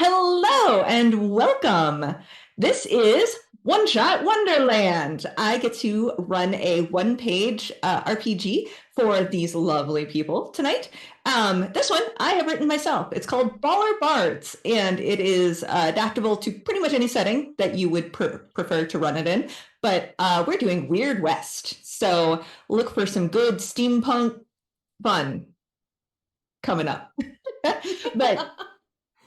Hello and welcome. This is One Shot Wonderland. I get to run a one-page RPG for these lovely people tonight. This one I have written myself. It's called Baller Bards, and it is adaptable to pretty much any setting that you would prefer to run it in. But we're doing Weird West, so look for some good steampunk fun coming up. But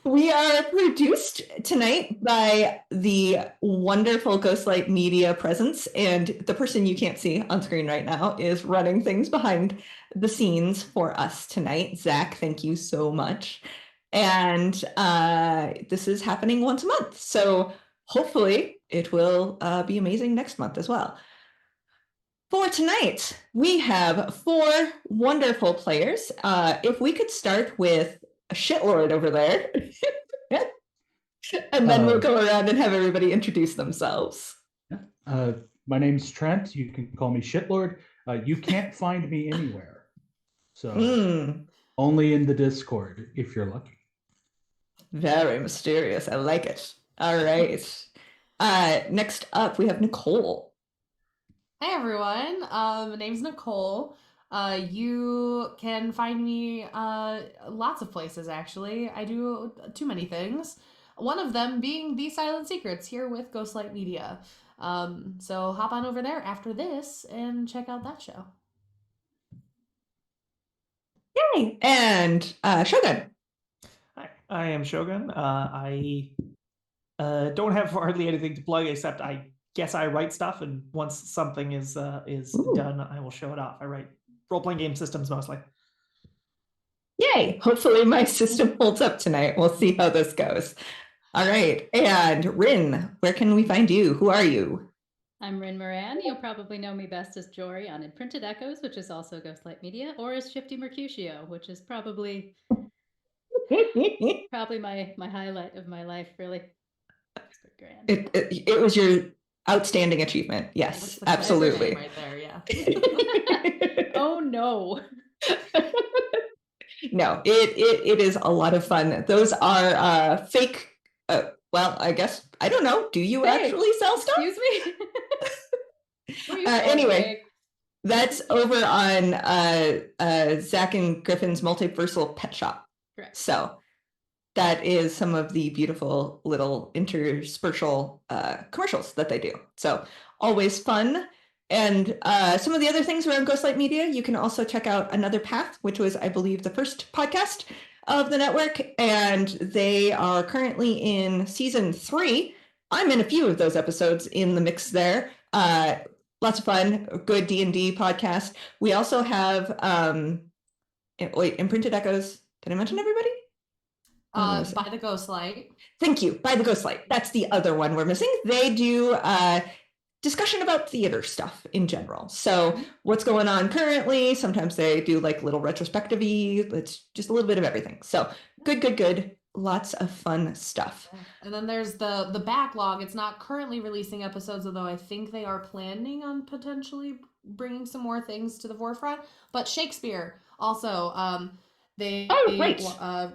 we are produced tonight by the wonderful Ghostlight Media presence, and the person you can't see on screen right now is running things behind the scenes for us tonight. Zach, thank you so much. And this is happening once a month, so hopefully it will be amazing next month as well. For tonight, we have four wonderful players. If we could start with a shitlord over there. And then we'll go around and have everybody introduce themselves. My name's Trent. You can call me Shitlord. You can't find me anywhere. So only in the Discord, if you're lucky. Very mysterious. I like it. All right. Next up, we have Nicole. Hey everyone, my name's Nicole. You can find me lots of places actually. I do too many things. One of them being The Silent Secrets here with Ghostlight Media. So hop on over there after this and check out that show. Yay! And Shogun. Hi, I am Shogun. I don't have hardly anything to plug except I guess I write stuff, and once something is done, I will show it off. I write role-playing game systems mostly. Yay! Hopefully my system holds up tonight. We'll see how this goes. All right. And Rin, where can we find you? Who are you? I'm Rin Moran. You'll probably know me best as Jory on Imprinted Echoes, which is also Ghostlight Media, or as Shifty Mercutio, which is probably my highlight of my life, really. Grand. It was your outstanding achievement. Yes, absolutely. Right there, yeah. Oh no. No, it is a lot of fun. Those are fake. Well, I guess I don't know. Do you actually sell stuff? Excuse me. Anyway, that's over on Zach and Griffin's Multiversal Pet Shop. Correct. So that is some of the beautiful little interspersal commercials that they do. So always fun. And some of the other things around Ghostlight Media, you can also check out Another Path, which was, I believe, the first podcast of the network. And they are currently in season 3. I'm in a few of those episodes in the mix there. Lots of fun, good D&D podcast. We also have, Imprinted Echoes. Did I mention everybody? By the Ghostlight. Thank you. By the Ghostlight. That's the other one we're missing. They do discussion about theater stuff in general. So what's going on currently? Sometimes they do like little retrospective-y. It's just a little bit of everything. So good. Lots of fun stuff. And then there's the backlog. It's not currently releasing episodes, although I think they are planning on potentially bringing some more things to the forefront. But Shakespeare also, they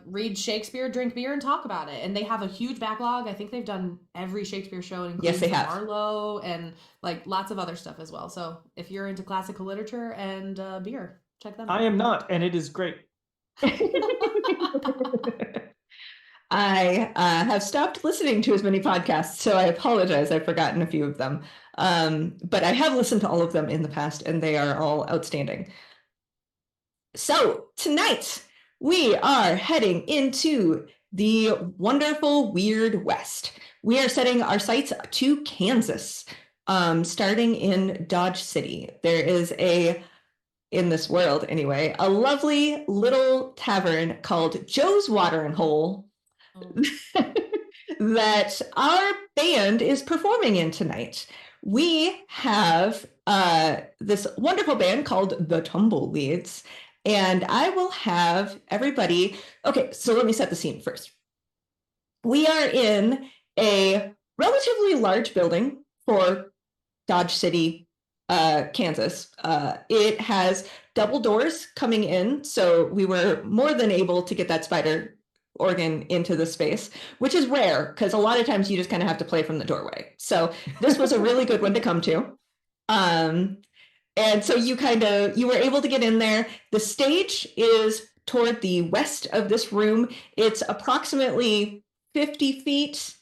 read Shakespeare, drink beer, and talk about it. And they have a huge backlog. I think they've done every Shakespeare show, including Marlowe and like lots of other stuff as well. So if you're into classical literature and beer, check them out. I am not, and it is great. I have stopped listening to as many podcasts, so I apologize. I've forgotten a few of them. But I have listened to all of them in the past, and they are all outstanding. So tonight, we are heading into the wonderful Weird West. We are setting our sights to Kansas, starting in Dodge City. There is in this world anyway, a lovely little tavern called Joe's Watering Hole that our band is performing in tonight. We have this wonderful band called the Tumbleweeds, and I will have everybody. Okay, so let me set the scene first. We are in a relatively large building for Dodge City, Kansas. It has double doors coming in, so we were more than able to get that spider organ into the space, which is rare because a lot of times you just kind of have to play from the doorway. So this was a really good one to come to. And so you were able to get in there. The stage is toward the west of this room. It's approximately 50 feet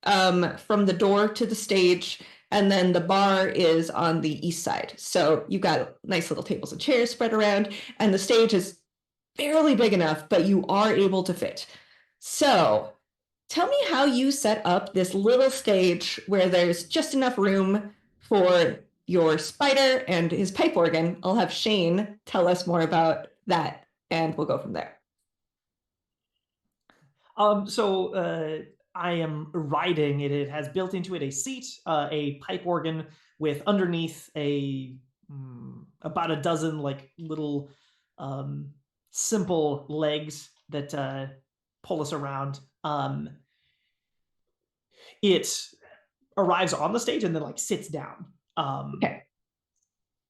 from the door to the stage. And then the bar is on the east side. So you've got nice little tables and chairs spread around. And the stage is barely big enough, but you are able to fit. So tell me how you set up this little stage where there's just enough room for your spider and his pipe organ. I'll have Shane tell us more about that, and we'll go from there. I am riding it. It has built into it a seat, a pipe organ with underneath about a dozen like little simple legs that pull us around. It arrives on the stage and then like sits down. Okay.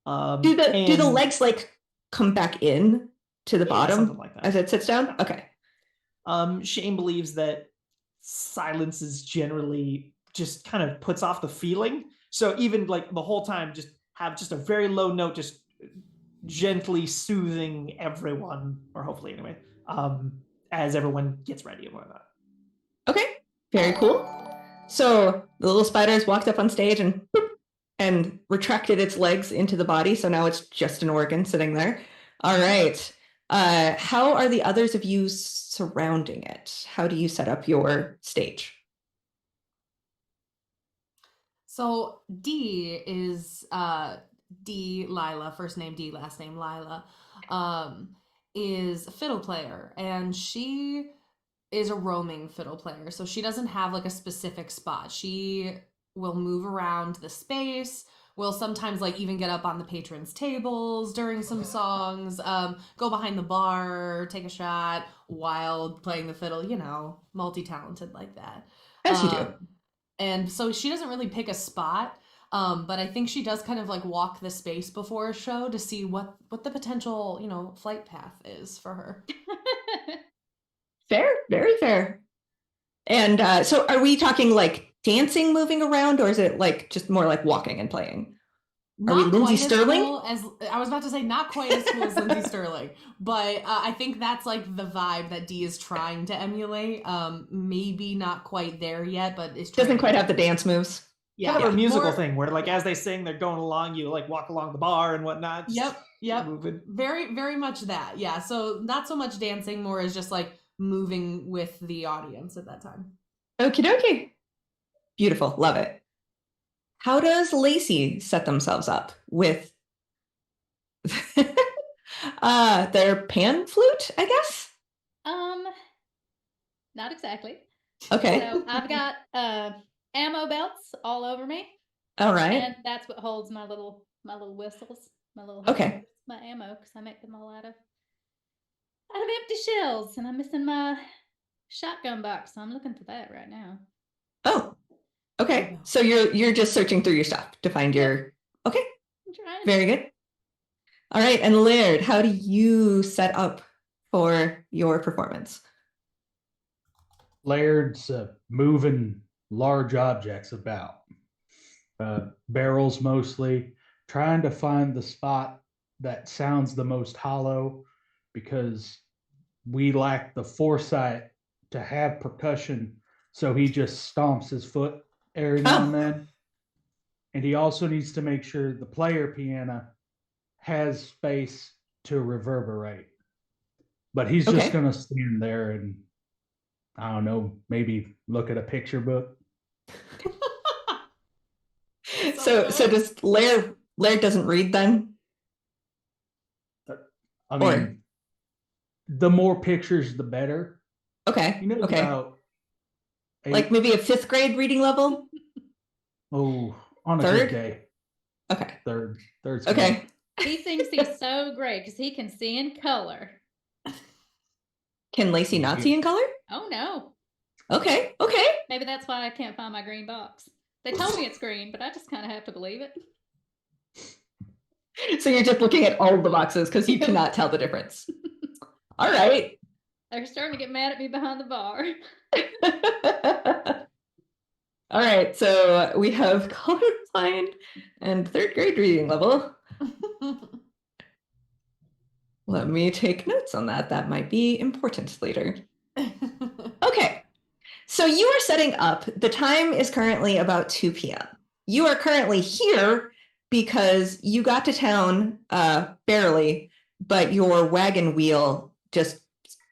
Do the legs like come back in to the bottom something like that as it sits down? Okay. Shane believes that silence is generally just kind of puts off the feeling. So even like the whole time, just have just a very low note, just gently soothing everyone, or hopefully anyway, as everyone gets ready and whatnot. Okay, very cool. So the little spiders walked up on stage and retracted its legs into the body. So now it's just an organ sitting there. All right. How are the others of you surrounding it? How do you set up your stage? So D is D Lila, first name D, last name Lila, is a fiddle player, and she is a roaming fiddle player. So she doesn't have like a specific spot. She will move around the space, will sometimes like even get up on the patrons' tables during some songs, go behind the bar, take a shot while playing the fiddle, you know, multi-talented like that. As you do. And so she doesn't really pick a spot, but I think she does kind of like walk the space before a show to see what the potential, you know, flight path is for her. Fair, very fair. And so are we talking like dancing, moving around, or is it like just more like walking and playing? Are we Lindsay Sterling? I was about to say not quite as cool as Lindsay Sterling, but I think that's like the vibe that Dee is trying to emulate. Maybe not quite there yet, but it's doesn't quite have the dance moves. Yeah, kind of a musical thing where like as they sing, they're going along. You like walk along the bar and whatnot. Yep. Moving. Very, very much that. Yeah. So not so much dancing, more as just like moving with the audience at that time. Okie dokie. Beautiful. Love it. How does Lacey set themselves up with their pan flute, I guess? Not exactly. Okay. So I've got ammo belts all over me. All right. And that's what holds my little whistles, my little okay. My ammo, because I make them all out of empty shells, and I'm missing my shotgun box, so I'm looking for that right now. Oh. Okay, so you're just searching through your stuff to find your... Okay, very good. All right, and Laird, how do you set up for your performance? Laird's moving large objects about, barrels mostly, trying to find the spot that sounds the most hollow, because we lack the foresight to have percussion, so he just stomps his foot every now and then. And he also needs to make sure the player piano has space to reverberate. But he's just going to stand there and, I don't know, maybe look at a picture book. So does Laird doesn't read then? I mean, the more pictures, the better. Okay. You know, about like maybe a 5th grade reading level? Oh, on a 3rd? good day. Okay. Third's okay. He thinks he's so great because he can see in color. Can Lacey not see in color? Oh, no. Okay. Maybe that's why I can't find my green box. They told me it's green, but I just kind of have to believe it. So you're just looking at all the boxes because you cannot tell the difference. All right. They're starting to get mad at me behind the bar. All right, so we have colorblind and third grade reading level. Let me take notes on that. That might be important later. Okay, so you are setting up. The time is currently about 2 p.m. You are currently here because you got to town barely, but your wagon wheel just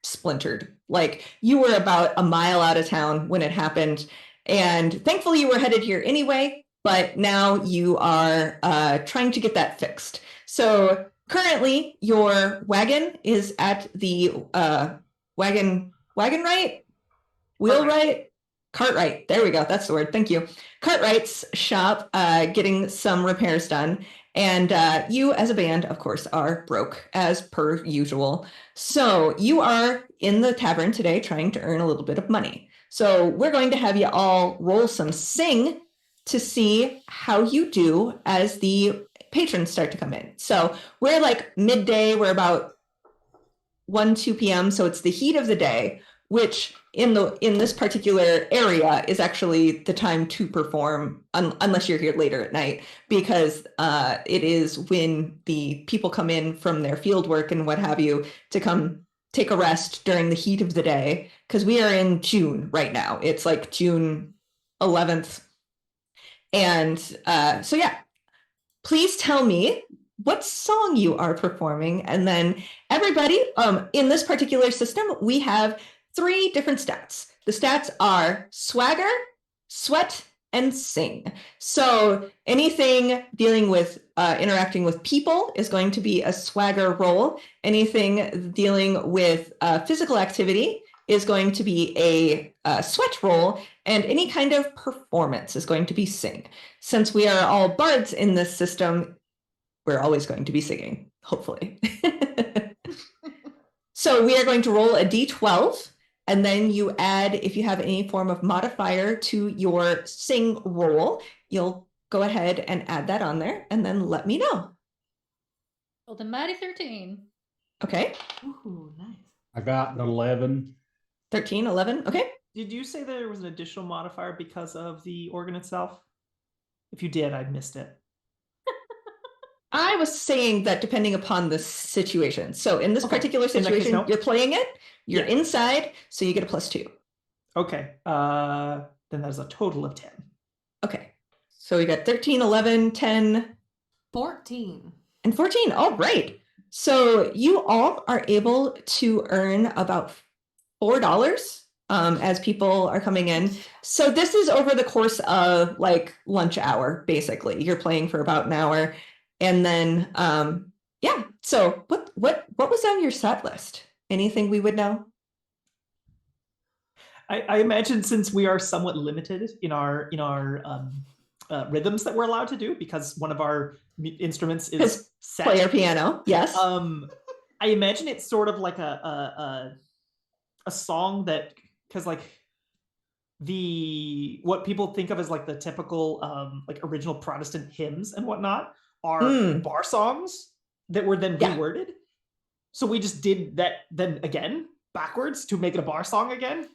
splintered. Like you were about a mile out of town when it happened. And thankfully you were headed here anyway, but now you are trying to get that fixed. So currently your wagon is at the wagon right? Wheelwright? Cartwright. There we go. That's the word. Thank you. Cartwright's shop getting some repairs done. And you, as a band, of course, are broke as per usual. So you are in the tavern today trying to earn a little bit of money. So we're going to have you all roll some sing to see how you do as the patrons start to come in. So we're like midday. We're about 2 p.m. So it's the heat of the day, which in this particular area is actually the time to perform, unless you're here later at night, because it is when the people come in from their field work and what have you to come take a rest during the heat of the day, because we are in June right now. It's like June 11th. And so yeah, please tell me what song you are performing. And then everybody, in this particular system, we have 3 different stats. The stats are swagger, sweat, and sing. So anything dealing with interacting with people is going to be a swagger roll. Anything dealing with physical activity is going to be a sweat roll, and any kind of performance is going to be sing. Since we are all bards in this system, we're always going to be singing, hopefully. So we are going to roll a d12, and then you add, if you have any form of modifier to your sing roll, you'll go ahead and add that on there, and then let me know. Well, the mighty 13. Okay. Ooh, nice. I got an 11. 13, 11. Okay. Did you say there was an additional modifier because of the organ itself? If you did, I missed it. I was saying that depending upon the situation. So in this particular situation, no. you're playing it, you're Yeah. inside, so you get a +2. Okay. Then that's a total of 10. Okay. So we got 13, 11, 10, 14. and 14. All right. So you all are able to earn about $4 as people are coming in. So this is over the course of like lunch hour, basically. You're playing for about an hour. And then yeah. So what was on your set list? Anything we would know? I imagine, since we are somewhat limited in our rhythms that we're allowed to do, because one of our instruments is set. Player piano, yes. I imagine it's sort of like a song that, because like what people think of as like the typical like original Protestant hymns and whatnot are bar songs that were then reworded. So we just did that then again backwards to make it a bar song again.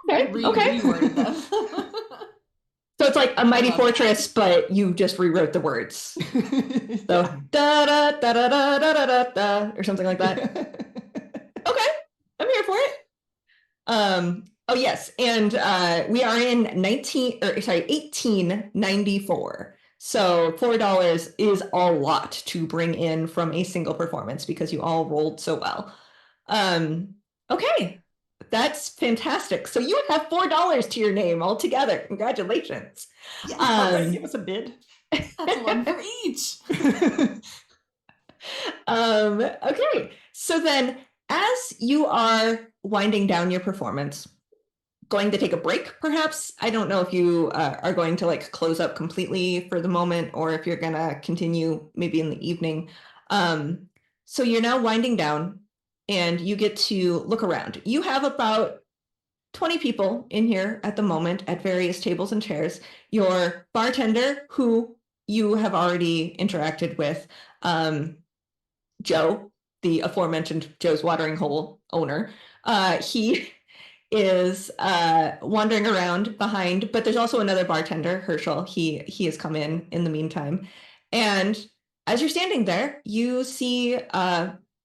Okay. Reworded them. So it's like a Mighty Fortress, but you just rewrote the words. So da da da da da da da da or something like that. Okay, I'm here for it. Oh yes, and we are in 1894. So $4 is a lot to bring in from a single performance because you all rolled so well. Okay, that's fantastic. So you have $4 to your name altogether. Congratulations. Yes. Give us a bid. That's one for each. Okay, so then as you are winding down your performance, going to take a break, perhaps. I don't know if you are going to like close up completely for the moment, or if you're gonna continue maybe in the evening. So you're now winding down, and you get to look around. You have about 20 people in here at the moment at various tables and chairs. Your bartender, who you have already interacted with, Joe, the aforementioned Joe's Watering Hole owner. He is wandering around behind, but there's also another bartender, Herschel. He has come in the meantime. And as you're standing there, you see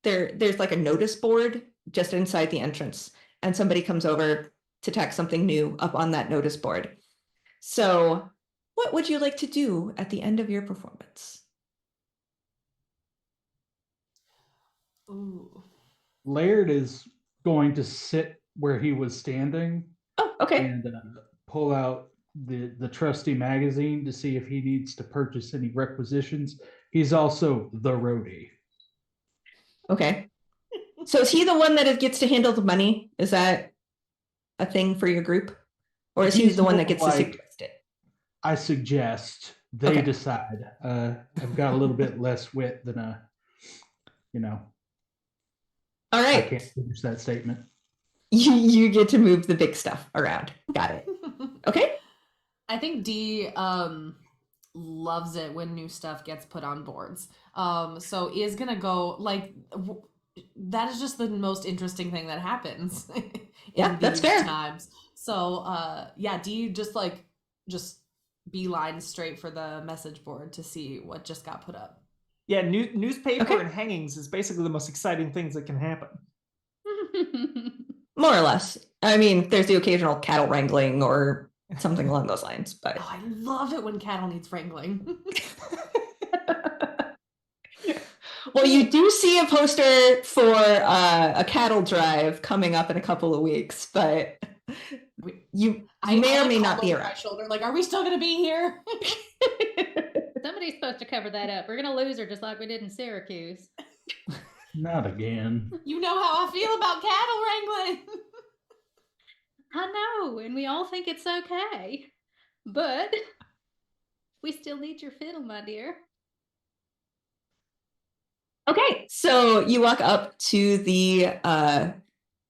there's like a notice board just inside the entrance, and somebody comes over to tack something new up on that notice board. So, what would you like to do at the end of your performance? Ooh. Laird is going to sit where he was standing Oh, okay. and pull out the trusty magazine to see if he needs to purchase any requisitions. He's also the roadie. Okay. So is he the one that gets to handle the money? Is that a thing for your group? Or is he He's the one more that gets to like, suggest it? I suggest they Okay. decide. I've got a little bit less wit than All I right. can't finish that statement. You get to move the big stuff around. Got it. Okay. I think Dee loves it when new stuff gets put on boards. So is gonna go like that is just the most interesting thing that happens in Yeah, that's these fair. times. So yeah, Dee just beeline straight for the message board to see what just got put up. Yeah, newspaper Okay. and hangings is basically the most exciting things that can happen. More or less. I mean, there's the occasional cattle wrangling or something along those lines, but Oh, I love it when cattle needs wrangling. well, you do see a poster for a cattle drive coming up in a couple of weeks, but you may or may not be over my around. shoulder, like, are we still gonna be here? Somebody's supposed to cover that up. We're gonna lose her just like we did in Syracuse. Not again. You know how I feel about cattle wrangling. I know, and we all think it's okay. But we still need your fiddle, my dear. Okay, so you walk up to the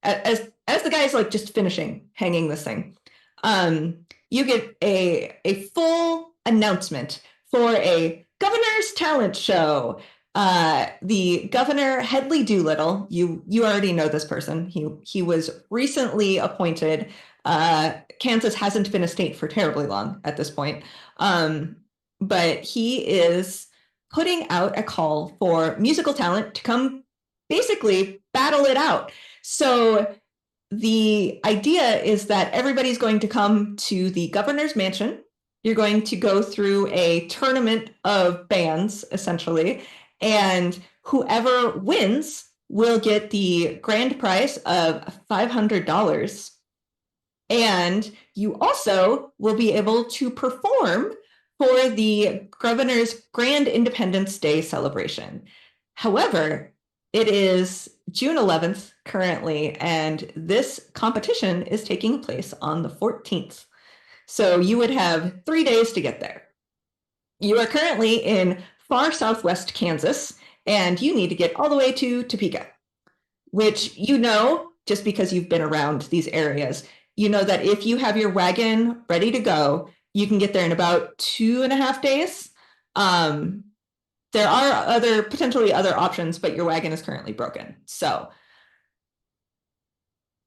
as the guy's like just finishing hanging this thing, you get a full announcement for a governor's talent show. The governor, Headley Doolittle, you already know this person. He was recently appointed. Kansas hasn't been a state for terribly long at this point, but he is putting out a call for musical talent to come basically battle it out. So the idea is that everybody's going to come to the governor's mansion. You're going to go through a tournament of bands, essentially, and whoever wins will get the grand prize of $500. And you also will be able to perform for the governor's Grand Independence Day celebration. However, it is June 11th currently, and this competition is taking place on the 14th. So you would have 3 days to get there. You are currently in far southwest Kansas, and you need to get all the way to Topeka, which you know, just because you've been around these areas, you know that if you have your wagon ready to go, you can get there in about 2.5 days. There are potentially other options, but your wagon is currently broken. So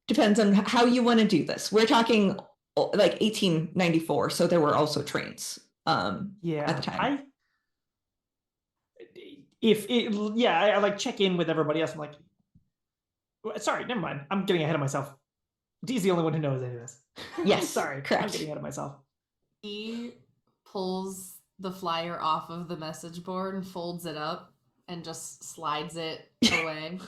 depends on how you want to do this. We're talking like 1894, so there were also trains at the time. I like check in with everybody else. I'm like, sorry, never mind. I'm getting ahead of myself. Dee's the only one who knows any of this. Yes, sorry, correct. I'm getting ahead of myself. He pulls the flyer off of the message board and folds it up and just slides it away.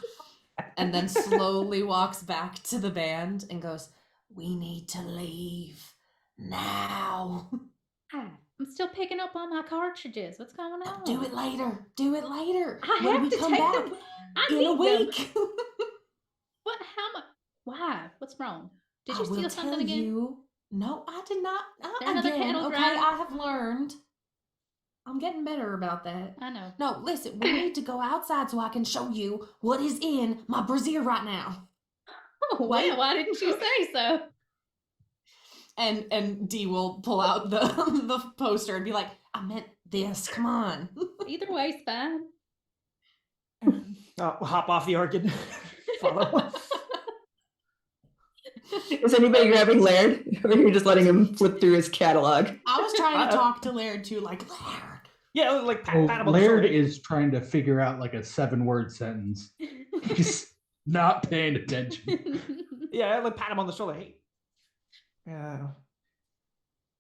And then slowly walks back to the band and goes, "We need to leave now." I'm still picking up on my cartridges. What's going on? Do it later. Do it later. I when have we to come take back them. I in need a week. What? How much? Why? What's wrong? Did I you steal will something tell again? you. No, I did not. There another Again, cattle okay, drive? I have learned. I'm getting better about that. I know. No, listen, we need to go outside so I can show you what is in my brassiere right now. Oh, well, why didn't you say so? And Dee will pull out the poster and be like, "I meant this. Come on." Either way's fine. We'll hop off the organ. Follow. Is anybody grabbing Laird? Or you're just letting him flip through his catalog? I was trying to talk to Laird too, like, Laird. Yeah, like pat Oh, him on the Laird shoulder. is trying to figure out like a 7-word sentence. He's not paying attention. Yeah, like pat him on the shoulder. Hey. Yeah.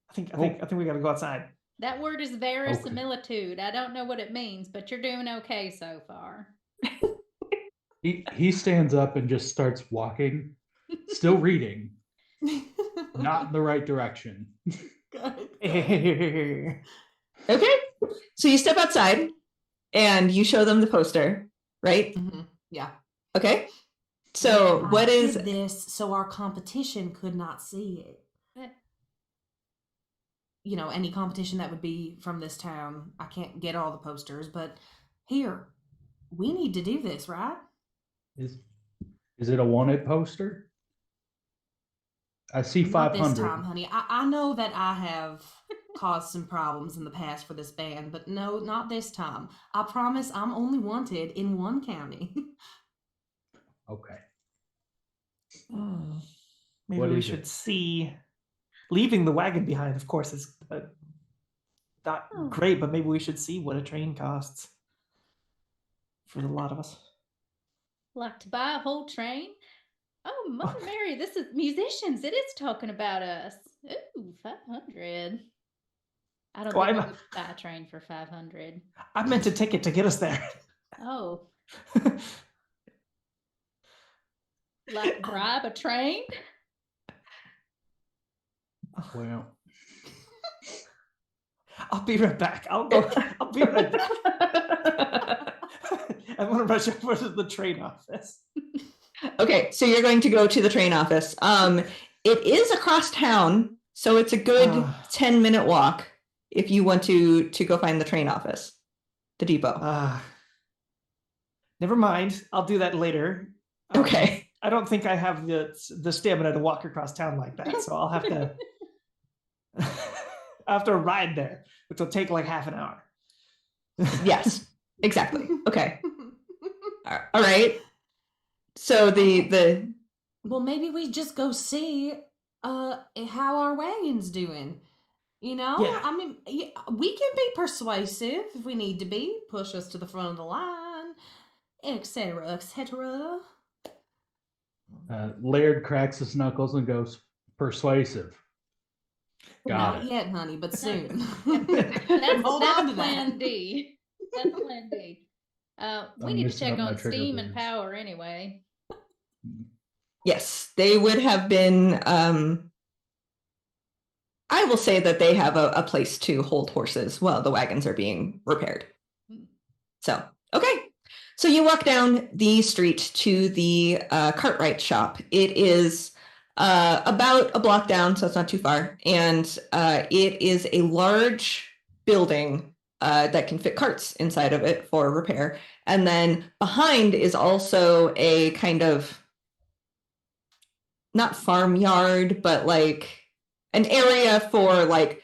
I think we gotta go outside. That word is verisimilitude. I don't know what it means, but you're doing okay so far. He stands up and just starts walking, still reading, not in the right direction. Okay. So you step outside and you show them the poster, right? Yeah. Okay. So what is this so our competition could not see it? You know, any competition that would be from this town. I can't get all the posters, but here, we need to do this, right? Is it a wanted poster? I see Not 500. this time, honey. I know that I have caused some problems in the past for this band, but no, not this time. I promise I'm only wanted in one county. Okay. Maybe What we is should it? see. Leaving the wagon behind, of course, is not great, but maybe we should see what a train costs for a lot of us. Like to buy a whole train? Oh, Mother Mary, this is musicians. It is talking about us. Ooh, 500. I don't think we would buy a train for 500. I meant a ticket to get us there. Oh. Like bribe a train? Well, I'll be right back. I'll be right back. I'm gonna rush over to the train office. Okay, so you're going to go to the train office. It is across town, so it's a good 10-minute walk if you want to go find the train office, the depot. Never mind. I'll do that later. Okay. I don't think I have the stamina to walk across town like that, so I'll have to ride there, which will take like half an hour. Yes, exactly. Okay. All right. So the well, maybe we just go see how our wagon's doing. You know, yeah. I mean, we can be persuasive if we need to be. Push us to the front of the line, etc., etc. Laird cracks his knuckles and goes, persuasive. Not yet, honey, but soon. That's Hold on to plan that. D. That's plan D. We need to mixing check up my on trigger steam and words. power anyway. yes, they would have been. I will say that they have a place to hold horses while the wagons are being repaired. So, okay. So you walk down the street to the Cartwright shop. It is about a block down, so it's not too far. And it is a large building that can fit carts inside of it for repair. And then behind is also a kind of, not farmyard, but like an area for like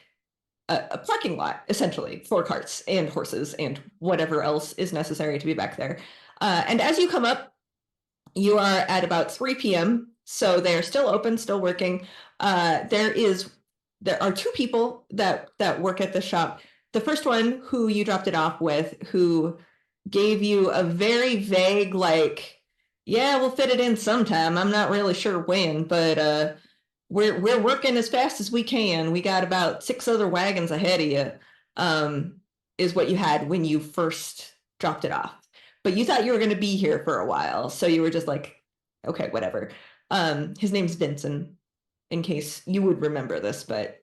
a parking lot, essentially, for carts and horses and whatever else is necessary to be back there. And as you come up, you are at about 3 p.m. So they're still open, still working. There are 2 people that work at the shop. The first one, who you dropped it off with, who gave you a very vague, like, yeah, we'll fit it in sometime. I'm not really sure when, but we're working as fast as we can. We got about 6 other wagons ahead of you, is what you had when you first dropped it off. But you thought you were going to be here for a while, so you were just like, okay, whatever. His name's Vincent, in case you would remember this, but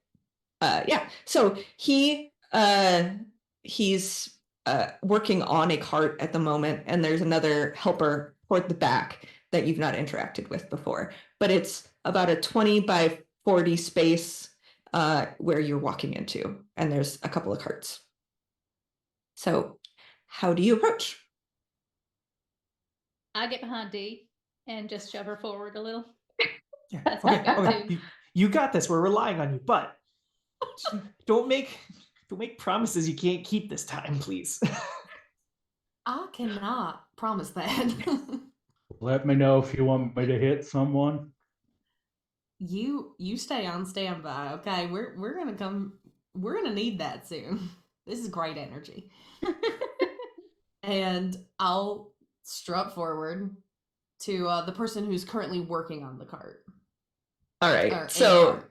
yeah. So he's working on a cart at the moment, and there's another helper toward the back that you've not interacted with before. But it's about a 20 by 40 space where you're walking into, and there's a couple of carts. So how do you approach? I get behind D and just shove her forward a little. Yeah. That's Okay. my go-to. Okay. You got this. We're relying on you, but don't make promises you can't keep this time, please. I cannot promise that. Let me know if you want me to hit someone. You stay on standby, okay? We're gonna need that soon. This is great energy. And I'll strut forward to the person who's currently working on the cart. All right. Or in the So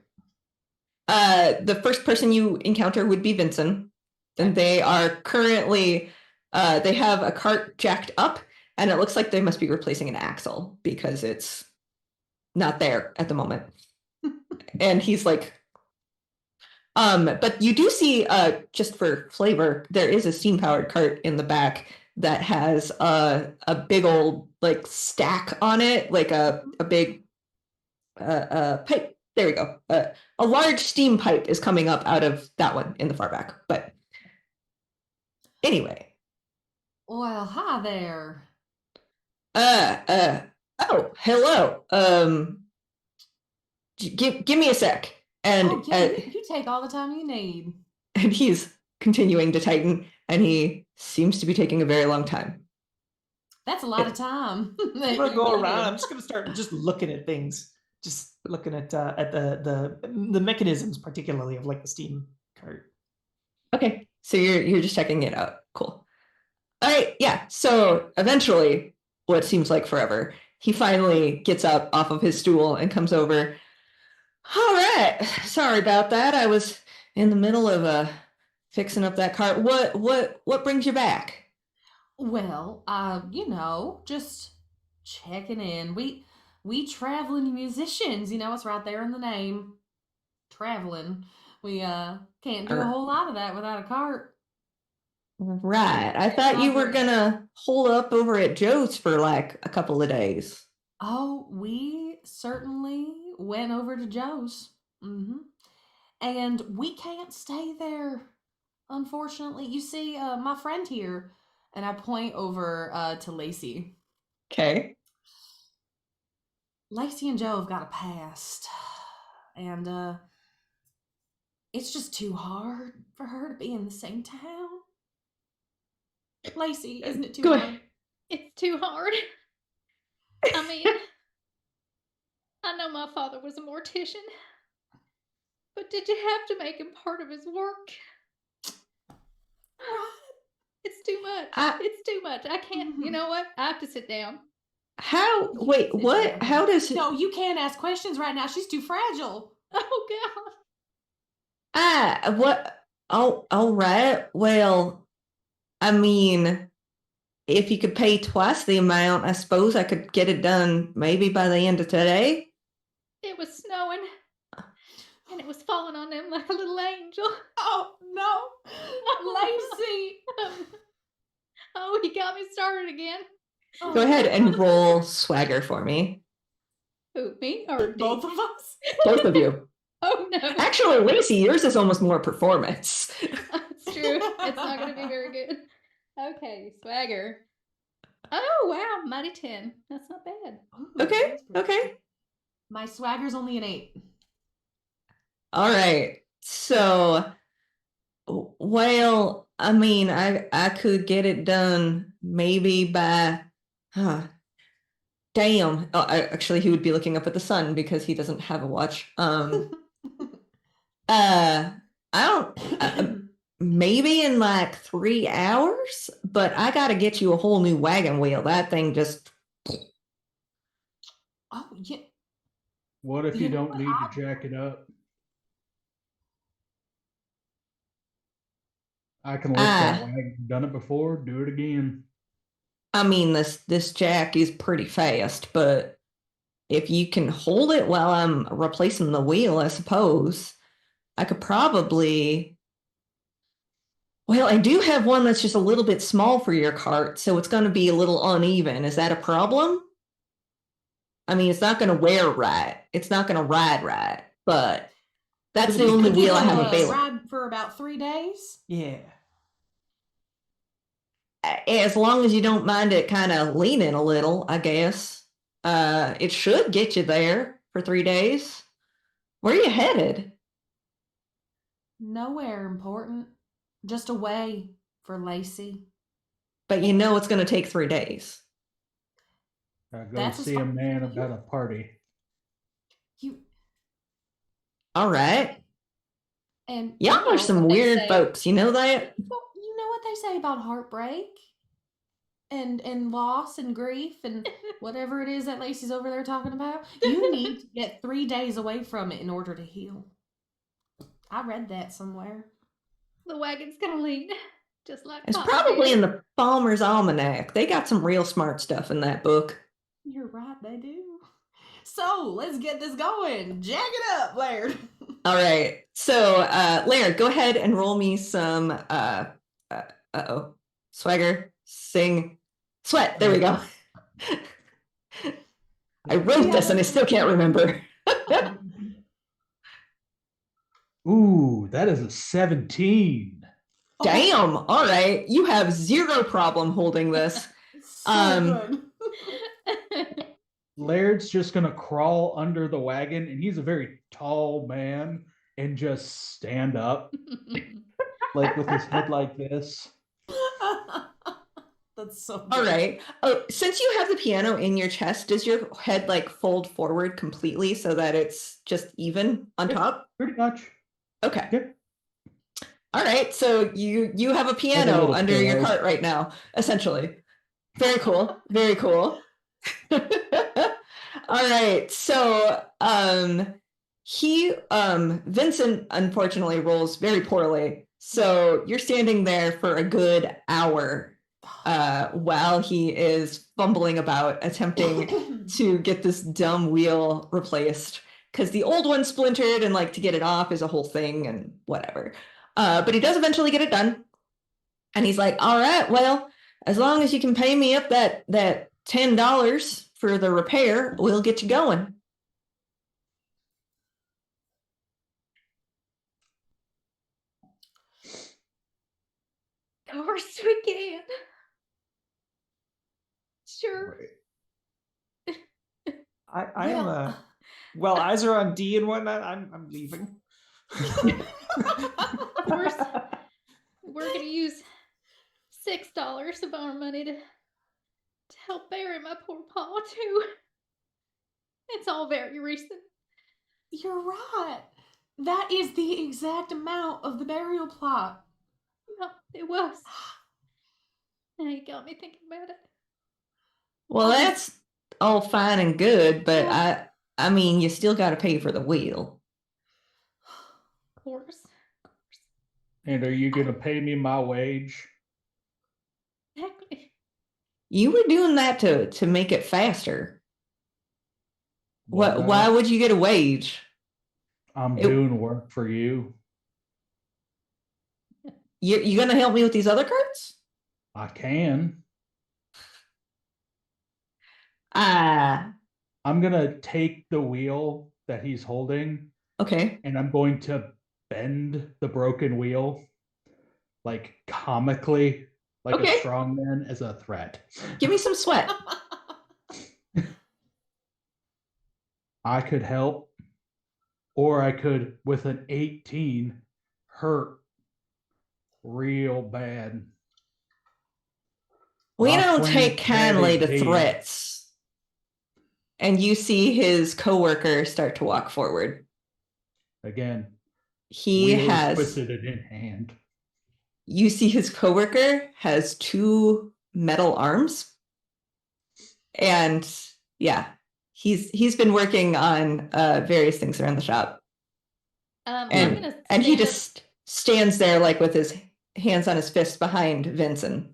cart. the first person you encounter would be Vincent. And they are currently they have a cart jacked up, and it looks like they must be replacing an axle because it's not there at the moment. And he's like, but you do see, just for flavor, there is a steam-powered cart in the back that has a big old like stack on it, like a big pipe. There we go. A large steam pipe is coming up out of that one in the far back. But anyway, Well, hi there. oh, hello. Give me a sec. And Oh yeah, you take all the time you need. and he's continuing to tighten, and he seems to be taking a very long time. That's a lot of time. I'm gonna go around. I'm just gonna start just looking at things, just looking at the mechanisms, particularly of like the steam cart. Okay, so you're just checking it out. Cool. All right, yeah. So eventually, what seems like forever, he finally gets up off of his stool and comes over. All right, sorry about that. I was in the middle of fixing up that cart. What brings you back? Well, just checking in. We traveling musicians, it's right there in the name. Traveling. We can't do a whole lot of that without a cart. Right. I thought you were gonna hold up over at Joe's for like a couple of days. Oh, we certainly went over to Joe's. And we can't stay there, unfortunately. You see, my friend here, and I point over to Lacey. Okay. Lacey and Joe have got a past, and it's just too hard for her to be in the same town. Lacey, isn't it too Go hard? ahead. It's too hard. I mean, I know my father was a mortician, but did you have to make him part of his work? It's too much. It's too much. I can't. You know what? I have to sit down. How? Wait, what? How does? No, you can't ask questions right now. She's too fragile. Oh God. What? Oh, all right. Well, I mean, if you could pay twice the amount, I suppose I could get it done maybe by the end of today. It was snowing, and it was falling on them like a little angel. Oh no, Lacey! Oh, he got me started again. Go ahead and roll swagger for me. Who, me or both of us? Both of you. Oh no. Actually, Lacey, yours is almost more performance. That's true. It's not going to be very good. Okay, swagger. Oh wow, mighty 10. That's not bad. Ooh, Okay. Okay. My swagger's only an 8. All right. So, well, I mean, I could get it done maybe by, damn. Oh, actually, he would be looking up at the sun because he doesn't have a watch. I don't. Maybe in like 3 hours, but I got to get you a whole new wagon wheel. That thing just. Oh yeah. What if you don't need to jack it up? I can lift that wagon. Done it before. Do it again. I mean, this jack is pretty fast, but if you can hold it while I'm replacing the wheel, I suppose I could probably. Well, I do have one that's just a little bit small for your cart, so it's going to be a little uneven. Is that a problem? I mean, it's not going to wear right. It's not going to ride right, but that's the only wheel I have available. Ride for about 3 days? Yeah. As long as you don't mind it kind of leaning a little, I guess. It should get you there for 3 days. Where are you headed? Nowhere important. Just away for Lacey. but you know it's going to take 3 days. I go That's as see a far man as you- about a party. You All right. and Y'all you know are some what they weird say- folks. You know that? Well, you know what they say about heartbreak and loss and grief and whatever it is that Lacey's over there talking about. You need to get 3 days away from it in order to heal. I read that somewhere. The wagon's gonna lean, just like It's Papa probably did. in the Palmer's Almanac. They got some real smart stuff in that book. You're right, they do. So let's get this going. Jack it up, Laird. All right. So, Laird, go ahead and roll me some swagger, sing, sweat. There we go. I wrote this and I still can't remember. Ooh, that is a 17. Damn. All right. You have zero problem holding this. So good. Laird's just gonna crawl under the wagon, and he's a very tall man, and just stand up, like with his head like this. That's so good. All right. Oh, since you have the piano in your chest, does your head like fold forward completely so that it's just even on top? Pretty much. Okay. Yep. All right. So you have a Like a piano little under your pillow. cart right now, essentially. Very cool. Very cool. All right. So Vincent unfortunately rolls very poorly. So you're standing there for a good hour while he is fumbling about attempting to get this dumb wheel replaced because the old one splintered and like to get it off is a whole thing and whatever. But he does eventually get it done. And he's like, all right, well, as long as you can pay me up that $10 for the repair, we'll get you going. Of course we can. Sure. I am well, eyes are on D and whatnot. I'm leaving. Of course, we're gonna use $6 of our money to help bury my poor paw too. It's all very recent. You're right. That is the exact amount of the burial plot. No, it was. Now you got me thinking about it. Well, that's all fine and good, but I mean, you still got to pay for the wheel. Of course. And are you gonna pay me my wage? Exactly. You were doing that to make it faster. Was Why I? would you get a wage? I'm It- doing work for you. You gonna help me with these other cards? I can. Ah, I'm gonna take the wheel that he's holding, okay. and I'm going to bend the broken wheel, like comically, like Okay. a strongman, as a threat. Give me some sweat. I could help, or I could, with an 18, hurt real bad. We My don't friend take kindly to Daddy D. threats. And you see his coworker start to walk forward. Again, He wheel is has, twisted and in hand. you see his coworker has 2 metal arms. And yeah, he's been working on various things around the shop. I'm And gonna and he stand up- just stands there like with his hands on his fist behind Vincent.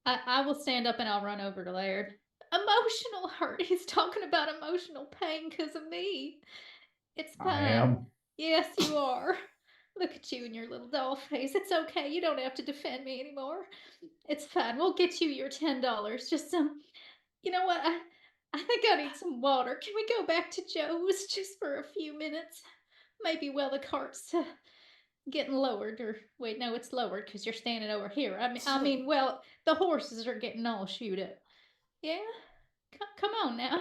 I will stand up and I'll run over to Laird. Emotional hurt. He's talking about emotional pain because of me. It's fine. I am. Yes, you are. Look at you and your little doll face. It's okay. You don't have to defend me anymore. It's fine. We'll get you your $10. Just some. You know what? I think I need some water. Can we go back to Joe's just for a few minutes? Maybe while the cart's getting lowered, or wait, no, it's lowered because you're standing over here. I mean, well, the horses are getting all shoot up. Yeah, come on now.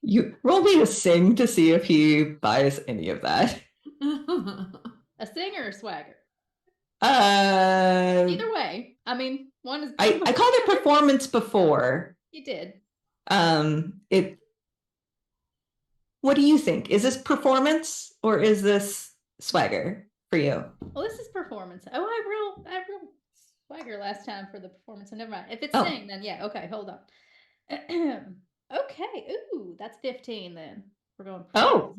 You roll me to sing to see if he buys any of that. A singer or swagger? Either way, I mean, one is. I called it performance before. You did. It. What do you think? Is this performance or is this swagger for you? Well, this is performance. Oh, I rolled swagger last time for the performance. So never mind. If it's Oh. sing, then yeah. Okay, hold on. Okay. Ooh, that's 15 then. We're going. Oh.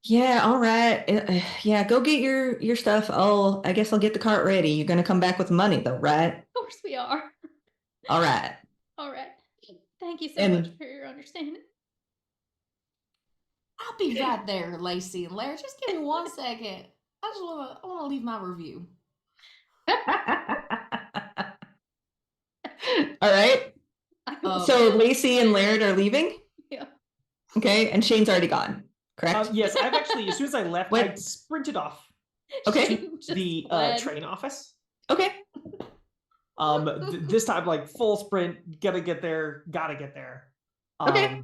Yeah, all right. Yeah, go get your stuff. I guess I'll get the cart ready. You're gonna come back with money though, right? Of course we are. All right. All right. Thank you so much for your understanding. I'll be right there, Lacey and Larry. Just give me 1 second. I want to leave my review. All right. So Lacey and Laird are leaving? Yeah. Okay, and Shane's already gone, correct? Yes, I've actually, as soon as I left, I sprinted off Okay. the train office. Okay. This time, like, full sprint, gotta get there. Okay.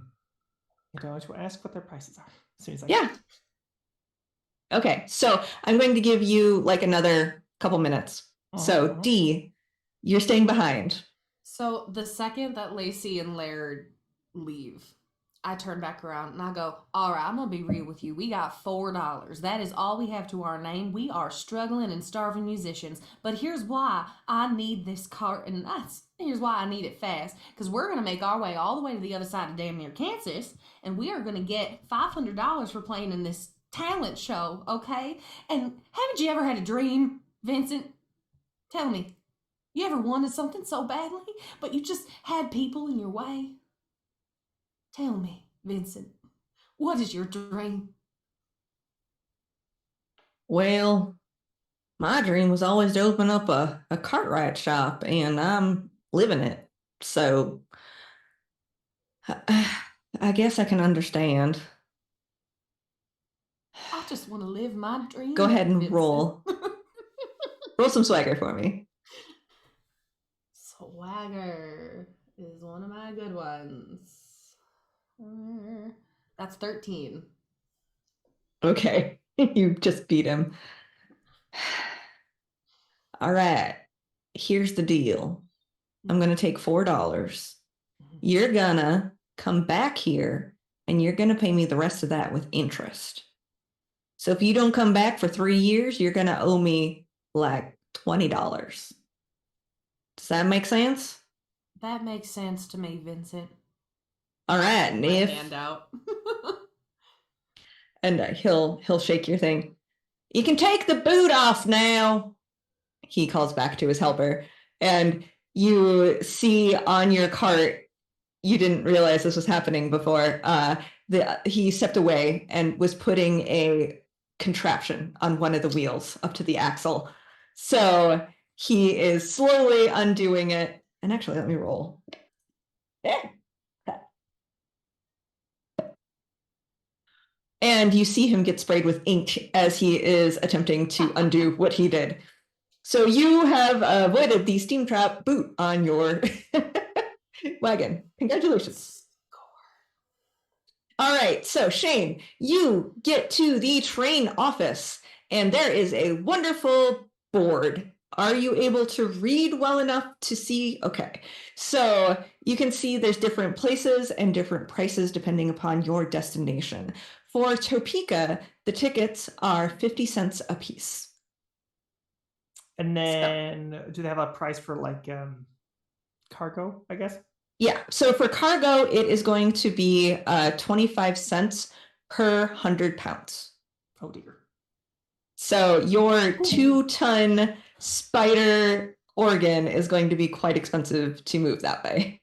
I'm going to ask what their prices are as soon as I Yeah. Okay, so I'm going to give you like another couple minutes. So D, you're staying behind. So the second that Lacey and Laird leave, I turn back around and I go, all right, I'm going to be real with you. We got $4. That is all we have to our name. We are struggling and starving musicians. But here's why I need this cart, and here's why I need it fast. Because we're going to make our way all the way to the other side of damn near Kansas, and we are going to get $500 for playing in this talent show, okay? And haven't you ever had a dream, Vincent? Tell me. You ever wanted something so badly, but you just had people in your way? Tell me, Vincent, what is your dream? Well, my dream was always to open up a Cartwright shop, and I'm living it. So I guess I can understand. I just want to live my dream. Go ahead and Vincent. roll. Roll some swagger for me. Swagger is one of my good ones. That's 13. Okay, you just beat him. All right, here's the deal. I'm going to take $4. You're going to come back here and you're going to pay me the rest of that with interest. So if you don't come back for 3 years, you're going to owe me like $20. Does that make sense? That makes sense to me, Vincent. All right, and if hand out. and he'll shake your thing. You can take the boot off now. He calls back to his helper, and you see on your cart. You didn't realize this was happening before. He stepped away and was putting a contraption on one of the wheels up to the axle. So he is slowly undoing it. And actually, let me roll. Yeah. And you see him get sprayed with ink as he is attempting to undo what he did. So you have avoided the steam trap boot on your wagon. Congratulations. All right, so Shane, you get to the train office, and there is a wonderful board. Are you able to read well enough to see? Okay, so you can see there's different places and different prices depending upon your destination. For Topeka, the tickets are 50 cents a piece. And then do they have a price for like cargo, I guess? Yeah, so for cargo, it is going to be 25 cents per 100 pounds. Oh dear. So your 2-ton spider organ is going to be quite expensive to move that way.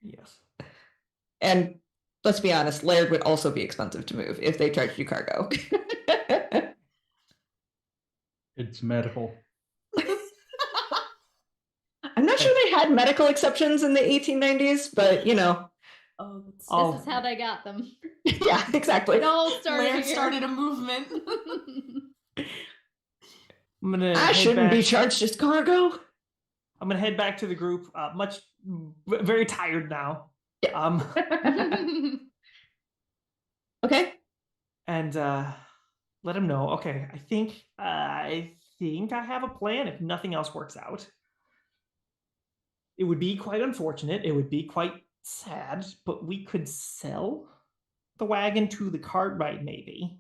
Yes. And let's be honest, Laird would also be expensive to move if they charged you cargo. It's medical. I'm not sure they had medical exceptions in the 1890s, but you know. This is how they got them. Yeah, exactly. It all started a movement. I shouldn't be charged as cargo. I'm gonna head back to the group. Very tired now. Yeah. Okay. And let him know. Okay, I think think I have a plan if nothing else works out. It would be quite unfortunate. It would be quite sad, but we could sell the wagon to the Cartwright, maybe.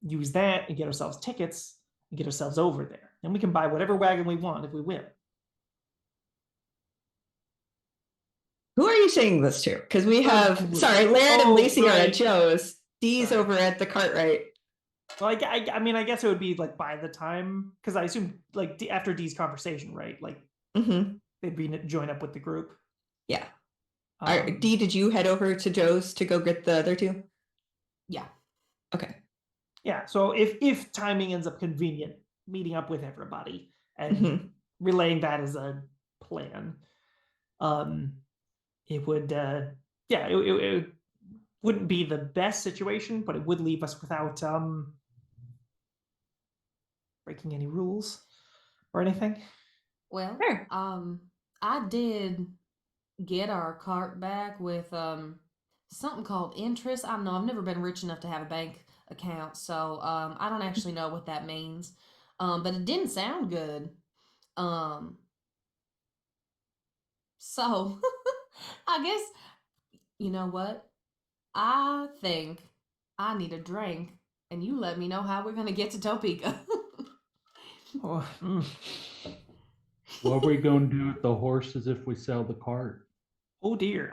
Use that and get ourselves tickets and get ourselves over there. And we can buy whatever wagon we want if we win. Who are you saying this to? Because we have, sorry, Laird and Lacey are at Joe's. Dee's over at the Cartwright. Well, I mean, I guess it would be like by the time, because I assume like after Dee's conversation, right? Like they'd join up with the group. Yeah. Dee, did you head over to Joe's to go get the other two? Yeah. Okay. Yeah. So if timing ends up convenient, meeting up with everybody and relaying that as a plan, it would it wouldn't be the best situation, but it would leave us without breaking any rules or anything. Well, sure. I did get our cart back with something called interest. I don't know. I've never been rich enough to have a bank account, so I don't actually know what that means. But it didn't sound good. So I guess, you know what? I think I need a drink, and you let me know how we're gonna get to Topeka. What are we going to do with the horses if we sell the cart? Oh dear.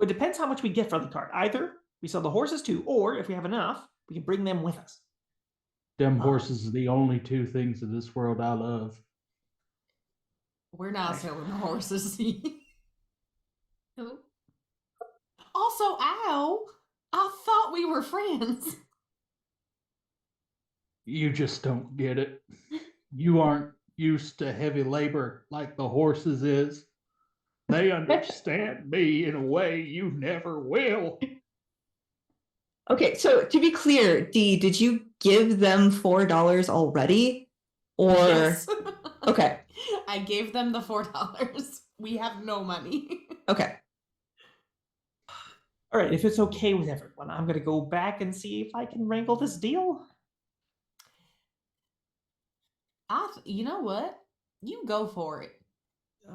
It depends how much we get for the cart. Either we sell the horses too, or if we have enough, we can bring them with us. Them horses are the only two things in this world I love. We're not selling the horses. Also, ow! I thought we were friends. You just don't get it. You aren't used to heavy labor like the horses is. They understand me in a way you never will. Okay, so to be clear, Dee, did you give them $4 already? Or Yes. Okay. I gave them the $4. We have no money. Okay. All right, if it's okay with everyone, I'm gonna go back and see if I can wrangle this deal. You know what? You go for it.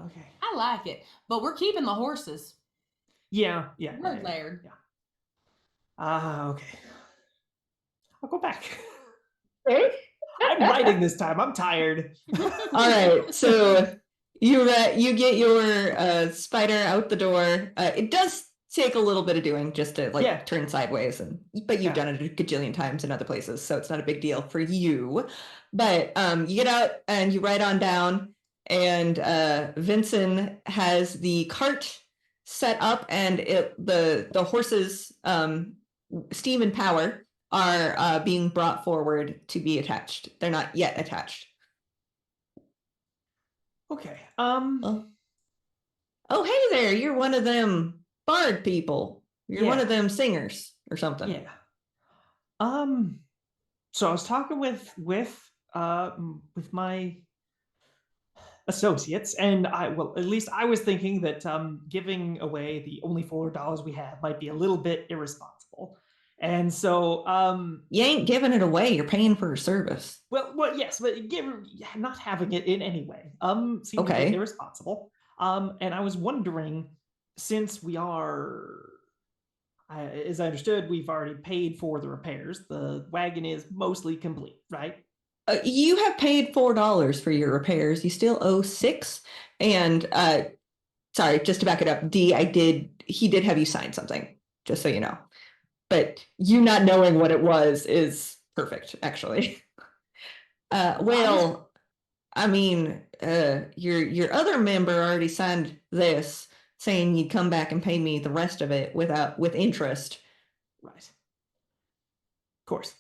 Okay. I like it, but we're keeping the horses. Yeah. Word, Laird. Yeah. Okay. I'll go back. Okay. I'm writing this time. I'm tired. All right, so you get your spider out the door. It does take a little bit of doing just to turn sideways, but you've done it a gajillion times in other places, so it's not a big deal for you. But you get out and you ride on down, and Vincent has the cart set up, and the horses, steam and power, are being brought forward to be attached. They're not yet attached. Okay. Oh, hey there! You're one of them bard people. You're one of them singers or something. Yeah. So I was talking with my associates, and at least I was thinking that giving away the only $4 we have might be a little bit irresponsible. And so you ain't giving it away, you're paying for a service. Well, yes, but not having it in any way seems a bit irresponsible. And I was wondering, since we are, as I understood, we've already paid for the repairs. The wagon is mostly complete, right? You have paid $4 for your repairs. You still owe $6. And sorry, just to back it up, Dee, he did have you sign something, just so you know. But you not knowing what it was is perfect, actually. Well, I mean, your other member already signed this, saying you'd come back and pay me the rest of it with interest. Right. Of course.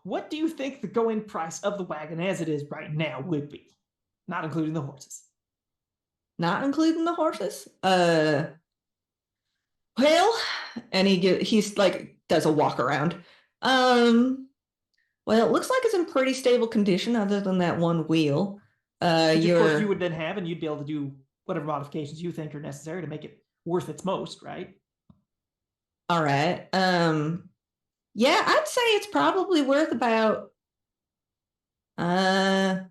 What do you think the going price of the wagon as it is right now would be? Not including the horses. Not including the horses? Well, and he's like does a walk around. Well, it looks like it's in pretty stable condition other than that one wheel. Which of course you would then have, and you'd be able to do whatever modifications you think are necessary to make it worth its most, right? All right. Yeah, I'd say it's probably worth about $20,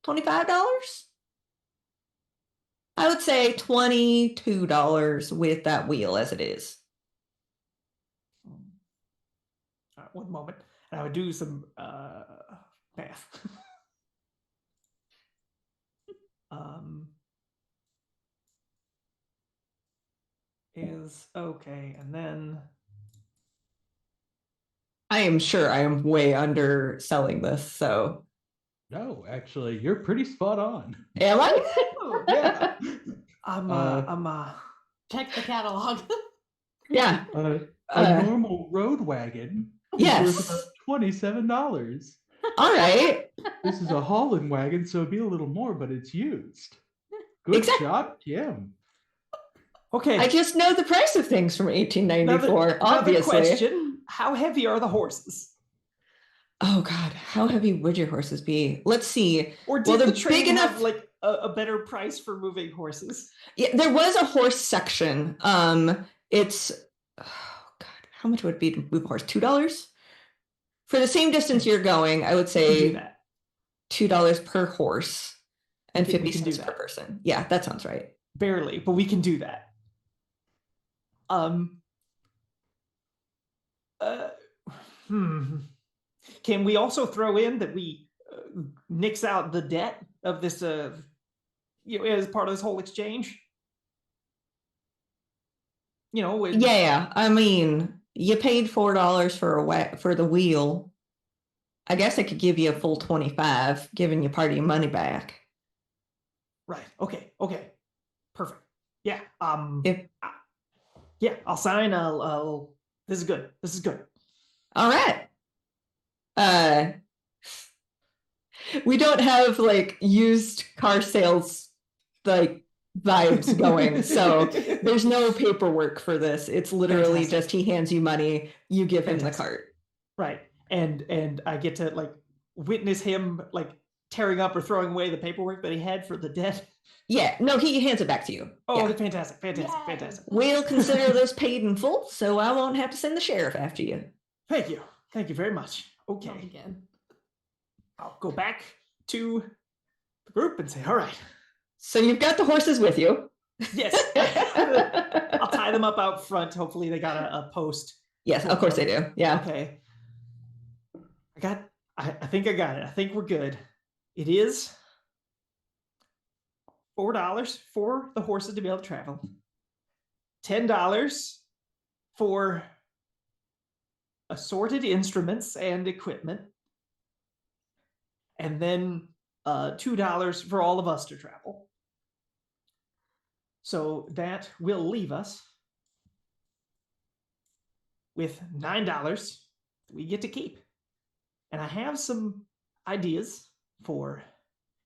$25. I would say $22 with that wheel as it is. One moment, and I would do some math. Is okay, and then I am sure I am way underselling this, so. No, actually, you're pretty spot on. Am I? Yeah. Check the catalog. Yeah. A normal road wagon is worth about $27. All right. This is a hauling wagon, so it'd be a little more, but it's used. Good job, Kim. Okay. I just know the price of things from 1894, obviously. Now the question, how heavy are the horses? Oh God, how heavy would your horses be? Let's see. Or did the train have like a better price for moving horses? Yeah, there was a horse section. It's oh God, how much would it be to move a horse? $2? For the same distance you're going, I would say $2 per horse and 50 cents per person. Yeah, that sounds right. Barely, but we can do that. Can we also throw in that we nix out the debt of this, as part of this whole exchange? Yeah. I mean, you paid $4 for the wheel. I guess I could give you a full 25, giving you part of your money back. Right. Okay. Perfect. Yeah. Yeah, I'll sign. This is good. All right. We don't have like used car sales like vibes going, so there's no paperwork for this. It's literally just he hands you money, you give him the cart. Right. And I get to like witness him like tearing up or throwing away the paperwork that he had for the debt. Yeah, no, he hands it back to you. Oh, yeah. Fantastic. We'll consider this paid in full, so I won't have to send the sheriff after you. Thank you very much. Okay. Again. I'll go back to the group and say, all right. So you've got the horses with you. Yes. I'll tie them up out front. Hopefully they got a post. Yes, of course they do. Yeah. Okay. I think I got it. I think we're good. It is $4 for the horses to be able to travel. $10 for assorted instruments and equipment. And then $2 for all of us to travel. So that will leave us with $9 we get to keep. And I have some ideas for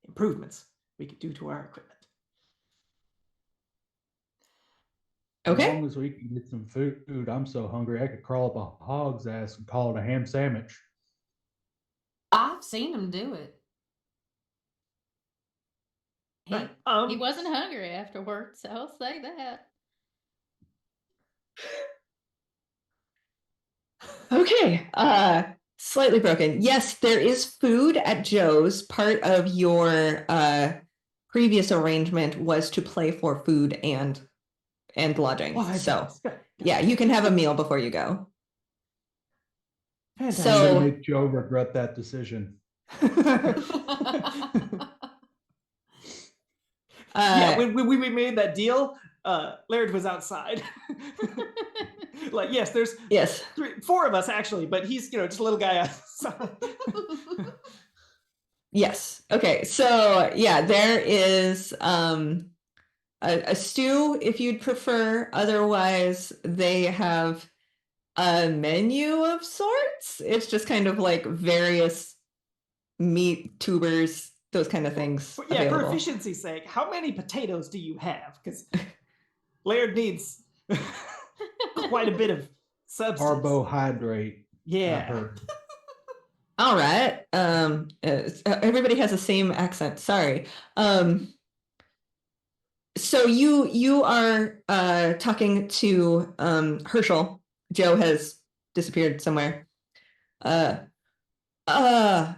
improvements we could do to our equipment. Okay. As long as we can get some food, I'm so hungry I could crawl up a hog's ass and call it a ham sandwich. I've seen him do it. He wasn't hungry afterwards, so I'll say that. Okay. Slightly broken. Yes, there is food at Joe's. Part of your previous arrangement was to play for food and lodging. So yeah, you can have a meal before you go. I'm gonna make Joe regret that decision. Yeah, when we made that deal, Laird was outside. Like, yes, there's four of us actually, but he's just a little guy outside. Yes. Okay. So yeah, there is a stew if you'd prefer. Otherwise, they have a menu of sorts. It's just kind of like various meat, tubers, those kind of things. Yeah, available. for efficiency's sake, how many potatoes do you have? Because Laird needs quite a bit of substance. Carbohydrate. Yeah. All right. Everybody has the same accent. Sorry. So you are talking to Herschel. Joe has disappeared somewhere.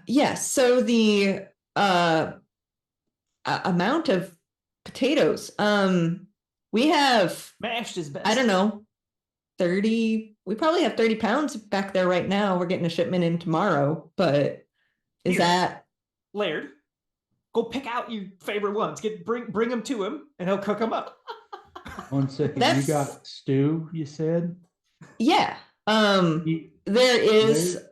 Yes. So the amount of potatoes. We have, Mashed is best. I don't know, 30. We probably have 30 pounds back there right now. We're getting a shipment in tomorrow, but is Here. that Laird, go pick out your favorite ones. Bring them to him, and he'll cook them up. 1 second. That's- You got stew, you said? yeah. There is Laird-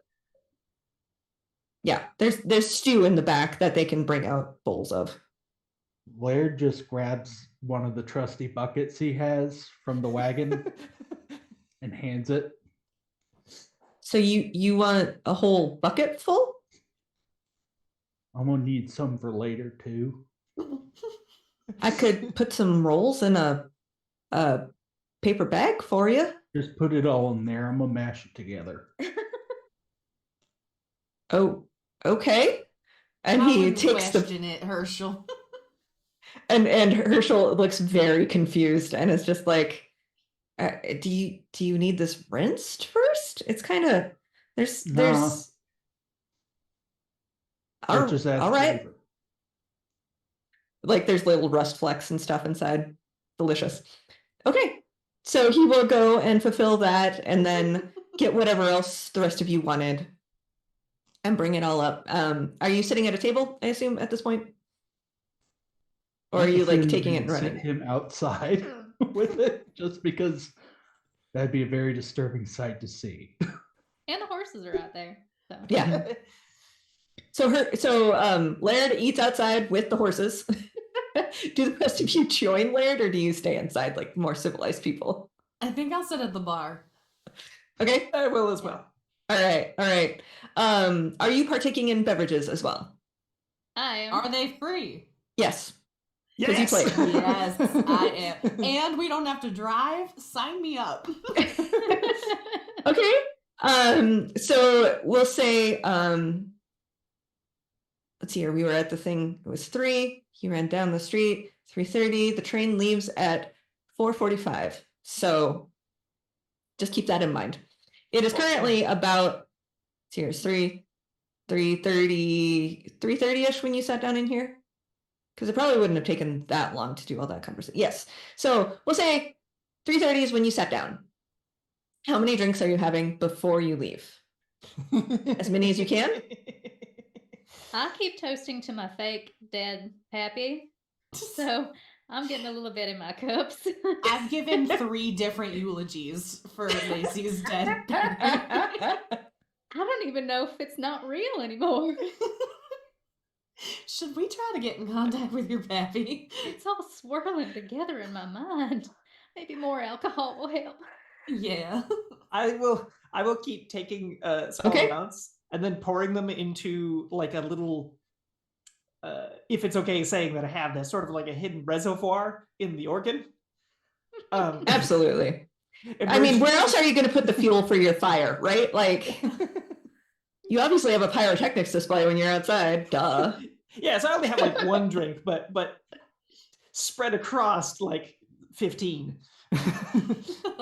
yeah, there's stew in the back that they can bring out bowls of. Laird just grabs one of the trusty buckets he has from the wagon and hands it. So you want a whole bucket full? I'm gonna need some for later too. I could put some rolls in a paper bag for you. Just put it all in there. I'm gonna mash it together. Oh, okay. And I he wouldn't takes question it, Herschel. and Herschel looks very confused and is just like, do you need this rinsed first? It's kind of there's That just adds all right. flavor. Like there's little rust flecks and stuff inside. Delicious. Okay. So he will go and fulfill that and then get whatever else the rest of you wanted and bring it all up. Are you sitting at a table, I assume, at this point? Or are you like Listen, taking it and set running? him outside with it just because that'd be a very disturbing sight to see. And the horses are out there. So. Yeah. So Laird eats outside with the horses. Do the rest of you join Laird or do you stay inside like more civilized people? I think I'll sit at the bar. Okay. I will as well. All right. Are you partaking in beverages as well? I am. Are they free? Yes. Because Yes. you played. Yes, I am. And we don't have to drive. Sign me up. Okay. So we'll say, let's see here. We were at the thing. It was 3. He ran down the street. 3:30. The train leaves at 4:45. So just keep that in mind. It is currently about, here's 3:30-ish when you sat down in here. Because it probably wouldn't have taken that long to do all that conversation. Yes. So we'll say 3:30 is when you sat down. How many drinks are you having before you leave? As many as you can? I keep toasting to my fake dead pappy. So I'm getting a little bit in my cups. I've given 3 different eulogies for Lacey's dead. I don't even know if it's not real anymore. Should we try to get in contact with your pappy? It's all swirling together in my mind. Maybe more alcohol will help. Yeah. I will keep taking small Okay. amounts and then pouring them into like a little if it's okay saying that I have this sort of like a hidden reservoir in the organ. Absolutely. I mean, where else are you going to put the fuel for your fire, right? Like, you obviously have a pyrotechnics display when you're outside. Duh. Yeah, so I only have like 1 drink, but spread across like 15.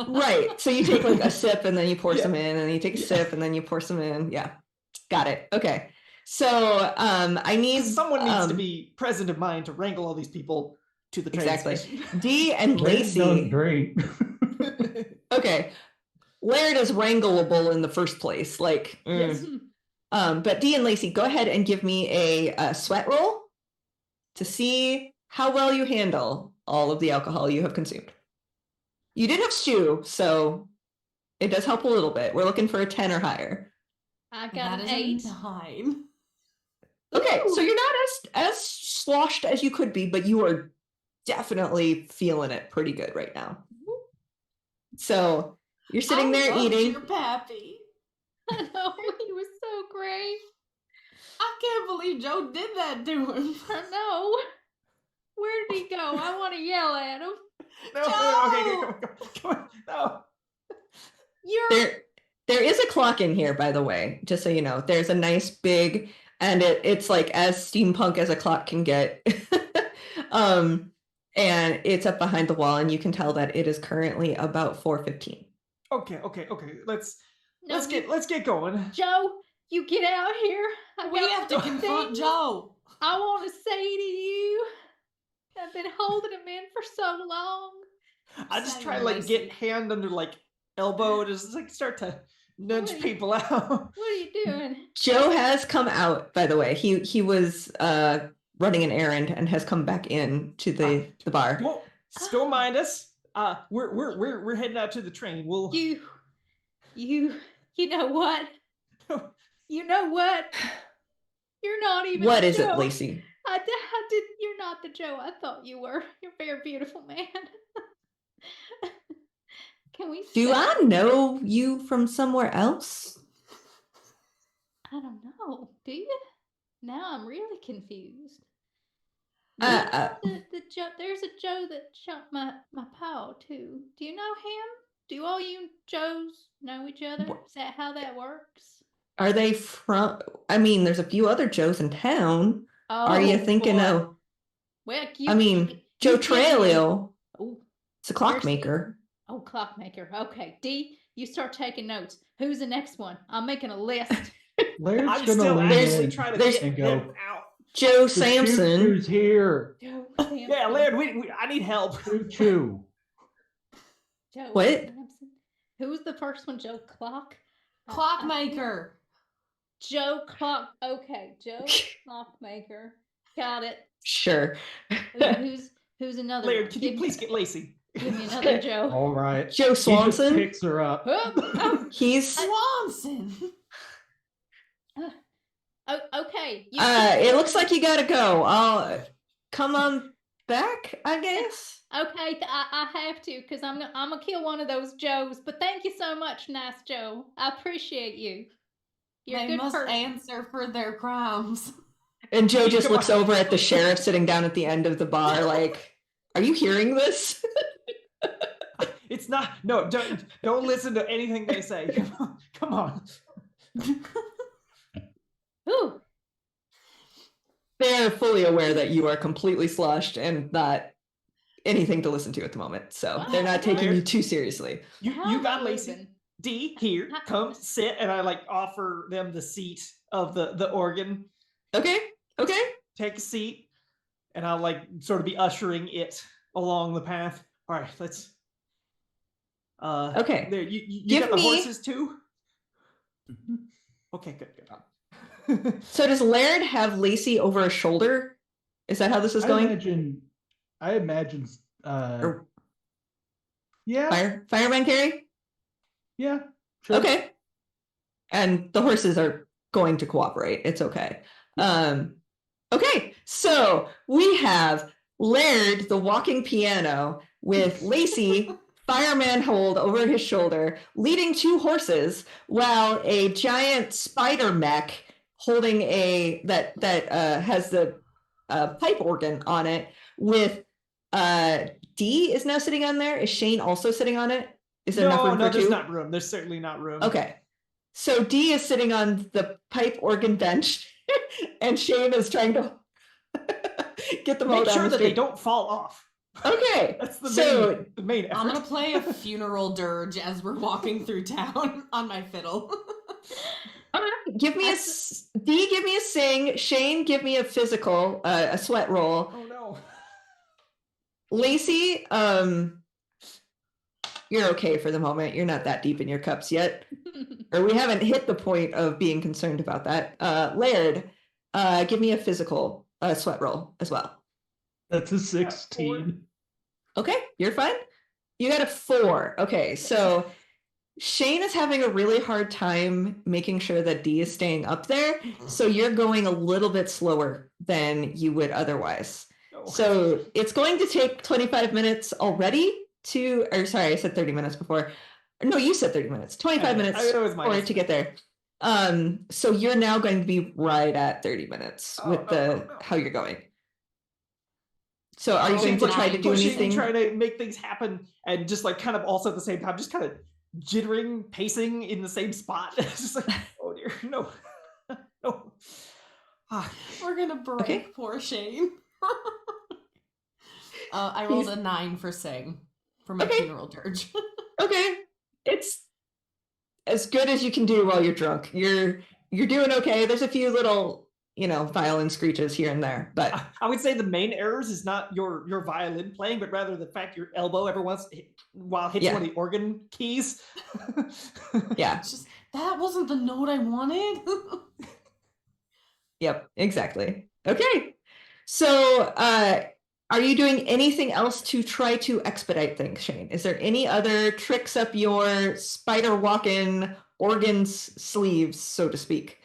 Right. So you take like a sip and then you pour Yeah. some in, and you take a sip and then you pour some in. Yeah. Got it. Okay. So I need Someone needs to be present of mind to wrangle all these people to the train exactly. station. D and Laird don't Lacey. drink. Okay. Laird is wrangleable in the first place. Like, Yes. but D and Lacey, go ahead and give me a sweat roll to see how well you handle all of the alcohol you have consumed. You did have stew, so it does help a little bit. We're looking for a 10 or higher. I got That an is 8. a 9. Okay, so you're not as sloshed as you could be, but you are definitely feeling it pretty good right now. So you're sitting there loved eating. your pappy. I know, he was so great. I can't believe Joe did that to him. I know. Where did he go? I want to yell at him. No, okay, come on. No. There is a clock in here, by the way, just so you know. There's a nice big, and it's like as steampunk as a clock can get. And it's up behind the wall, and you can tell that it is currently about 4:15. Okay. No, let's get going. Joe, you get out here. We have to confront things Joe. I want to say to you. I've been holding him in for so long. I just try to Simon like get Lacey. hand under like elbow and just like start to nudge What are you- people out. What are you doing? Joe has come out, by the way. He was running an errand and has come back in to the bar. Don't mind us. We're heading out to the train. We'll You know what? You know what? You're not even. What the is it, Joe. Lacey? I did. You're not the Joe I thought you were. You're a very beautiful man. Can we? Do say- I know you from somewhere else? I don't know. Do you? Now I'm really confused. Uh, The Joe. There's a Joe that shot my paw too. Do you know him? Do all you Joes know each other? Is that how that works? Are they from? I mean, there's a few other Joes in town. Are you thinking boy. of? Well, I mean, Joe Trelio. Oh, It's a clockmaker. oh, clockmaker. Okay, D, you start taking notes. Who's the next one? I'm making a list. Laird's I'm gonna still lean actually in trying to there's- get and him go. out. Joe The Sampson. choo-choo's here. Joe Yeah, Sampson. Laird, I need help. Choo-choo. Joe What? Sampson. Who was the first one? Joe Clock? Clockmaker. Joe Clock. Okay, Joe Clockmaker. Got it. Sure. Who's another? Laird, one? can you Give please get Lacey? me another Joe. All right. Joe He just Swanson. picks her up. Oh, He's Swanson. oh, okay. You it looks like you gotta go. I'll come on back, I guess. Okay, I have to because I'm gonna kill one of those Joes. But thank you so much, nice Joe. I appreciate you. You're a They good must person. answer for their crimes. And Joe just Come looks on. over at the sheriff sitting down at the end of the bar, like, "Are you hearing this?" It's not. No, don't listen to anything they say. Come on. Ooh, They're fully aware that you are completely sloshed and not anything to listen to at the moment, so they're not taking you too seriously. You how you am got I Lacey. moving? D, here, come sit, and I like offer them the seat of the organ. Okay, okay. Take a seat, and I'll like sort of be ushering it along the path. All right, let's. Okay. There, you Give got the me- horses too. Okay, good. So does Laird have Lacey over his shoulder? Is that how this is I going? imagine. Or Yeah. fireman carry? Yeah. Sure. Okay. And the horses are going to cooperate. It's okay. Okay, so we have Laird, the walking piano, with Lacey, fireman hold over his shoulder, leading two horses, while a giant spider mech holding that has the pipe organ on it, with D is now sitting on there. Is Shane also sitting on it? Is there enough room for there's two? not room. There's certainly not room. Okay. So D is sitting on the pipe organ bench, and Shane is trying to get them all Make down sure the that they street. don't fall off. Okay. That's the So main effort. I'm gonna play a funeral dirge as we're walking through town on my fiddle. give me D. Give me a sing. Shane, give me a physical, a sweat roll. Oh no. Lacey, you're okay for the moment. You're not that deep in your cups yet, or we haven't hit the point of being concerned about that. Laird, give me a physical sweat roll as well. That's a 16. Okay, you're fine. You got a 4. Okay, so Shane is having a really hard time making sure that D is staying up there. So you're going a little bit slower than you would otherwise. Oh. So it's going to take 25 minutes already or sorry, I said 30 minutes before. No, you said 30 minutes. 25 minutes it was my for it to get there. So you're now going to be right at 30 minutes with how you're going. So are you going to try to do pushing, anything? trying to make things happen, and just like kind of also at the same time, just kind of jittering, pacing in the same spot. It's just like, oh dear, no, no. We're gonna break Okay. poor Shane. I rolled a 9 for sing for my Okay. funeral dirge. Okay, as good as you can do while you're drunk. You're doing okay. There's a few little, violin screeches here and there, but I would say the main errors is not your violin playing, but rather the fact your elbow every once while hitting one of the organ keys. Yeah. It's just, that wasn't the note I wanted. Yep, exactly. Okay. So, are you doing anything else to try to expedite things, Shane? Is there any other tricks up your spider walking organs sleeves, so to speak?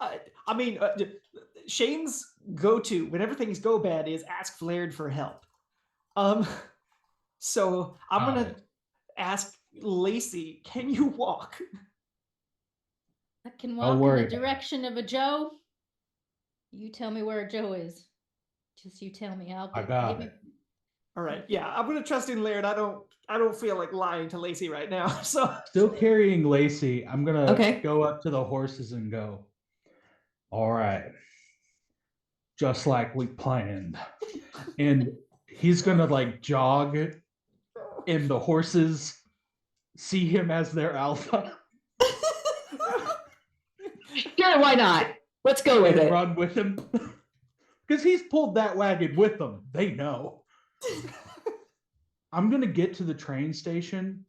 I mean, Shane's go-to whenever things go bad is ask Flared for help. So I'm gonna ask Lacey, can you walk? I can Don't walk in worry the about it. direction of a Joe. You tell me where a Joe is. Just you tell me. I got give it. you- All right, yeah, I'm gonna trust in Laird. I don't feel like lying to Lacey right now. So Still carrying Lacey. I'm gonna Okay. go up to the horses and go. All right. Just like we planned. And he's gonna like jog, and the horses see him as their alpha Sure, why not? Let's go with and it. run with him. Because he's pulled that wagon with them. They know. I'm gonna get to the train station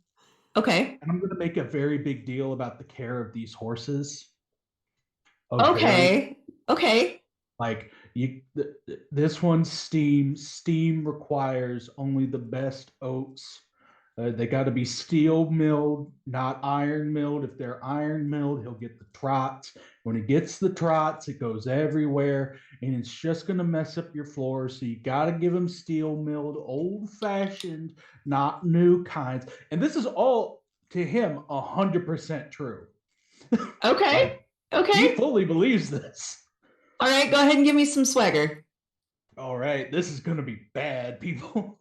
Okay. and I'm gonna make a very big deal about the care of these horses. Okay. Okay. Like this one's steam. Steam requires only the best oats. They got to be steel milled, not iron milled. If they're iron milled, he'll get the trots. When he gets the trots, it goes everywhere, and it's just going to mess up your floor. So you got to give him steel milled, old fashioned, not new kinds. And this is all to him 100% true. Okay. He Okay. fully believes this. All right, go ahead and give me some swagger. All right, this is going to be bad, people.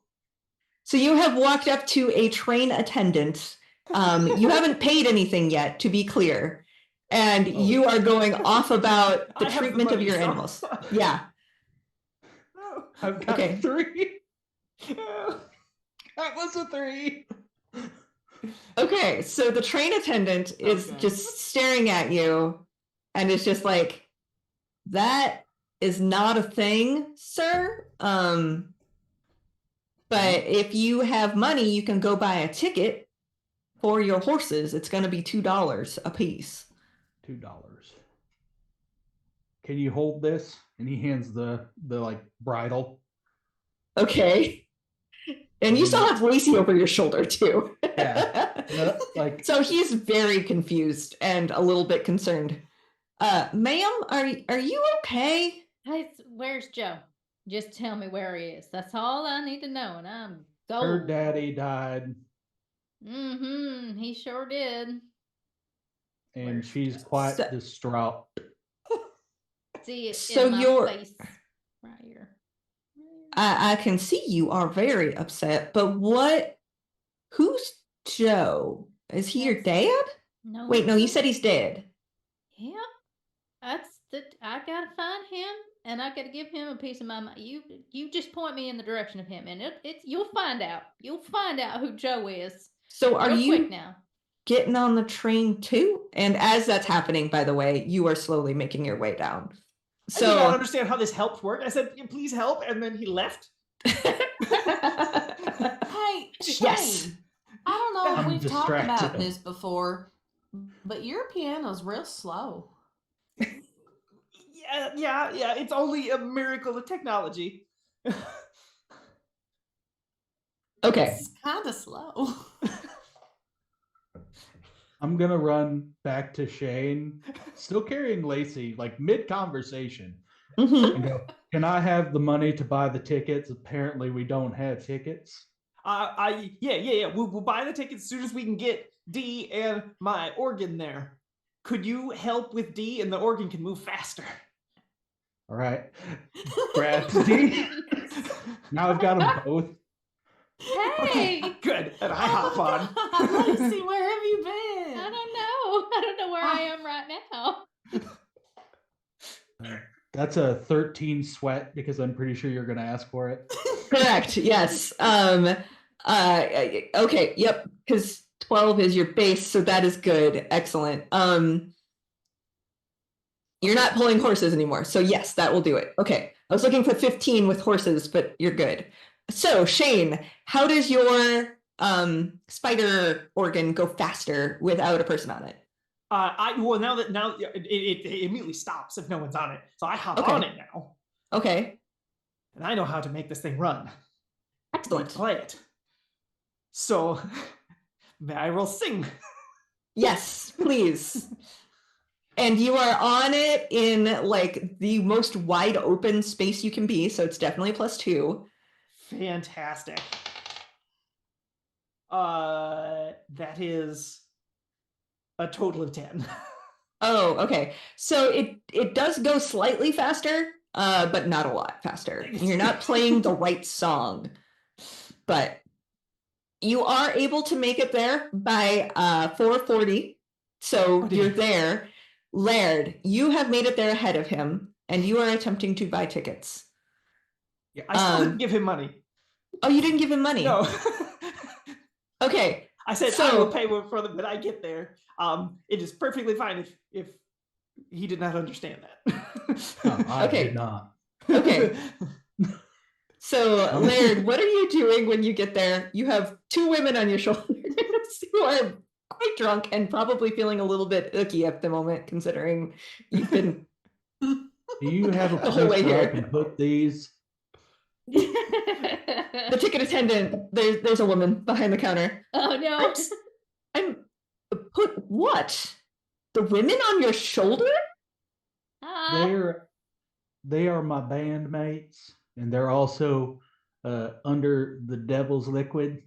So you have walked up to a train attendant. You haven't paid anything yet, to be clear. And you are going off about the I have the treatment of money, your so- animals. Yeah. No. I've got Okay. 3. That was a 3. Okay, so the train attendant is Okay. just staring at you and is just like, that is not a thing, sir. But if you have money, you can go buy a ticket for your horses. It's going to be $2 a piece. $2. Can you hold this? And he hands the like bridle. Okay. And you still have Lacey over your shoulder too. Yeah. Like So he's very confused and a little bit concerned. Ma'am, are you okay? Hey, where's Joe? Just tell me where he is. That's all I need to know, and I'm her gold. daddy died, Mm-hmm. He sure did. and Where's she's Joe? quite So- distraught. See it So in my you're- face right here. I can see you are very upset, but who's Joe? Is he your dad? No. Wait, no, you said he's dead. Yeah. I gotta find him, and I gotta give him a piece of my mind. You just point me in the direction of him, and it's you'll find out. You'll find out who Joe is. So are Real you quick now? getting on the train too? And as that's happening, by the way, you are slowly making your way down. I do not So understand how this helped work. I said, please help, and then he left. Hey, Shane. Yes. I don't know if I'm we've talked about distracted. this before, but your piano's real slow. Yeah. It's only a miracle of technology. okay. It's kind of slow. I'm gonna run back to Shane, still carrying Lacey, like mid conversation. Mhm. And go, can I have the money to buy the tickets? Apparently, we don't have tickets. Yeah. We'll buy the tickets as soon as we can get D and my organ there. Could you help with D and the organ can move faster? All right. Grab D. Now I've got them both. Hey, Good. And I hop on. Lacey, where have you been? I don't know. I don't know where I am right now. That's a 13 sweat because I'm pretty sure you're going to ask for it. Correct. Yes. Okay. Yep. Because 12 is your base, so that is good. Excellent. You're not pulling horses anymore, so yes, that will do it. Okay, I was looking for 15 with horses, but you're good. So Shane, how does your spider organ go faster without a person on it? Now it immediately stops if no one's on it, so I hop on it now. Okay. And I know how to make this thing run. Excellent. Play it. So, may I roll sing? Yes, please. And you are on it in like the most wide open space you can be, so it's definitely +2. Fantastic. That is a total of 10. Oh, okay. So it does go slightly faster, but not a lot faster. You're not playing the right song, but you are able to make it there by 4:40. So you're there. Laird, you have made it there ahead of him, and you are attempting to buy tickets. Yeah, I still didn't give him money. Oh, you didn't give him money? No. Okay. I said I will pay for them when I get there. It is perfectly fine if he did not understand that. No, I did not. Okay. So, Laird, what are you doing when you get there? You have 2 women on your shoulders who are quite drunk and probably feeling a little bit icky at the moment, considering you've been. Do you have a The whole way place where I here. can put these? The ticket attendant, there's a woman behind the counter. Oh no. I'm put what? The women on your shoulder? They are my bandmates, and they're also under the devil's liquid.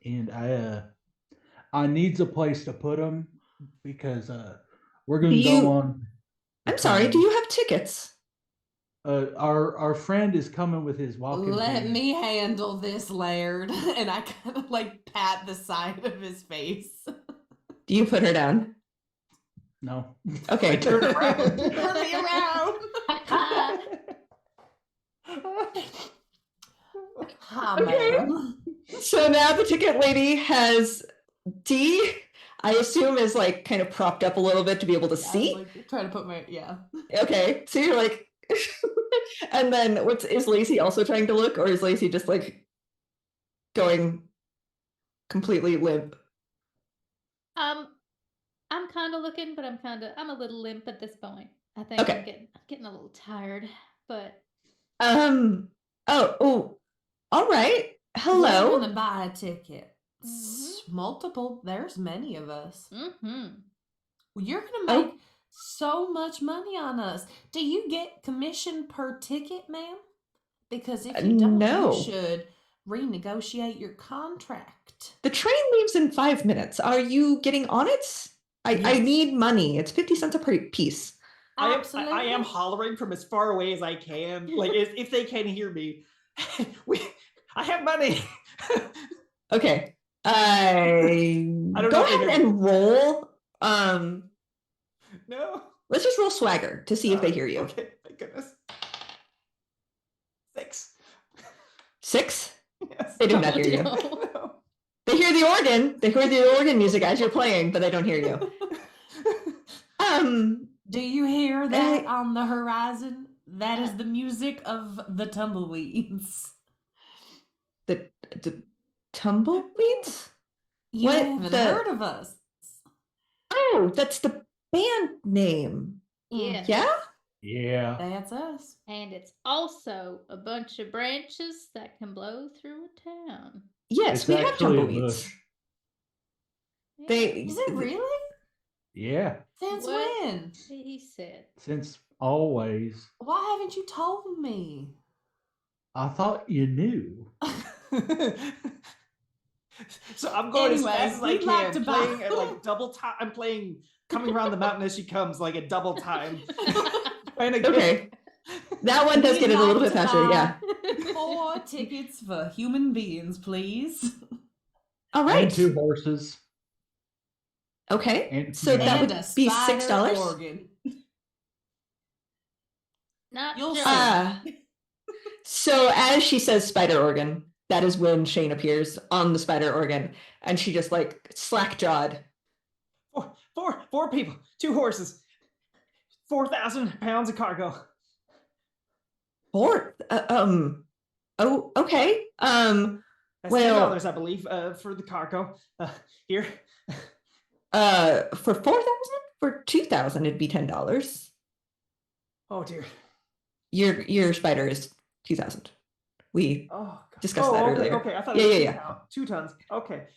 And I needs a place to put them because we're going to go on. I'm sorry, do you have tickets? Our friend is coming with his walking. Let me handle this, Laird. And I kind of like pat the side of his face. Do you put her down? No. Okay. Turn around. Turn me around. Hi, ma'am. So now the ticket lady has D, I assume, is like kind of propped up a little bit to be able to see. Like, trying to put my Okay, so you're like, and then is Lacey also trying to look, or is Lacey just like going completely limp? I'm kind of looking, but I'm a little limp at this point. I think Okay. I'm getting a little tired, but oh, all right. Hello. We're gonna buy a ticket. Multiple. There's many of us. You're gonna make so much money on us. Do you get commission per ticket, ma'am? Because if you don't, no. you should renegotiate your contract. The train leaves in 5 minutes. Are you getting on it? I need money. It's 50 cents a piece. Absolutely. I am hollering from as far away as I can. Like if they can hear me, I have money. Okay. I don't go know if ahead and roll. No. Let's just roll swagger to see if they hear you. Okay, thank goodness. 6. 6? Yes. They do not hear you. No. They hear the organ. They hear the organ music as you're playing, but they don't hear you. Do you hear that on the horizon? That is the music of the tumbleweeds. The tumbleweeds? You haven't heard of us. Oh, that's the band name. yeah. Yeah? Yeah. That's us. And it's also a bunch of branches that can blow through a town. Yes, It's we have actually a tumbleweeds. bush. Is it really? Yeah. Since What? when? He said. Since always. Why haven't you told me? I thought you knew. So I'm going as Anyway, fast as I we'd like can, to buy- playing at like double time. I'm playing coming around the mountain as she comes, like at double time. Okay. That one does get it a little bit faster, yeah. 4 tickets for human beings, please. All right. And 2 horses. Okay. And So that And would a be spider $6. organ. Not You'll sure. see. So as she says spider organ, that is when Shane appears on the spider organ, and she just like slack-jawed. Four people, 2 horses, 4,000 pounds of cargo. Oh, okay. That's Well, $10, I believe, for the cargo. Here. for 4,000? For 2,000, it'd be $10. Oh dear. Your spider is 2,000. We Oh, God. discussed that okay, earlier. Okay, I thought Yeah, it was yeah. 2 tons. Okay.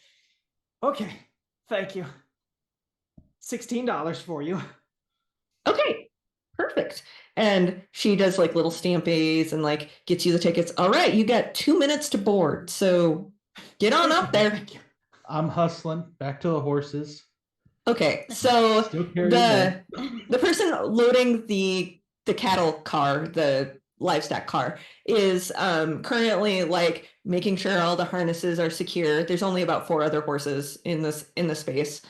Okay. Thank you. $16 for you. Okay, perfect. And she does like little stampies and like gets you the tickets. All right, you got 2 minutes to board, so get on up there. Thank you. I'm hustling back to the horses. Okay, so Still carrying the person loading the cattle car, the livestock car, is currently like making sure all the harnesses are secure. There's only about 4 other horses in this space.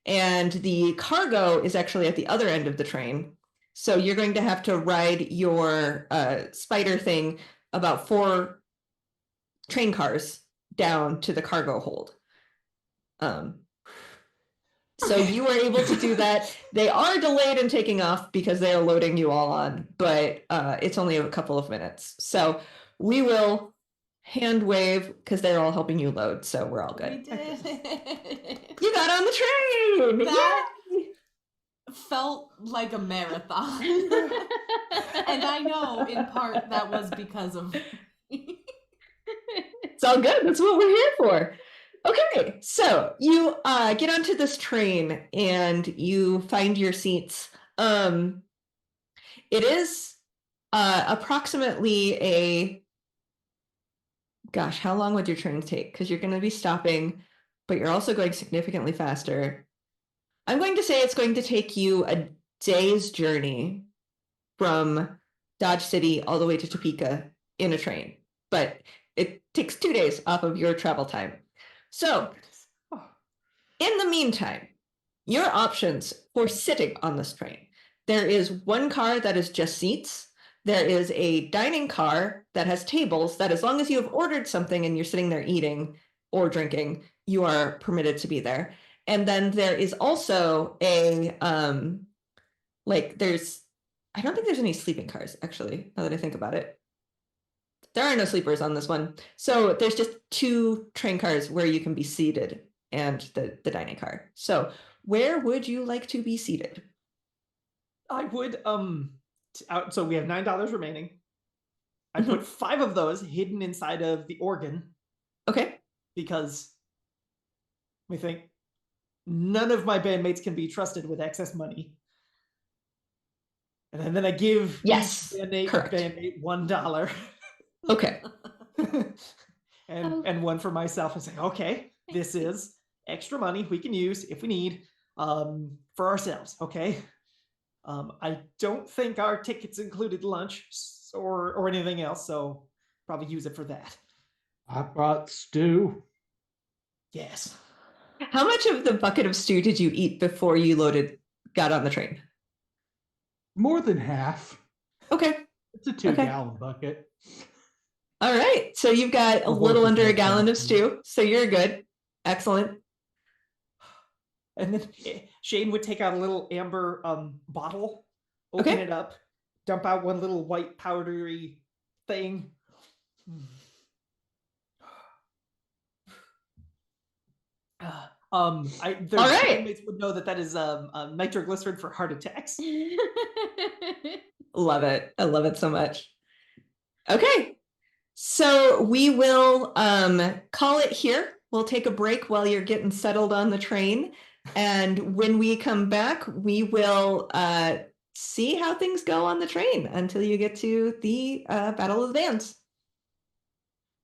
And the cargo is actually at the other end of the train. So you're going to have to ride your spider thing about 4 train cars down to the cargo hold. So you were able to do that. They are delayed in taking off because they are loading you all on, but it's only a couple of minutes. So we will hand wave because they're all helping you load. So we're all good. We did it. You got on the train. That Yay! felt like a marathon. And I know in part that was because of me. It's all good. That's what we're here for. Okay, so you get onto this train and you find your seats. It is approximately a gosh, how long would your train take? Because you're going to be stopping, but you're also going significantly faster. I'm going to say it's going to take you a day's journey from Dodge City all the way to Topeka in a train, but it takes 2 days off of your travel time. So, in the meantime, your options for sitting on this train. There is one car that is just seats. There is a dining car that has tables that as long as you have ordered something and you're sitting there eating or drinking, you are permitted to be there. And then there is also a I don't think there's any sleeping cars, actually, now that I think about it. There are no sleepers on this one. So there's just 2 train cars where you can be seated and the dining car. So where would you like to be seated? I would so we have $9 remaining. I put 5 of those hidden inside of the organ. Okay. Because we think none of my bandmates can be trusted with excess money. And then I give each bandmate $1. Okay. and one for myself and say, okay, this is extra money we can use if we need for ourselves. Okay. I don't think our tickets included lunch or anything else, so probably use it for that. I brought stew. Yes. How much of the bucket of stew did you eat before you got on the train? More than half. Okay. It's a 2-gallon bucket. All right. So you've got a little under a gallon of stew. So you're good. Excellent. And then Shane would take out a little amber bottle, open it up, dump out one little white powdery thing. Their bandmates would know that is nitroglycerin for heart attacks. Love it. I love it so much. Okay. So we will call it here. We'll take a break while you're getting settled on the train. And when we come back, we will see how things go on the train until you get to the Battle of the Bands.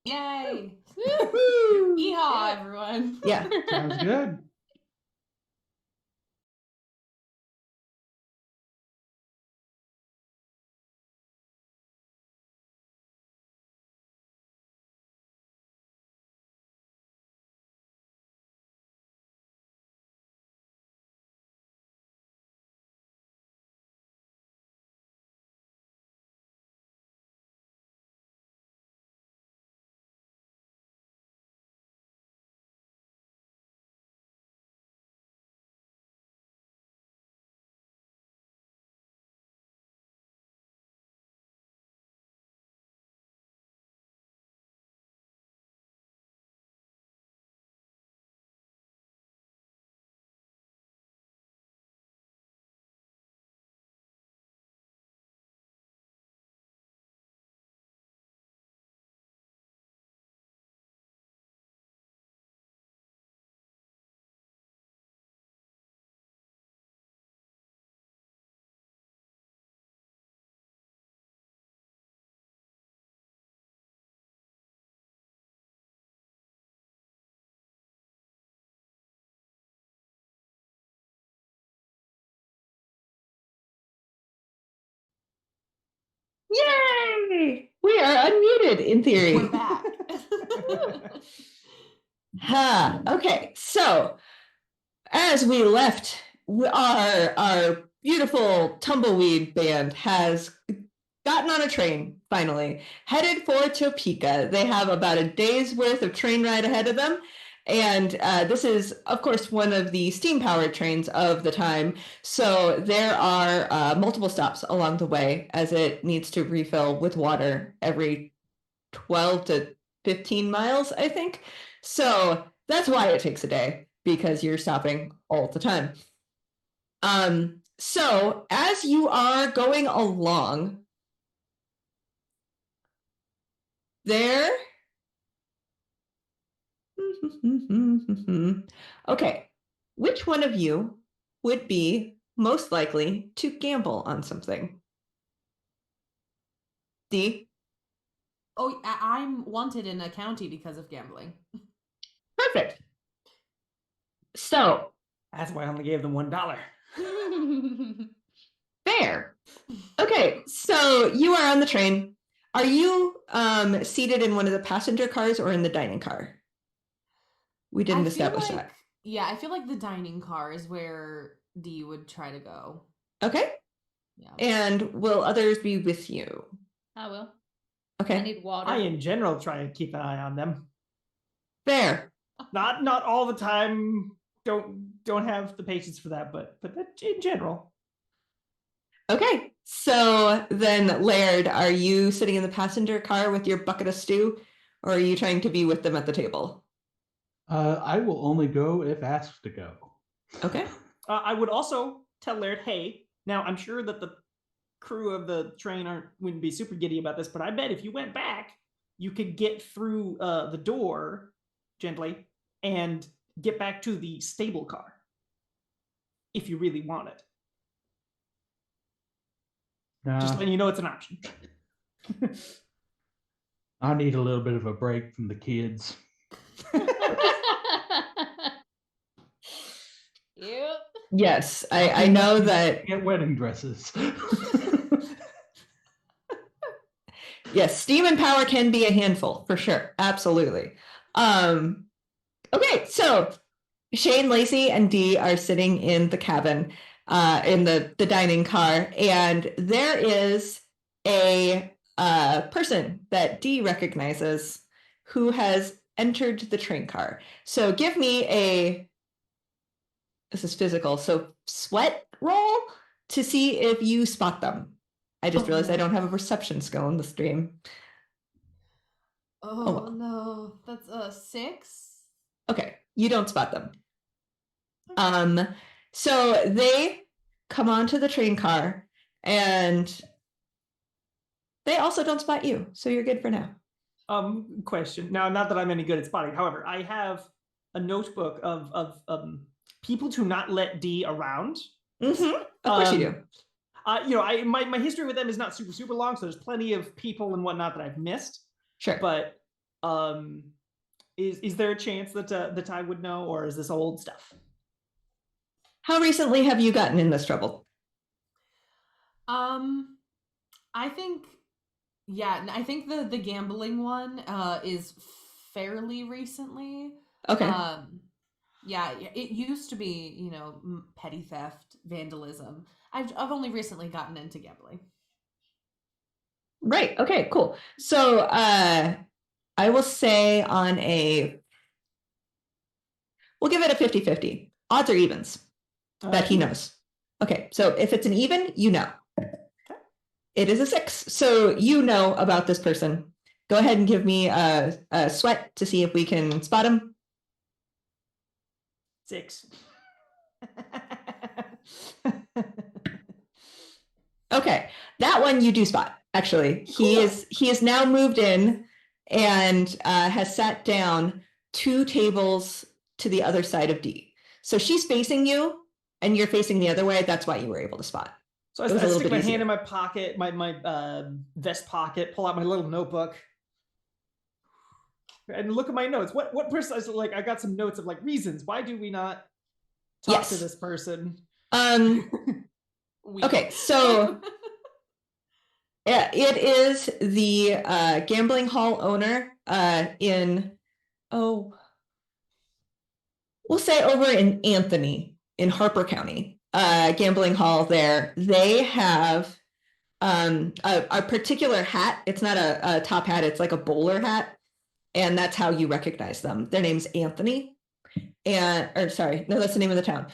Yay! Woo! Yeehaw, everyone. Yeah. Sounds good. Yay! We are unmuted in theory. We're back. Okay, so as we left, our beautiful tumbleweed band has gotten on a train, finally, headed for Topeka. They have about a day's worth of train ride ahead of them. And this is, of course, one of the steam-powered trains of the time. So there are multiple stops along the way as it needs to refill with water every 12 to 15 miles, I think. So that's why it takes a day, because you're stopping all the time. So as you are going along, there. Okay, which one of you would be most likely to gamble on something? D? Oh, I'm wanted in a county because of gambling. Perfect. So, That's why I only gave them $1. fair. Okay, so you are on the train. Are you seated in one of the passenger cars or in the dining car? We didn't establish that. Yeah, I feel like the dining car is where D would try to go. Okay. Yeah. And will others be with you? I will. Okay. I need water. I, in general, try and keep an eye on them. Fair. Not all the time. Don't have the patience for that, but that in general. Okay, so then Laird, are you sitting in the passenger car with your bucket of stew, or are you trying to be with them at the table? I will only go if asked to go. Okay. I would also tell Laird, hey, now I'm sure that the crew of the train wouldn't be super giddy about this, but I bet if you went back, you could get through the door gently and get back to the stable car if you really want it. Just letting you know it's an option. I need a little bit of a break from the kids. Yep. Yes, I know that. Get wedding dresses. Yes, steam and power can be a handful for sure. Absolutely. Okay, so Shane, Lacey, and Dee are sitting in the cabin, in the dining car, and there is a person that Dee recognizes who has entered the train car. So give me this is physical, so sweat roll to see if you spot them. I just realized I don't have a perception skill in the stream. Oh, well. no, that's a 6. Okay, you don't spot them. So they come onto the train car and they also don't spot you, so you're good for now. Question. Now, not that I'm any good at spotting. However, I have a notebook of people to not let D around. Mm-hmm. Of course you do. My history with them is not super long, so there's plenty of people and whatnot that I've missed. Sure. But is there a chance that I would know, or is this old stuff? How recently have you gotten in this trouble? I think the gambling one is fairly recently. Okay. Yeah, it used to be, petty theft, vandalism. I've only recently gotten into gambling. Right. Okay, cool. So I will say we'll give it a 50-50. Odds or evens that he knows. Okay, so if it's an even, you know. It is a 6. So you know about this person. Go ahead and give me a sweat to see if we can spot him. 6. Okay, that one you do spot. Actually, he is now moved in and has sat down 2 tables to the other side of D. So she's facing you, and you're facing the other way. That's why you were able to spot. So I stick my hand in my pocket, my vest pocket, pull out my little notebook, and look at my notes. What person? Like, I got some notes of like reasons. Why do we not talk to this person? Okay, so It is the gambling hall owner in, we'll say over in Anthony in Harper County. Gambling hall there. They have a particular hat. It's not a top hat, it's like a bowler hat. And that's how you recognize them. Their name's Anthony. Sorry, no, that's the name of the town.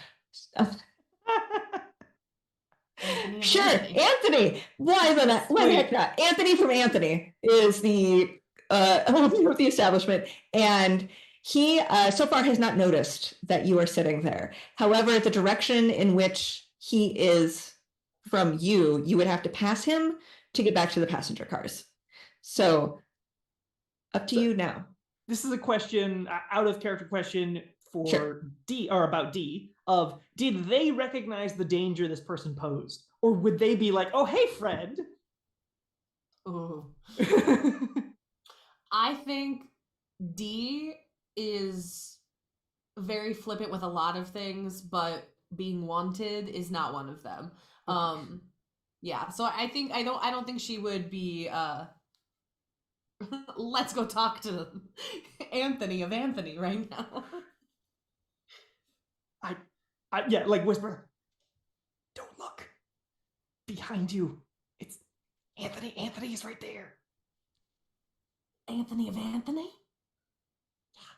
Sure, Anthony. Why the heck not? Anthony from Anthony is the owner of the establishment, and he so far has not noticed that you are sitting there. However, the direction in which he is from you would have to pass him to get back to the passenger cars. So, up to you now. This is a question, out of character question for D, or about D, of did they recognize the danger this person posed? Or would they be like, oh, hey, friend? Ooh. I think D is very flippant with a lot of things, but being wanted is not one of them. Yeah, so I don't think she would be let's go talk to Anthony of Anthony right now. Yeah, like whisper, don't look behind you. It's Anthony. Anthony is right there. Anthony of Anthony? Yeah.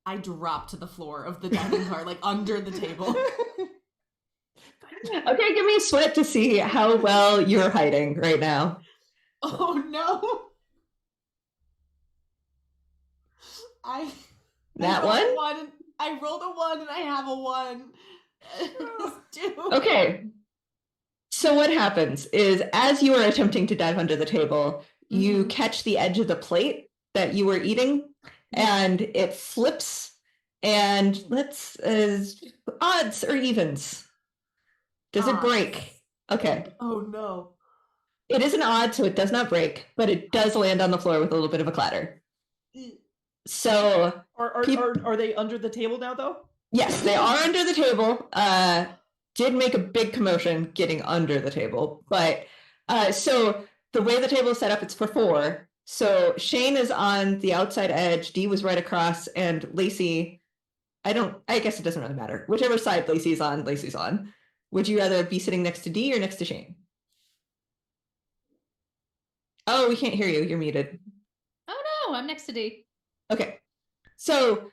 I drop to the floor of the dining car, like under the table. Okay, give me a sweat to see how well you're hiding right now. Oh no. I rolled a 1 and I have a 1. Okay. So what happens is as you are attempting to dive under the table, you catch the edge of the plate that you were eating and it flips, and let's odds or evens. Does it break? Okay. Oh no. It is an odd, so it does not break, but it does land on the floor with a little bit of a clatter. So are they under the table now though? Yes, they are under the table. Did make a big commotion getting under the table, but so the way the table is set up, it's for 4. So Shane is on the outside edge, D was right across, and Lacey, I guess it doesn't really matter. Whichever side Lacey's on. Would you rather be sitting next to D or next to Shane? Oh, we can't hear you. You're muted. Oh no, I'm next to D. Okay. So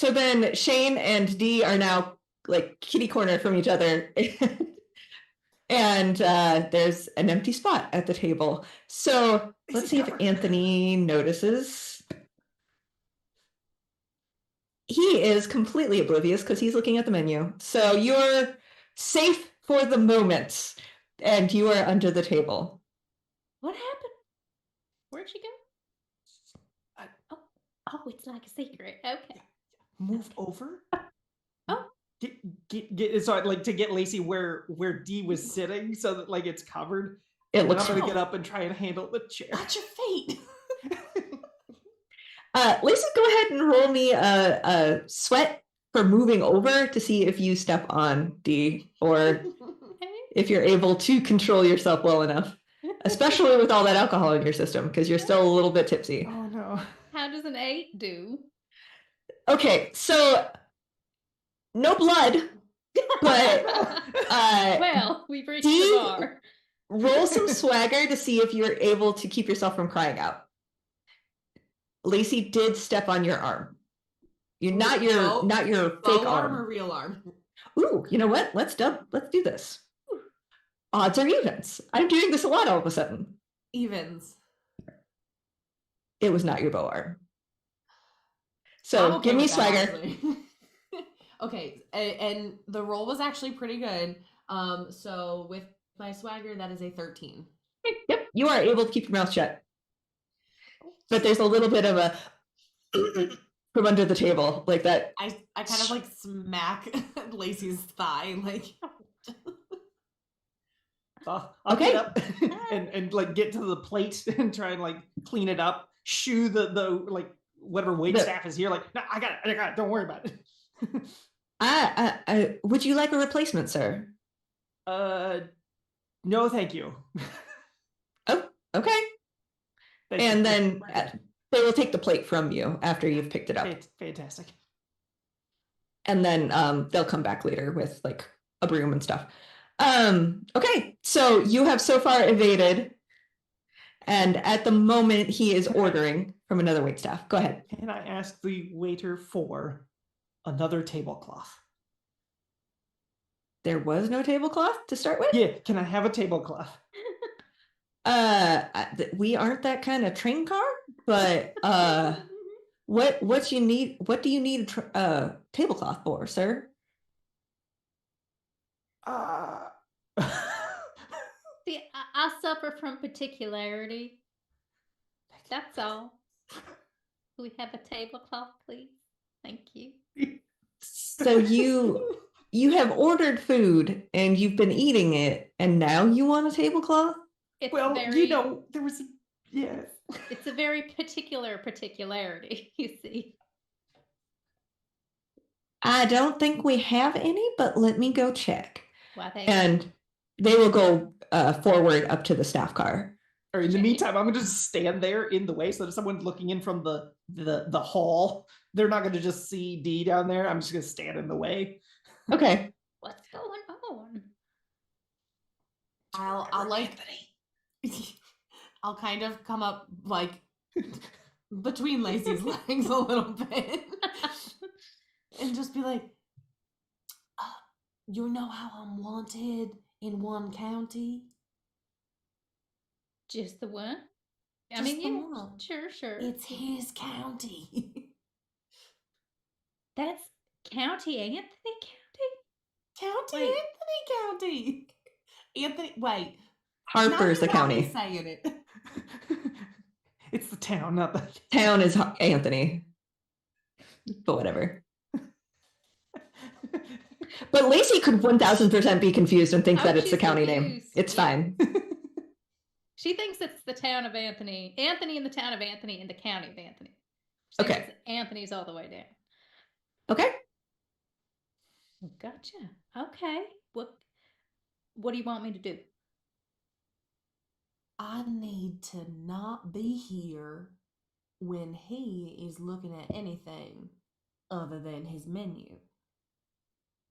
then Shane and D are now like kitty corner from each other. And there's an empty spot at the table. So let's see if Anthony notices. He is completely oblivious because he's looking at the menu. So you're safe for the moment, and you are under the table. What happened? Where'd she go? Oh, it's like a secret. Okay. Move over. Oh. Get so like to get Lacey where D was sitting, so that like it's covered. It looks. I'm gonna get up and try and handle the chair. Watch your fate. Lacey, go ahead and roll me a sweat for moving over to see if you step on D or if you're able to control yourself well enough, especially with all that alcohol in your system because you're still a little bit tipsy. Oh no. How does an 8 do? Okay, so no blood, but well, we've reached the bar. Roll some swagger to see if you're able to keep yourself from crying out. Lacey did step on your arm. You're not your fake arm or real arm. Ooh, you know what? Let's do this. Odds or evens? I'm doing this a lot all of a sudden. Evens. It was not your bow arm. So give me swagger. Okay, and the roll was actually pretty good. So with my swagger, that is a 13. Yep, you are able to keep your mouth shut. But there's a little bit of a from under the table, like that. I kind of like smack Lacey's thigh, like. I'll get up and like get to the plate and try and like clean it up. Shoo the like whatever wait staff is here. Like, no, I got it. Don't worry about it. Would you like a replacement, sir? No, thank you. Oh, okay. Thank you. And then Very good. they will take the plate from you after you've picked it up. Fantastic. And then they'll come back later with like a broom and stuff. Okay, so you have so far evaded, and at the moment he is ordering from another waitstaff. Go ahead. Can I ask the waiter for another tablecloth? There was no tablecloth to start with? Yeah, can I have a tablecloth? We aren't that kind of train car, but what you need? What do you need a tablecloth for, sir? See, I suffer from particularity. That's all. Can we have a tablecloth, please? Thank you. So you have ordered food and you've been eating it, and now you want a tablecloth? It's Well, very, there was it's a very particular particularity, you see. I don't think we have any, but let me go check. Well, And they will go forward up to the staff car. Or in the meantime, I'm gonna just stand there in the way so that if someone's looking in from the hall, they're not gonna just see D down there. I'm just gonna stand in the way. Okay. What's going on? I'll like I'll kind of come up like between Lacey's legs a little bit and just be like, you know how I'm wanted in one county? Just the one? I Just mean, the yeah, one. sure. It's his county. That's County Anthony County? County Anthony County. Anthony, wait. Harper's the Not me county. saying it. It's the town, not the Town is Anthony. But whatever. But Lacey could 1000% be confused and think Oh, that it's the she's county name. confused. It's Yeah. fine. She thinks it's the town of Anthony. Anthony in the town of Anthony in the county of Anthony. She Okay. thinks Anthony's all the way down. Okay. Gotcha. Okay. What do you want me to do? I need to not be here when he is looking at anything other than his menu.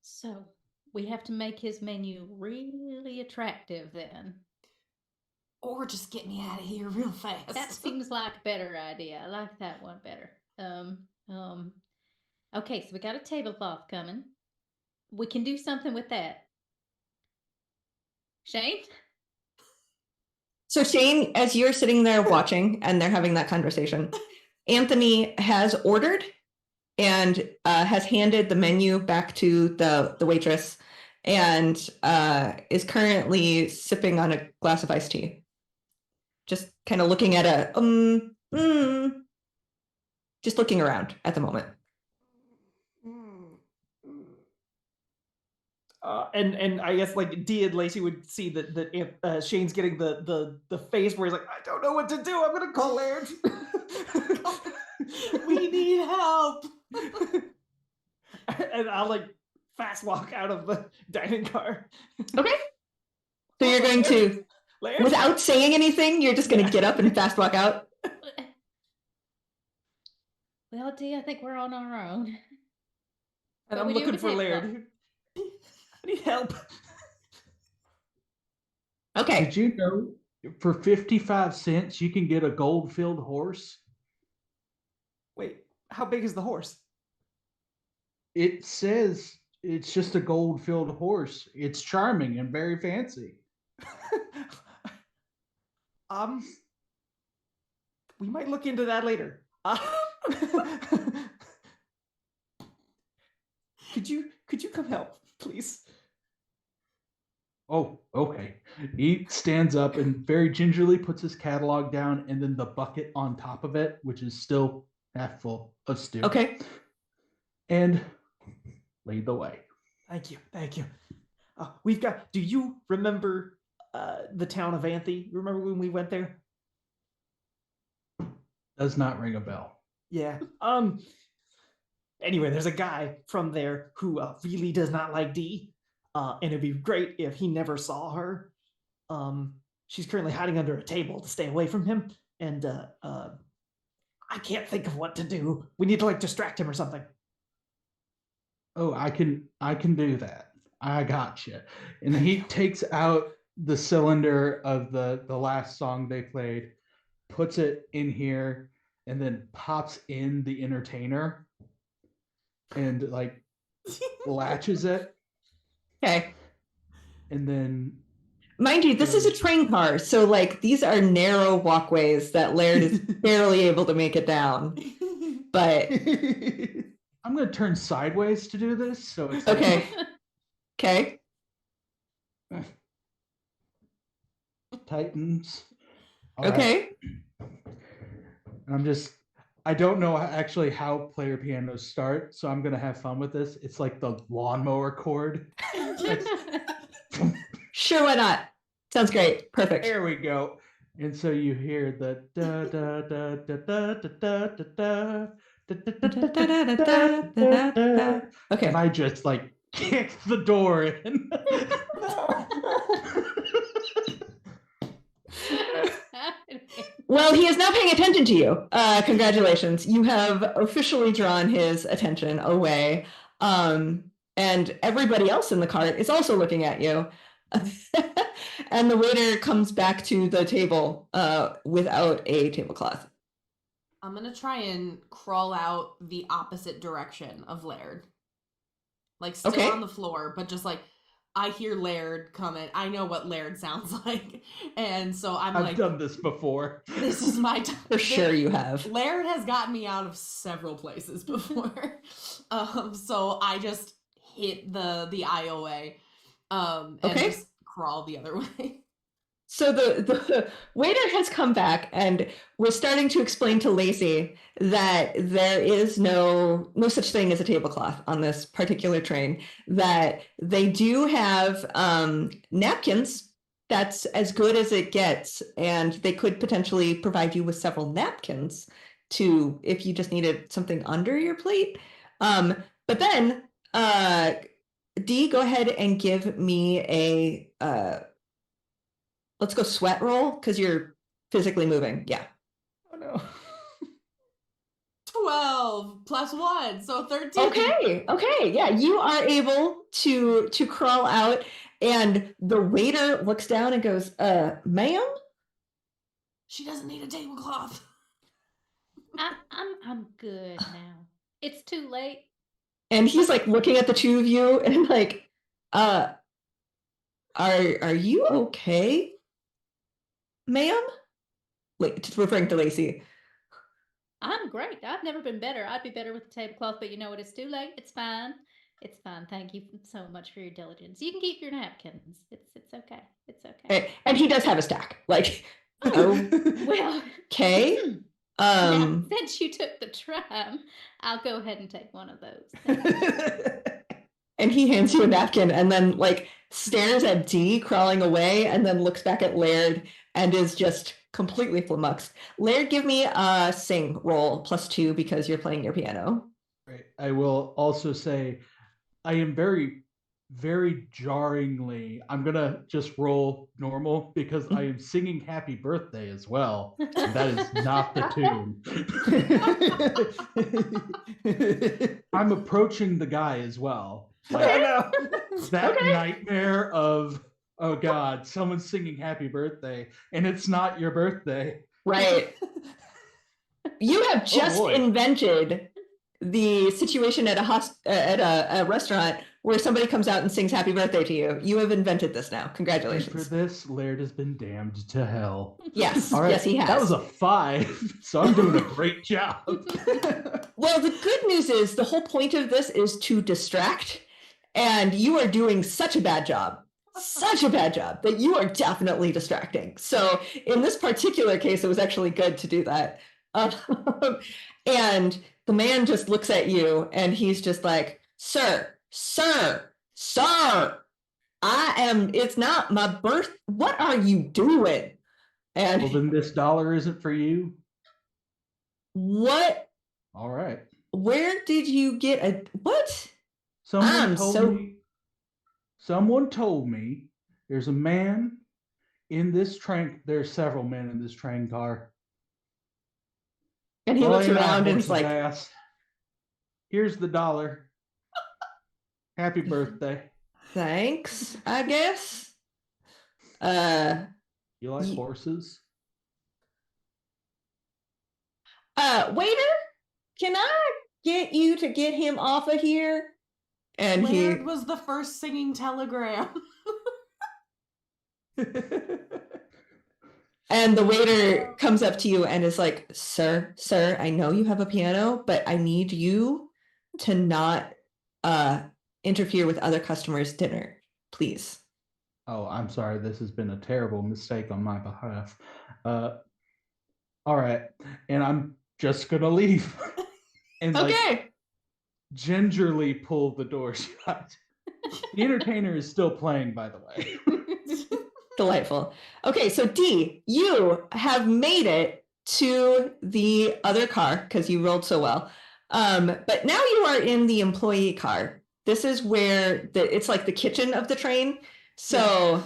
So we have to make his menu really attractive then. Or just get me out of here real fast. That seems like a better idea. I like that one better. Okay, so we got a tablecloth coming. We can do something with that. Shane? So Shane, as you're sitting there watching and they're having that conversation, Anthony has ordered and has handed the menu back to the waitress and is currently sipping on a glass of iced tea. Just kind of looking at just looking around at the moment. And I guess like Dee and Lacey would see that Shane's getting the face where he's like, I don't know what to do. I'm gonna call Laird. We need help. And I'll like fast walk out of the dining car. Okay. So you're going to, Laird? without saying anything, you're just going to get up and fast walk out. Well, Dee, I think we're on our own. And What I'm we do looking with for it, Laird. I need help. Okay. Did you know for 55 cents you can get a gold-filled horse? Wait, how big is the horse? It says it's just a gold-filled horse. It's charming and very fancy. We might look into that later. Could you come help, please? Oh, okay. He stands up and very gingerly puts his catalog down and then the bucket on top of it, which is still half full of stew. Okay. And lead the way. Thank you. We've got. Do you remember the town of Anthe? Remember when we went there? Does not ring a bell. Yeah. Anyway, there's a guy from there who really does not like Dee. And it'd be great if he never saw her. She's currently hiding under a table to stay away from him, and I can't think of what to do. We need to like distract him or something. Oh, I can do that. I got you. And he takes out the cylinder of the last song they played, puts it in here, and then pops in the entertainer and like latches it, Okay. and then Mind you, this is a train car, so like these are narrow walkways that Laird is barely able to make it down. But I'm gonna turn sideways to do this, so it's okay. Okay. Titans. All right. Okay. I don't know actually how player pianos start, so I'm gonna have fun with this. It's like the lawnmower chord. Sure, why not? Sounds great. Perfect. There we go. And so you hear the da da da da da da da da da da. Okay. And I just like kick the door in. Well, he is now paying attention to you. Congratulations. You have officially drawn his attention away. And everybody else in the cart is also looking at you. And the waiter comes back to the table without a tablecloth. I'm going to try and crawl out the opposite direction of Laird. Like, still Okay. on the floor, but just like, I hear Laird coming. I know what Laird sounds like. And so I've done this before. This is my time. For sure you have. Laird has gotten me out of several places before. So I just hit the IOA and Okay. just crawl the other way. So the waiter has come back and we're starting to explain to Lacey that there is no such thing as a tablecloth on this particular train, that they do have napkins. That's as good as it gets, and they could potentially provide you with several napkins to if you just needed something under your plate. But then Dee, go ahead and give me a let's go sweat roll because you're physically moving. Yeah. Oh no. 12 plus 1, so 13. Okay. Yeah, you are able to crawl out, and the waiter looks down and goes, ma'am? She doesn't need a tablecloth. I'm good now. It's too late. And he's like looking at the two of you and like, are you okay, ma'am? Like, referring to Lacey. I'm great. I've never been better. I'd be better with the tablecloth, but you know what? It's too late. It's fine. It's fine. Thank you so much for your diligence. You can keep your napkins. It's okay. It's okay. And he does have a stack. Like, oh, well. Okay. Now, since you took the time, I'll go ahead and take one of those. And he hands you a napkin and then like stares at Dee crawling away and then looks back at Laird and is just completely flummoxed. Laird, give me a sing roll +2 because you're playing your piano. Right. I will also say I am very, very jarringly, I'm going to just roll normal because I am singing Happy Birthday as well. And that is not the tune. I'm approaching the guy as well. Like, that nightmare of, oh God, someone's singing Happy Birthday and it's not your birthday. Right. You have just invented the situation at a restaurant where somebody comes out and sings Happy Birthday to you. You have invented this now. Congratulations. And for this, Laird has been damned to hell. Yes. All right. Yes, he has. That was a 5, so I'm doing a great job. Well, the good news is the whole point of this is to distract, and you are doing such a bad job that you are definitely distracting. So in this particular case, it was actually good to do that. And the man just looks at you and he's just like, sir, it's not my birth. What are you doing? And well, then this dollar isn't for you. What? All right. Where did you get what? Someone told me there's a man In this train, there's several men in this train car. And he looks around and he's like, ass. Here's the $1. Happy birthday. thanks, I guess. You like horses? Waiter, can I get you to get him off of here? And Where was the first singing telegram? And the waiter comes up to you and is like, sir, I know you have a piano, but I need you to not interfere with other customers' dinner, please. Oh, I'm sorry. This has been a terrible mistake on my behalf. All right. And I'm just going to leave. And Okay. Gingerly pull the door shut. The entertainer is still playing, by the way. Delightful. Okay, so D, you have made it to the other car because you rolled so well. But now you are in the employee car. This is where it's like the kitchen of the train. So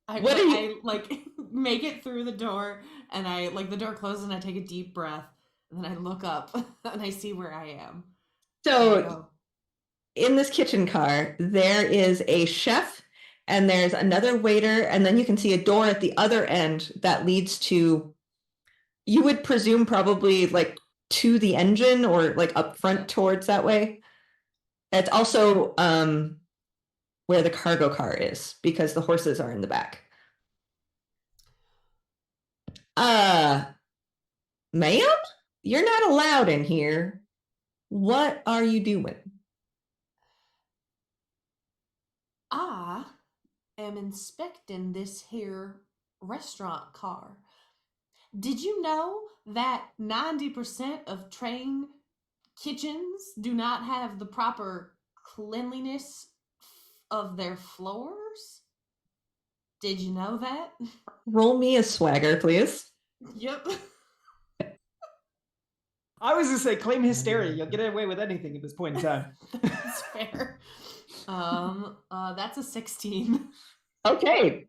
I make it through the door, and the door closes and I take a deep breath, and then I look up and I see where I am. So in this kitchen car, there is a chef and there's another waiter, and then you can see a door at the other end that leads to, you would presume, probably like to the engine or like up front towards that way. It's also where the cargo car is because the horses are in the back. Ma'am, you're not allowed in here. What are you doing? I am inspecting this here restaurant car. Did you know that 90% of train kitchens do not have the proper cleanliness of their floors? Did you know that? Roll me a swagger, please. Yep. I was going to say, claim hysteria. You'll get away with anything at this point in time. That's fair. That's a 16. Okay.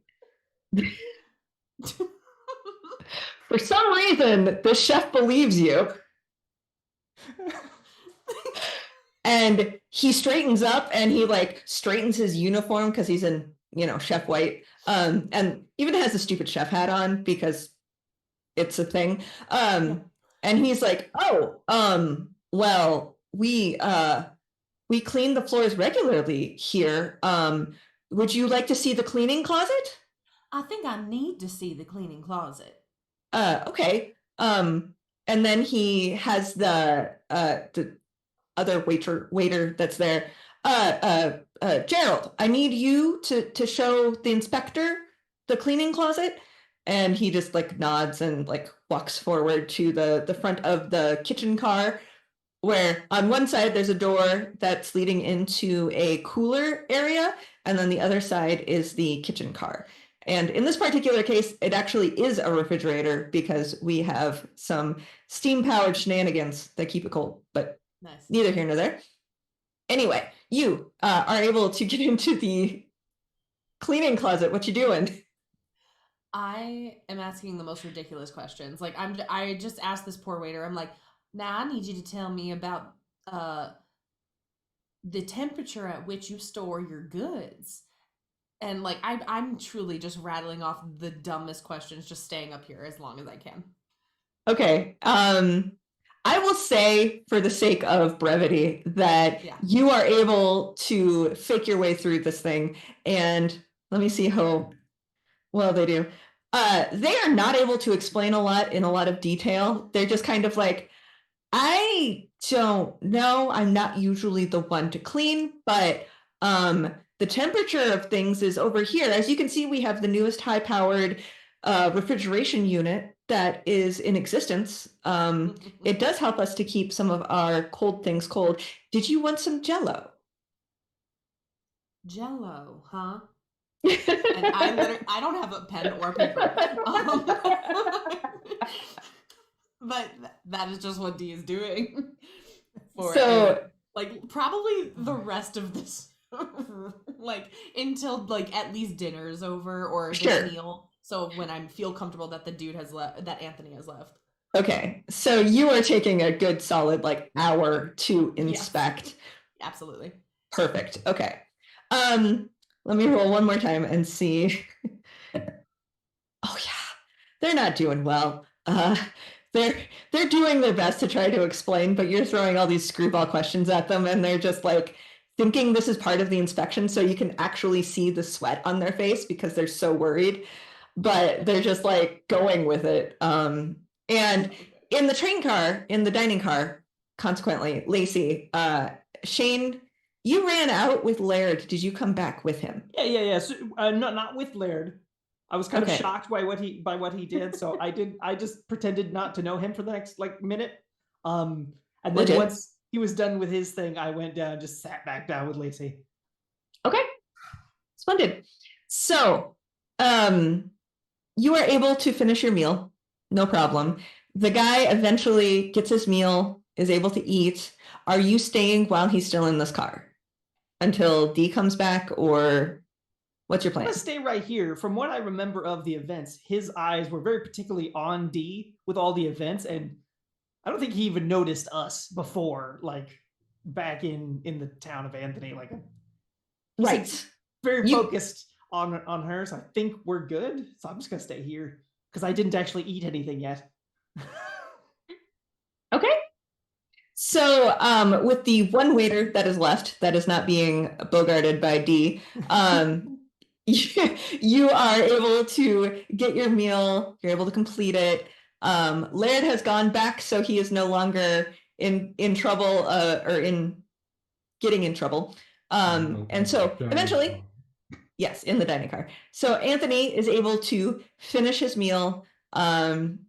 For some reason, the chef believes you. And he straightens up and he straightens his uniform because he's in, chef white. And even has a stupid chef hat on because it's a thing. And he's like, well, we clean the floors regularly here. Would you like to see the cleaning closet? I think I need to see the cleaning closet. Okay. And then he has the other waiter that's there. Gerald, I need you to show the inspector the cleaning closet. And he just nods and walks forward to the front of the kitchen car, where on one side there's a door that's leading into a cooler area, and then the other side is the kitchen car. And in this particular case, it actually is a refrigerator because we have some steam-powered shenanigans that keep it cold, but nice. Neither here nor there. Anyway, you are able to get into the cleaning closet. What you doing? I am asking the most ridiculous questions. I just asked this poor waiter, I'm like, now I need you to tell me about the temperature at which you store your goods. And I'm truly just rattling off the dumbest questions, just staying up here as long as I can. Okay. I will say, for the sake of brevity, that you are able to fake your way through this thing. And let me see how well they do. They are not able to explain a lot in a lot of detail. They're just kind of like, I don't know. I'm not usually the one to clean, but the temperature of things is over here. As you can see, we have the newest high-powered refrigeration unit that is in existence. It does help us to keep some of our cold things cold. Did you want some Jell-O? Jell-O, huh? And I don't have a pen or paper. But that is just what D is doing. Probably the rest of this like until like at least dinner's over or this Sure. meal. So when I feel comfortable that the dude has left, that Anthony has left. Okay, so you are taking a good solid like hour to inspect. Yes. Absolutely. Perfect. Okay. Let me roll one more time and see. Oh yeah, they're not doing well. They're doing their best to try to explain, but you're throwing all these screwball questions at them, and they're just like thinking this is part of the inspection, so you can actually see the sweat on their face because they're so worried. But they're just like going with it. And in the dining car, consequently, Lacey, Shane, you ran out with Laird. Did you come back with him? Yeah. So, not with Laird. I was kind of Okay. shocked by what he did, so I just pretended not to know him for the next like minute. And then Legit. once he was done with his thing, I went down, just sat back down with Lacey. Okay. Splendid. So, you are able to finish your meal, no problem. The guy eventually gets his meal, is able to eat. Are you staying while he's still in this car until D comes back, or what's your I'm plan? gonna stay right here. From what I remember of the events, his eyes were very particularly on D with all the events, and I don't think he even noticed us before, like back in the town of Anthony. Like, Right. very focused on her. So I think we're good. So I'm just gonna stay here because I didn't actually eat anything yet. Okay. So, with the one waiter that is left, that is not being bogarted by D, you are able to get your meal. You're able to complete it. Laird has gone back, so he is no longer in trouble, or in getting in trouble. And so eventually, yes, in the dining car. So Anthony is able to finish his meal. And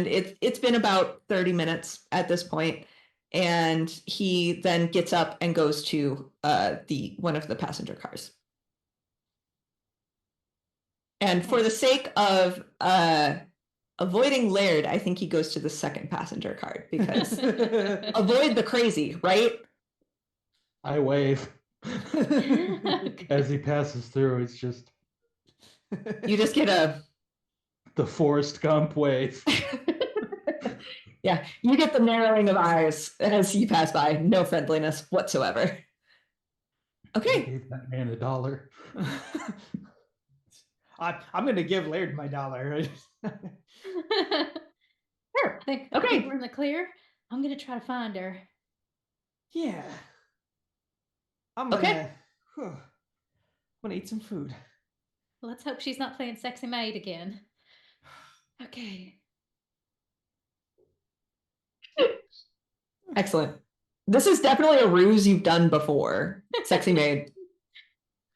it's been about 30 minutes at this point. And he then gets up and goes to the one of the passenger cars. And for the sake of avoiding Laird, I think he goes to the second passenger car because avoid the crazy, right? I wave Okay. as he passes through. It's just You just get the Forrest Gump wave. yeah, you get the narrowing of eyes as you pass by. No friendliness whatsoever. I Okay. gave that man $1. I'm gonna give Laird my $1. Sure. I think Okay. we're in the clear. I'm gonna try to find her. Yeah. I'm Okay. gonna eat some food. Let's hope she's not playing sexy maid again. Okay. Excellent. This is definitely a ruse you've done before. Sexy maid,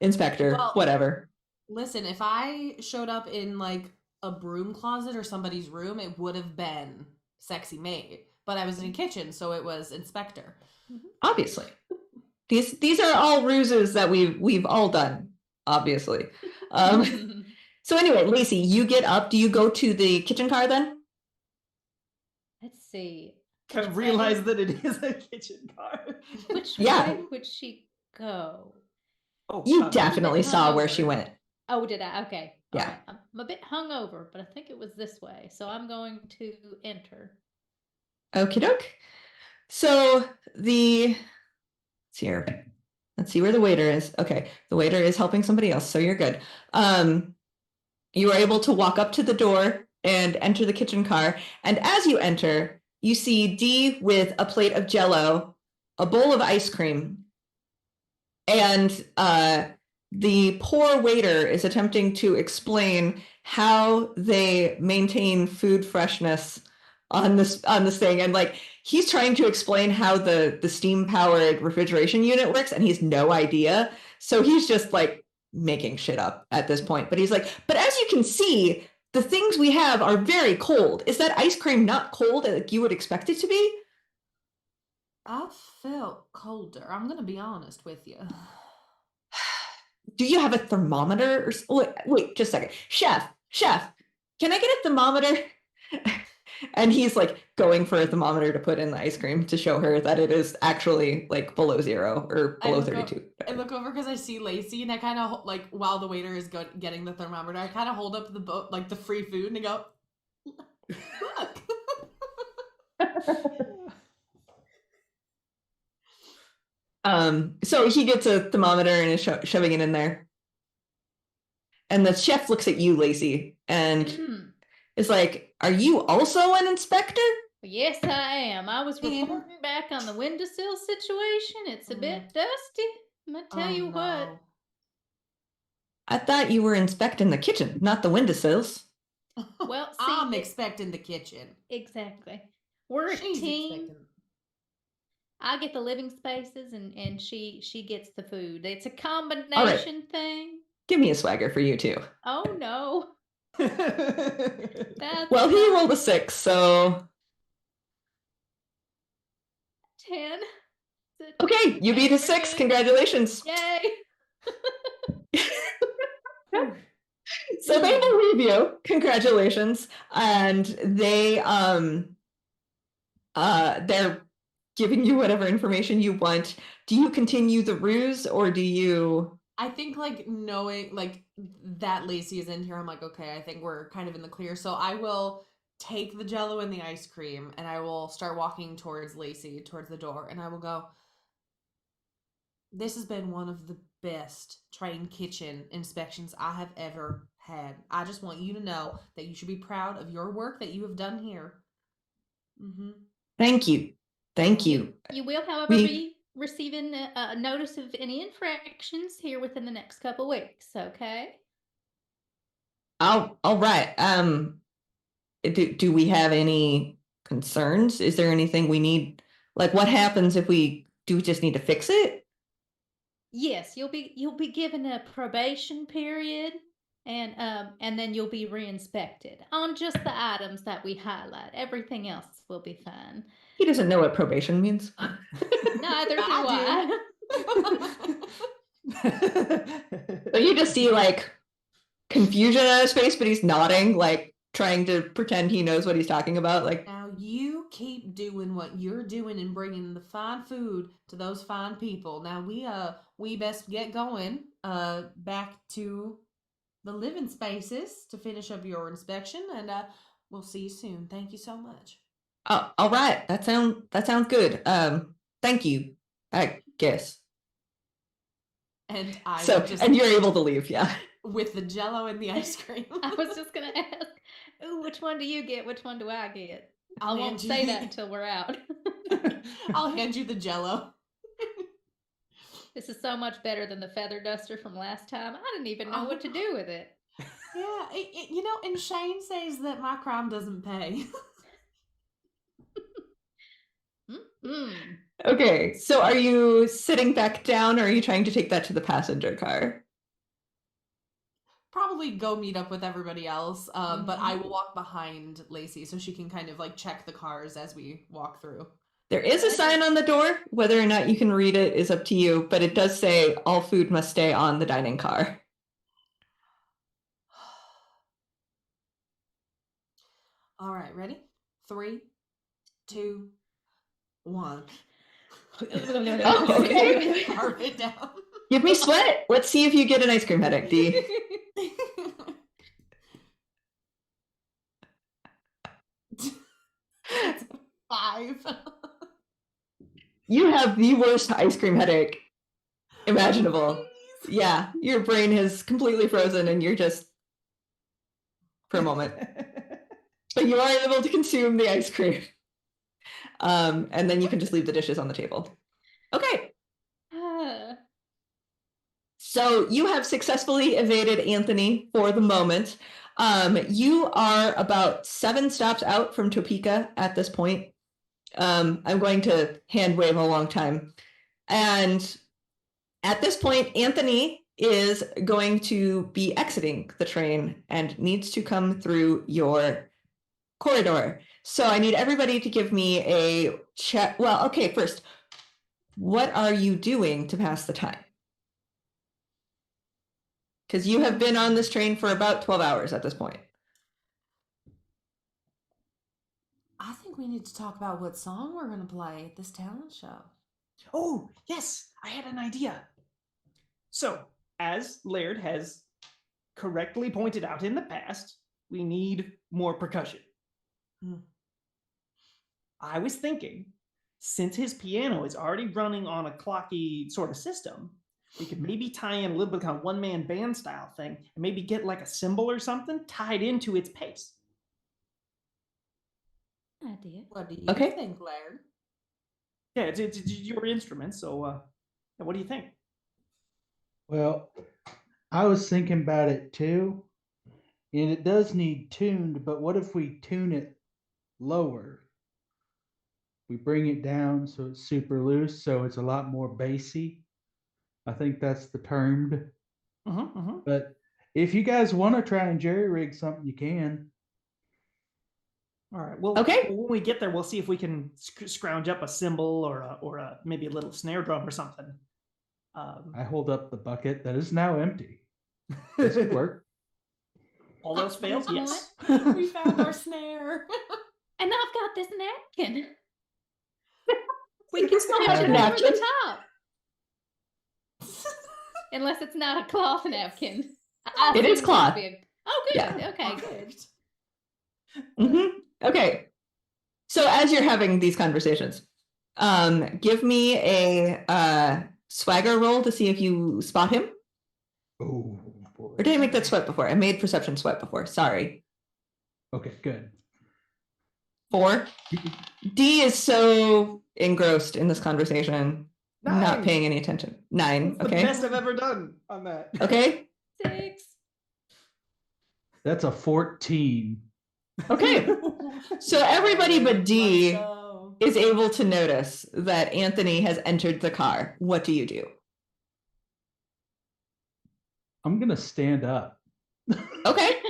inspector, Well, whatever. Listen, if I showed up in like a broom closet or somebody's room, it would have been sexy maid. But I was in a kitchen, so it was inspector. Obviously. These are all ruses that we've all done, obviously. So anyway, Lacey, you get up. Do you go to the kitchen car then? Let's see. Kind of Which realize way- that it is a kitchen car. Which Yeah. way would she go? Oh, You definitely saw where she hungover. went. Oh, did I? Okay. Yeah. All right. I'm a bit hungover, but I think it was this way. So I'm going to enter. Okie doke. So let's see where the waiter is. Okay, the waiter is helping somebody else, so you're good. You are able to walk up to the door and enter the kitchen car. And as you enter, you see D with a plate of Jell-O, a bowl of ice cream, and the poor waiter is attempting to explain how they maintain food freshness on this thing, and like he's trying to explain how the steam powered refrigeration unit works, and he's no idea, so he's just like making shit up at this point. But he's like, but as you can see, the things we have are very cold. Is that ice cream not cold like you would expect it to be? I felt colder. I'm gonna be honest with you. Do you have a thermometer? Wait, just a second. Chef, can I get a thermometer? And he's like going for a thermometer to put in the ice cream to show her that it is actually like below 0 or below 32. I look over because I see Lacey, and I kind of like while the waiter is getting the thermometer, I kind of hold up the boat like the free food and go, look. So he gets a thermometer and is shoving it in there. And the chef looks at you, Lacey, and is like, "Are you also an inspector?" Yes, I am. I was reporting back on the windowsill situation. It's a bit dusty. I'm gonna tell you what. I thought you were inspecting the kitchen, not the windowsills. Well, see, I'm expecting the kitchen. Exactly. We're a team. I get the living spaces, and she gets the food. It's a combination thing. Give me a swagger for you too. Oh no. Well, he rolled a 6, so 10. Okay, you beat a 6. Congratulations. Yay. So they believe you. Congratulations. And they're giving you whatever information you want. Do you continue the ruse, or do you? I think like knowing like that Lacey is in here, I'm like, okay, I think we're kind of in the clear. So I will take the Jell-O and the ice cream, and I will start walking towards Lacey, towards the door, and I will go, this has been one of the best train kitchen inspections I have ever had. I just want you to know that you should be proud of your work that you have done here. Mm-hmm. Thank you. Thank you. You will, however, be receiving a notice of any infractions here within the next couple weeks, okay? All right. Do we have any concerns? Is there anything we need? Like, what happens if we just need to fix it? Yes, you'll be given a probation period, and then you'll be reinspected on just the items that we highlight. Everything else will be fine. He doesn't know what probation means. Neither do I. So you just see like confusion on his face, but he's nodding, like trying to pretend he knows what he's talking about. Like, now you keep doing what you're doing and bringing the fine food to those fine people. Now we best get going back to the living spaces to finish up your inspection, and we'll see you soon. Thank you so much. All right. That sounds good. Thank you, I guess. And and you're able to leave, yeah. With the Jell-O and the ice cream. I was just gonna ask, ooh, which one do you get? Which one do I get? I won't say that until we're out. I'll hand you the Jell-O. This is so much better than the feather duster from last time. I didn't even know what to do with it. Yeah, and Shane says that my crime doesn't pay. Okay, so are you sitting back down, or are you trying to take that to the passenger car? Probably go meet up with everybody else, but I will walk behind Lacey so she can kind of like check the cars as we walk through. There is a sign on the door. Whether or not you can read it is up to you, but it does say all food must stay on the dining car. All right, ready? 3, 2, 1. Okay. Carve it down. Give me sweat. Let's see if you get an ice cream headache, D. That's 5. You have the worst ice cream headache imaginable. Yeah, your brain has completely frozen and you're just for a moment. But you are able to consume the ice cream. And then you can just leave the dishes on the table. Okay. So you have successfully evaded Anthony for the moment. You are about 7 stops out from Topeka at this point. I'm going to hand wave a long time. And at this point, Anthony is going to be exiting the train and needs to come through your corridor. So I need everybody to give me a check. Well, okay, first, what are you doing to pass the time? Because you have been on this train for about 12 hours at this point. we need to talk about what song we're going to play at this talent show. Oh, yes, I had an idea. So, as Laird has correctly pointed out in the past, we need more percussion. I was thinking, since his piano is already running on a clocky sort of system, we could maybe tie in a little bit of kind of one-man band style thing and maybe get like a cymbal or something tied into its pace. Idea. What do you Okay. think, Laird? Yeah, it's your instrument, so what do you think? Well, I was thinking about it too, and it does need tuned, but what if we tune it lower? We bring it down so it's super loose, so it's a lot more bassy. I think that's the termed. But if you guys want to try and jerry rig something, you can. All right. Well, Okay. when we get there, we'll see if we can scrounge up a cymbal or maybe a little snare drum or something. I hold up the bucket that is now empty. This could work. All else fails, yes. We found our snare. And I've got this napkin. We can still smash have it a over napkin. the top. Unless it's not a cloth napkin. It is cloth. Oh, good. Yeah. Okay, good. Okay. So as you're having these conversations, give me a swagger roll to see if you spot him. Oh, boy. Or did I make that sweat before? I made perception sweat before. Sorry. Okay, good. 4. D is so engrossed in this conversation, not 9. paying any attention. 9. That's Okay. the best I've ever done on that. Okay. 6. That's a 14. Okay. So everybody but D Let's go. is able to notice that Anthony has entered the car. What do you do? I'm gonna stand up Okay.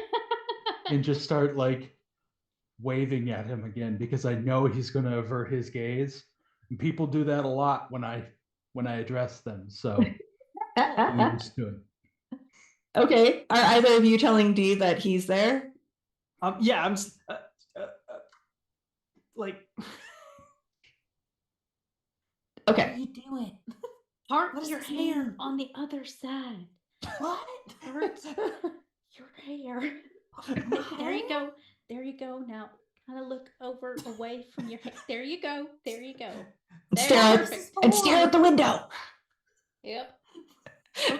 and just start like waving at him again because I know he's gonna avert his gaze. And people do that a lot when I address them. So I'm used to it. Okay. Are either of you telling D that he's there? Yeah, I'm like. What are Okay. you doing? Heart What does your this hair mean? on the other side. What? Heart your hair. There you go. There you go. Now kind of look over away from your hair. There you go. There you go. Perfect. And stare at the window. Yep.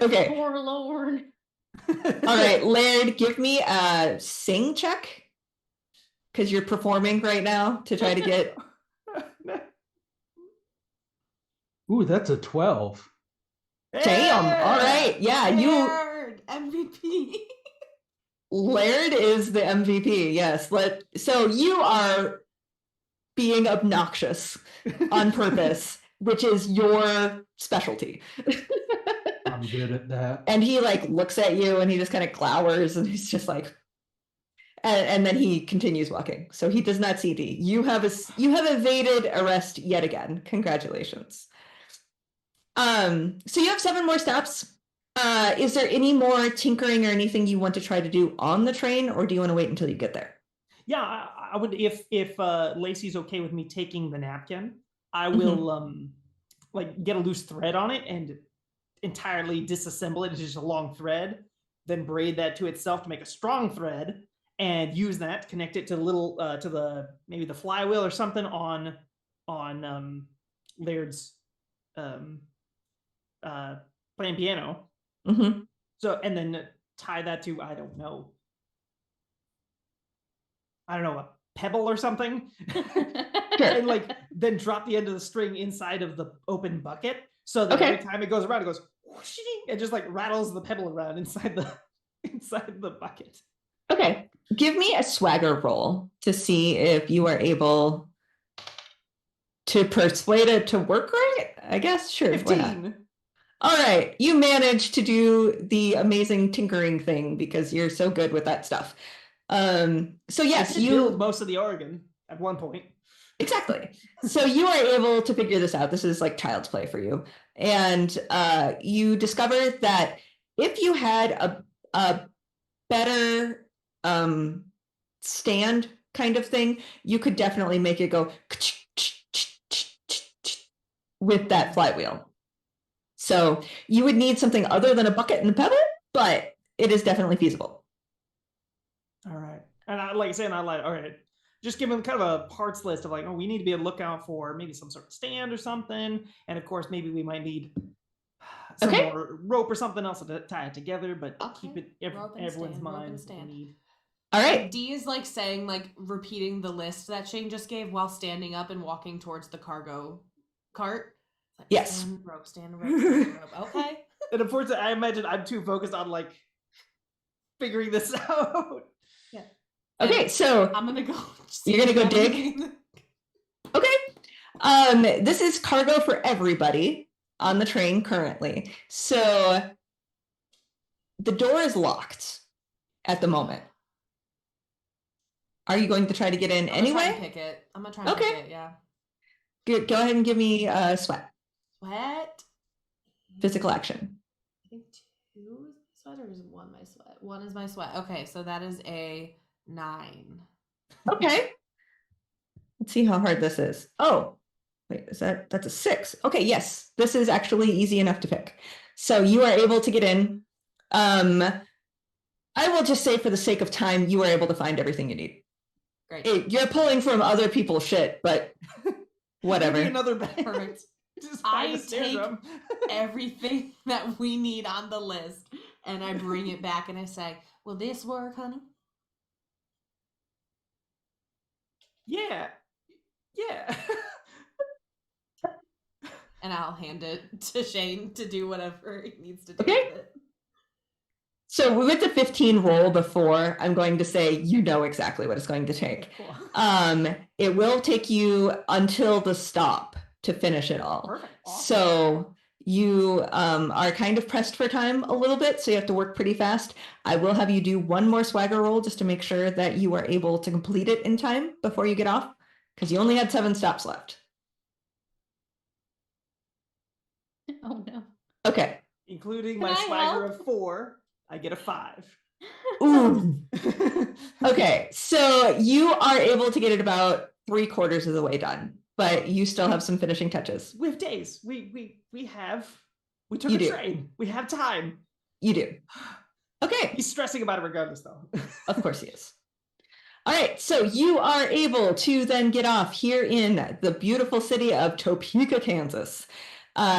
Okay. Forlorn. All right, Laird, give me a sing check because you're performing right now to try to get. Ooh, that's a 12. Damn. All right. Yeah, Laird, MVP. Laird is the MVP. Yes. So you are being obnoxious on purpose, which is your specialty. I'm good at that. And he like looks at you and he just kind of glowers and he's just like, and then he continues walking. So he does not see D. You have evaded arrest yet again. Congratulations. So you have 7 more steps. Is there any more tinkering or anything you want to try to do on the train, or do you want to wait until you get there? Yeah, I would if Lacey's okay with me taking the napkin, I will like get a loose thread on it and entirely disassemble it into just a long thread, then braid that to itself to make a strong thread, and use that to connect it to maybe the flywheel or something on Laird's playing piano. So and then tie that to I don't know a pebble or something. And like then drop the end of the string inside of the open bucket so that every time it goes around it goes whooshing, and just like rattles the pebble around inside the bucket. Okay, give me a swagger roll to see if you are able to persuade it to work right. I guess, sure. 15. All right, you managed to do the amazing tinkering thing because you're so good with that stuff. So yes, you build most of the organ at one point. Exactly. So you are able to figure this out. This is like child's play for you. And you discover that if you had a better stand kind of thing, you could definitely make it go with that flywheel. So you would need something other than a bucket and a pebble, but it is definitely feasible. All right. And I like saying, all right, just give them kind of a parts list of like, oh, we need to be on the lookout for maybe some sort of stand or something. And of course, maybe we might need some more rope or something else to tie it together, but keep it everyone's mind. All right. And D is like saying, like repeating the list that Shane just gave while standing up and walking towards the cargo cart. Like, yes. Stand rope, stand rope, stand rope. Okay. And unfortunately, I imagine I'm too focused on like figuring this out. Yeah. Okay, so I'm gonna go. You're gonna go dig? Okay. This is cargo for everybody on the train currently. So the door is locked at the moment. Are you going to try to get in anyway? I'm gonna try and pick it, yeah. Go ahead and give me sweat. Sweat? Physical action. I think 2 is my sweat, or is 1 my sweat? 1 is my sweat. Okay, so that is a 9. Okay. Let's see how hard this is. Oh, wait, that's a 6. Okay, yes, this is actually easy enough to pick. So you are able to get in. I will just say for the sake of time, you are able to find everything you need. Great. You're pulling from other people's shit, but whatever. Another bag. Perfect. I take everything that we need on the list and I bring it back and I say, will this work, honey? Yeah. And I'll hand it to Shane to do whatever he needs to do with it. So with the 15 roll before, I'm going to say you know exactly what it's going to take. Cool. It will take you until the stop to finish it all. Perfect. Awesome. So you are kind of pressed for time a little bit, so you have to work pretty fast. I will have you do one more swagger roll just to make sure that you are able to complete it in time before you get off, because you only had 7 stops left. Oh no. Okay. Including my swagger of 4, I get a 5. Ooh. Okay, so you are able to get it about 3/4 of the way done, but you still have some finishing touches. We have days. We took a train. We have time. You do. Okay. He's stressing about it regardless, though. Of course he is. All right, so you are able to then get off here in the beautiful city of Topeka, Kansas.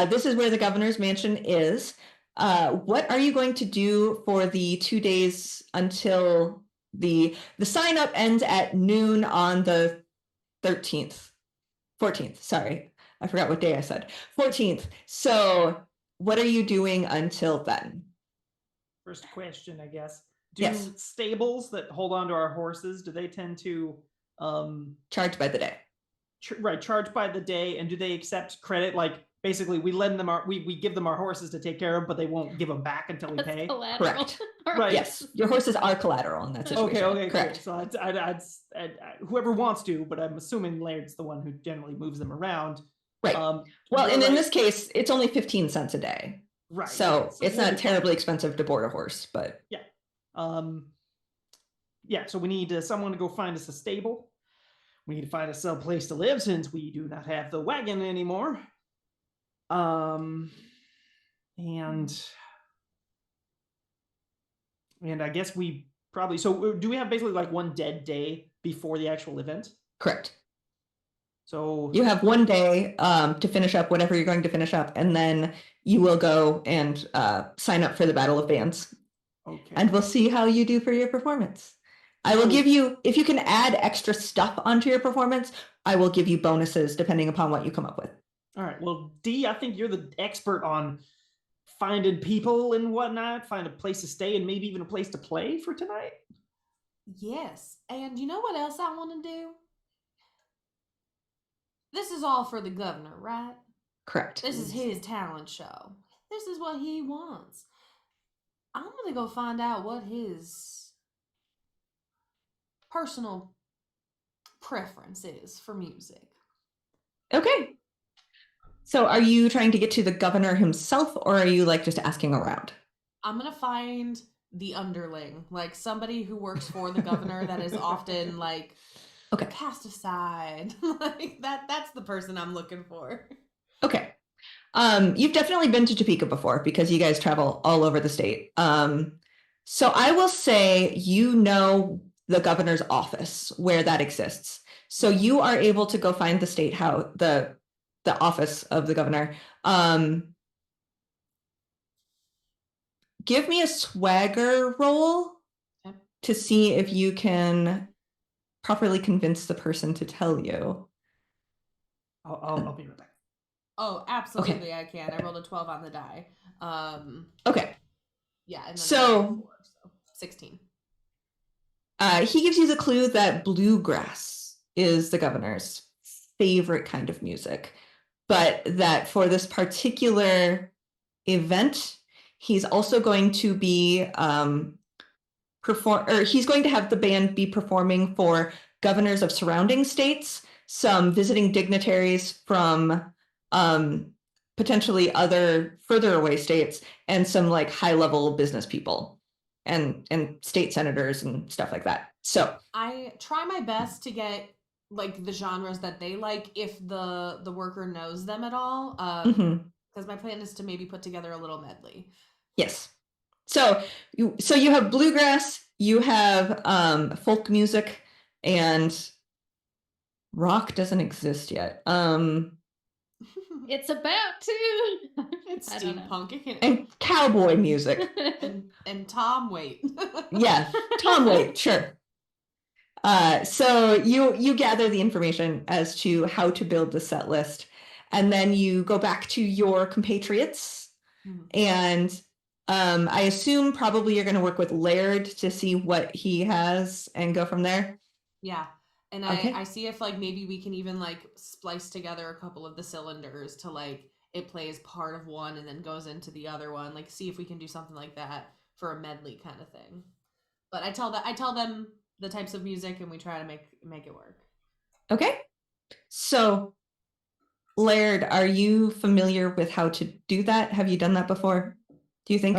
This is where the governor's mansion is. What are you going to do for the 2 days until the sign up ends at noon on the 14th, sorry. I forgot what day I said. 14th. So what are you doing until then? First question, I guess. Do stables that hold on to our horses, do they tend to charge by the day? Charge by the day, and do they accept credit? Like basically we lend them we give them our horses to take care of, but they won't give them back until we pay. Collateral. Correct. Right. Yes, your horses are collateral in that situation. Okay, correct. Cool. So I'd whoever wants to, but I'm assuming Laird's the one who generally moves them around. Right. Well, and in this case, it's only 15 cents a day. Right. So it's not terribly expensive to board a horse, but yeah. So we need someone to go find us a stable. We need to find us a place to live since we do not have the wagon anymore. And I guess we probably, so do we have basically like one dead day before the actual event? Correct. So you have 1 day to finish up whatever you're going to finish up, and then you will go and sign up for the Battle of Bands. Okay. And we'll see how you do for your performance. I will give you, if you can add extra stuff onto your performance, I will give you bonuses depending upon what you come up with. All right. Well, Dee, I think you're the expert on finding people and whatnot, find a place to stay and maybe even a place to play for tonight. Yes. And you know what else I want to do? This is all for the governor, right? Correct. This is his talent show. This is what he wants. I'm going to go find out what his personal preference is for music. Okay. So are you trying to get to the governor himself, or are you like just asking around? I'm going to find the underling, like somebody who works for the governor that is often like cast aside. Like that's the person I'm looking for. Okay. You've definitely been to Topeka before because you guys travel all over the state. So I will say you know the governor's office where that exists. So you are able to go find the state house, the office of the governor. Give me a swagger roll to see if you can properly convince the person to tell you. I'll be right back. Oh, absolutely, I can. I rolled a 12 on the die. Okay. Yeah, and then so 16. He gives you the clue that bluegrass is the governor's favorite kind of music, but that for this particular event, he's also going to be he's going to have the band be performing for governors of surrounding states, some visiting dignitaries from potentially other further away states, and some like high level business people and state senators and stuff like that. So I try my best to get like the genres that they like if the worker knows them at all. Because my plan is to maybe put together a little medley. Yes. So you have bluegrass, you have folk music, and rock doesn't exist yet. It's about to. It's steampunk and cowboy music and Tom Waite. Yeah, Tom Waite, sure. So you gather the information as to how to build the set list, and then you go back to your compatriots, and I assume probably you're going to work with Laird to see what he has and go from there. Yeah. And I see if like maybe we can even like splice together a couple of the cylinders to like it plays part of one and then goes into the other one. Like see if we can do something like that for a medley kind of thing. But I tell them the types of music and we try to make it work. Okay. So Laird, are you familiar with how to do that? Have you done that before? Do you think?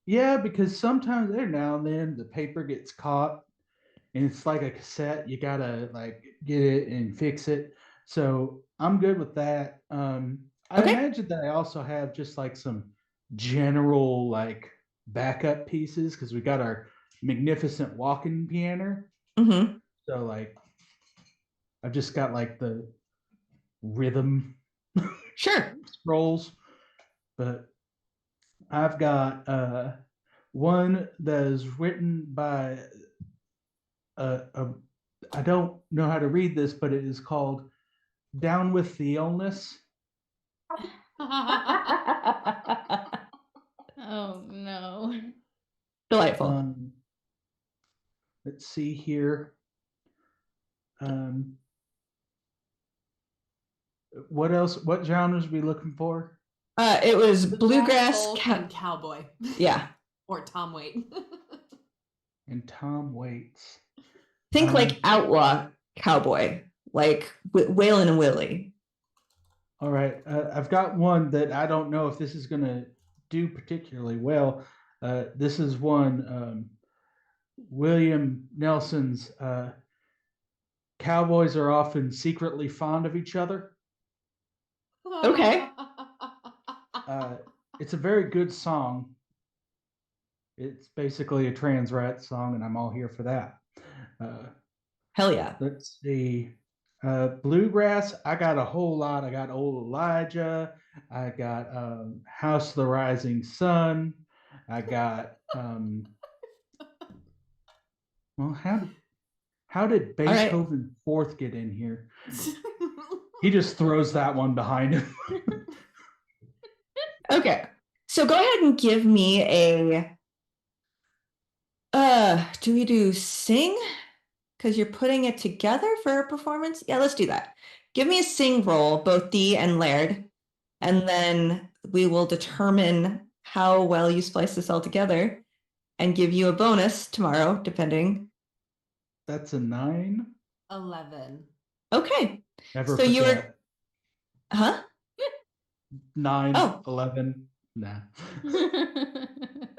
Yeah, because sometimes every now and then the paper gets caught and it's like a cassette. You gotta like get it and fix it. So I'm good with that. I imagine that I also have just like some general like backup pieces because we got our magnificent walking piano. So like I've just got like the rhythm scrolls, but I've got one that is written by I don't know how to read this, but it is called Down with the Illness. Oh no. Delightful. Let's see here. What else? What genres are we looking for? It was bluegrass and cowboy. Yeah. Or Tom Waite. And Tom Waits. Think like outlaw cowboy, like Waylon and Willie. All right. I've got one that I don't know if this is going to do particularly well. This is one William Nelson's Cowboys are often secretly fond of each other. Okay. It's a very good song. It's basically a trans rat song, and I'm all here for that. Hell yeah. Let's see. Bluegrass, I got a whole lot. I got Old Elijah. I got House of the Rising Sun. I got well, how did Beethoven Fourth get in here? He just throws that one behind him. Okay. So go ahead and give me a do we do sing? Because you're putting it together for a performance? Yeah, let's do that. Give me a sing roll, both Dee and Laird, and then we will determine how well you splice this all together and give you a bonus tomorrow, depending. That's a 9. 11. Okay. Never so forget. You were 9, Oh. 11. Nah.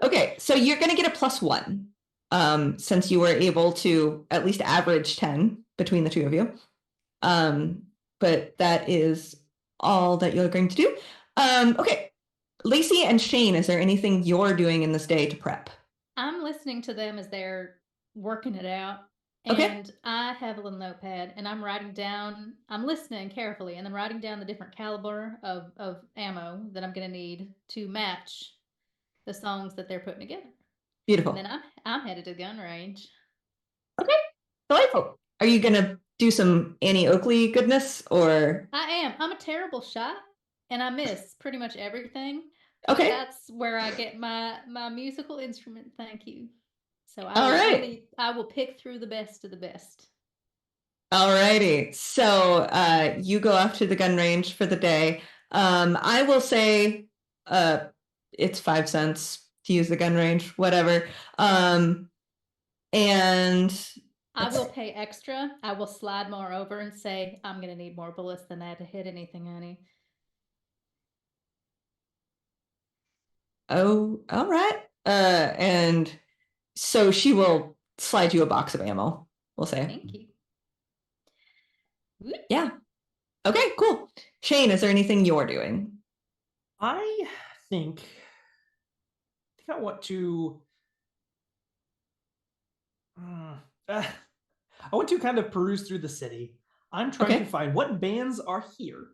Okay, so you're going to get a +1 since you were able to at least average 10 between the two of you. But that is all that you're going to do. Okay, Lacey and Shane, is there anything you're doing in this day to prep? I'm listening to them as they're working it out. Okay. And I have a little notepad and I'm writing down, I'm listening carefully and I'm writing down the different caliber of ammo that I'm going to need to match the songs that they're putting together. Beautiful. And then I'm headed to gun range. Okay, delightful. Are you going to do some Annie Oakley goodness or? I am. I'm a terrible shot and I miss pretty much everything. Okay. That's where I get my musical instrument. Thank you. So I will pick through the best of the best. All righty. So you go off to the gun range for the day. I will say it's 5 cents to use the gun range, whatever. And I will pay extra. I will slide more over and say, I'm going to need more bullets than that to hit anything, honey. Oh, all right. And so she will slide you a box of ammo, we'll say. Thank you. Yeah. Okay, cool. Shane, is there anything you're doing? I think I want to I want to kind of peruse through the city. I'm trying to find what bands are here.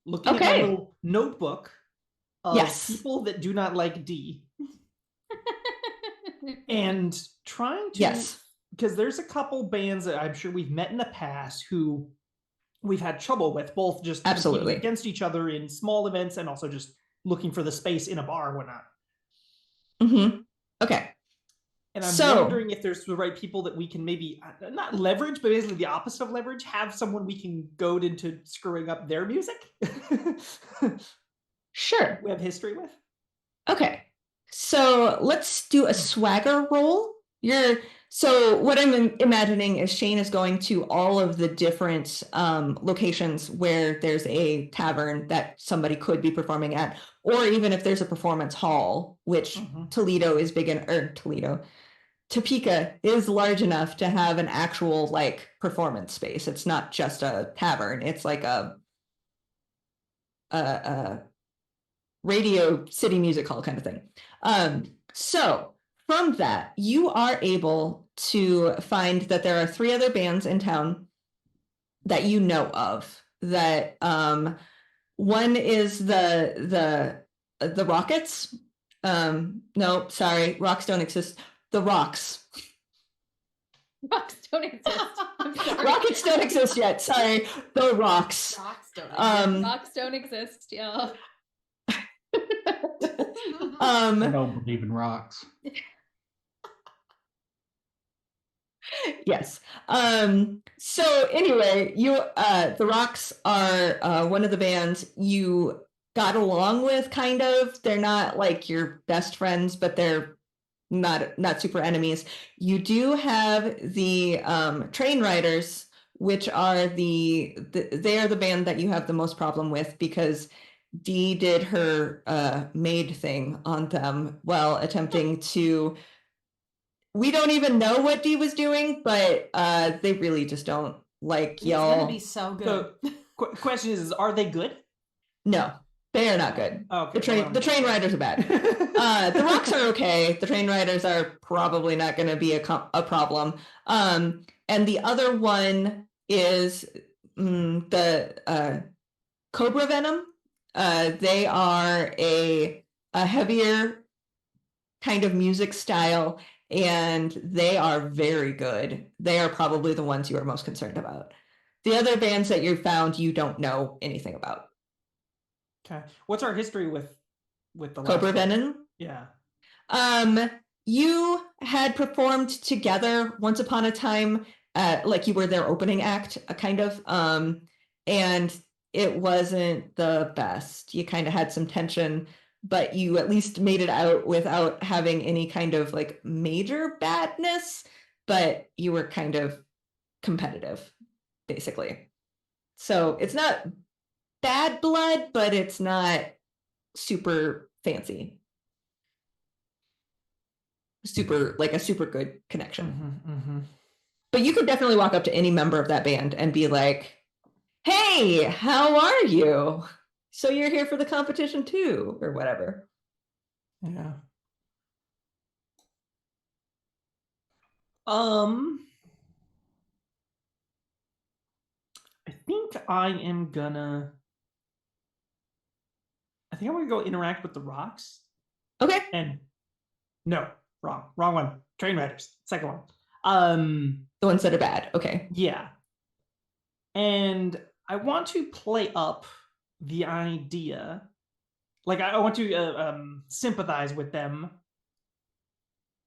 Looking at my little notebook of people that do not like D. And trying to, because there's a couple bands that I'm sure we've met in the past who we've had trouble with, both just competing against each other in small events and also just looking for the space in a bar and whatnot. Mm-hmm. Okay. And I'm wondering if there's the right people that we can maybe not leverage, but basically the opposite of leverage, have someone we can goad into screwing up their music. Sure. We have history with. Okay. So let's do a swagger roll. So what I'm imagining is Shane is going to all of the different locations where there's a tavern that somebody could be performing at, or even if there's a performance hall, which Toledo is big in, or Topeka is large enough to have an actual like performance space. It's not just a tavern. It's like a radio city music hall kind of thing. So from that, you are able to find that there are 3 other bands in town that you know of. That one is the Rockets. No, sorry, Rocks don't exist. The Rocks. Rocks don't exist. Rockets don't exist yet. Sorry, the Rocks. Rocks don't exist. Rocks don't exist. Yeah. I don't believe in rocks. Yes. So anyway, the Rocks are one of the bands you got along with, kind of. They're not like your best friends, but they're not super enemies. You do have the Train Riders, which are they are the band that you have the most problem with because Dee did her maid thing on them while attempting to. We don't even know what Dee was doing, but they really just don't like y'all. It's gonna be so good. So, question is, are they good? No, they are not good. Okay, the train riders are bad. The Rocks are okay. The Train Riders are probably not going to be a problem. And the other one is the Cobra Venom. They are a heavier kind of music style, and they are very good. They are probably the ones you are most concerned about. The other bands that you found, you don't know anything about. Okay. What's our history with the Cobra Venom? Yeah. You had performed together once upon a time, like you were their opening act, kind of. And it wasn't the best. You kind of had some tension, but you at least made it out without having any kind of like major badness, but you were kind of competitive, basically. So it's not bad blood, but it's not super fancy. super good connection. Mm-hmm. But you could definitely walk up to any member of that band and be like, "Hey, how are you? So you're here for the competition too," or whatever. Yeah. I think I'm gonna go interact with the rocks. Okay. And no, wrong one. Train riders, second one. The ones that are bad. Okay. Yeah. And I want to play up the idea, like I want to sympathize with them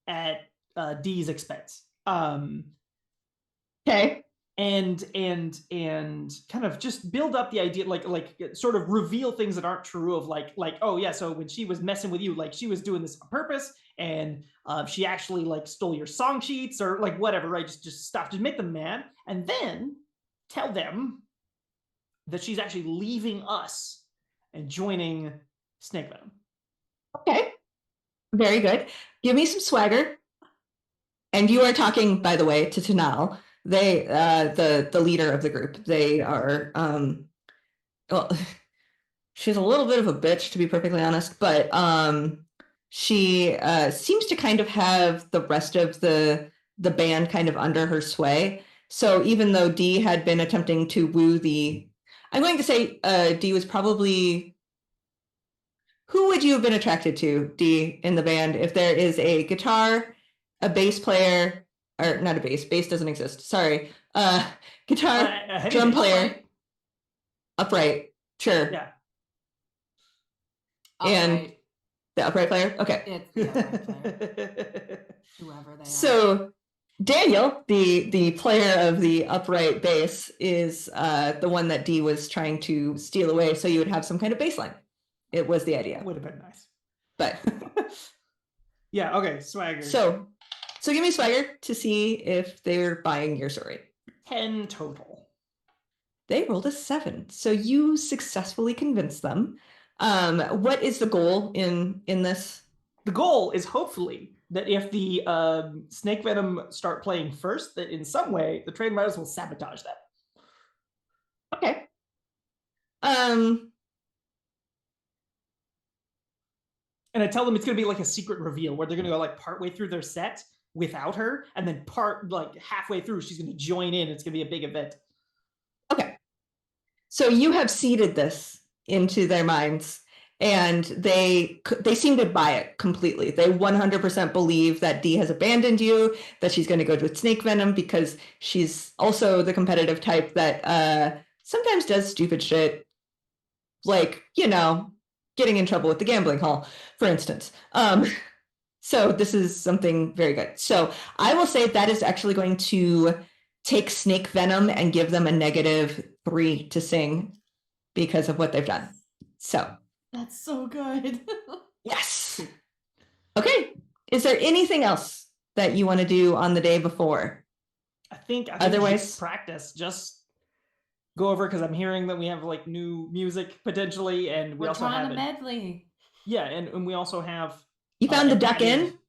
at D's expense. Okay. And kind of just build up the idea, like sort of reveal things that aren't true of like oh yeah, so when she was messing with you, like she was doing this on purpose, and she actually like stole your song sheets or like whatever, right? Just stop, just make them mad, and then tell them that she's actually leaving us and joining Snake Venom. Okay. Very good. Give me some swagger. And you are talking, by the way, to Tanal. They, the leader of the group. They are, well, she's a little bit of a bitch, to be perfectly honest, but she seems to kind of have the rest of the band kind of under her sway. So even though Dee had been attempting to woo I'm going to say Dee was probably. Who would you have been attracted to, Dee, in the band, if there is a guitar, a bass player, or not a bass doesn't exist. Sorry. Guitar, drum player, upright, sure. Yeah. And Upright. the upright player? Okay. It's the upright player. Whoever they are. So Daniel, the player of the upright bass, is the one that Dee was trying to steal away, so you would have some kind of bass line. It was the idea. Would have been nice. But yeah, okay, swagger. So give me swagger to see if they're buying your story. 10 total. They rolled a 7, so you successfully convinced them. What is the goal in this? The goal is hopefully that if the Snake Venom start playing first, that in some way the train riders will sabotage them. Okay. And I tell them it's going to be like a secret reveal where they're going to go like partway through their set without her, and then like halfway through she's going to join in. It's going to be a big event. Okay. So you have seeded this into their minds, and they seem to buy it completely. They 100% believe that Dee has abandoned you, that she's going to go with Snake Venom because she's also the competitive type that sometimes does stupid shit, like, getting in trouble with the gambling hall, for instance. So this is something very good. So I will say that is actually going to take Snake Venom and give them a -3 to sing because of what they've done. So that's so good. yes. Okay. Is there anything else that you want to do on the day before? I think Otherwise, just practice. Just go over, because I'm hearing that we have like new music potentially, and we also have a medley. Yeah, and we also have. You found the Duck Inn,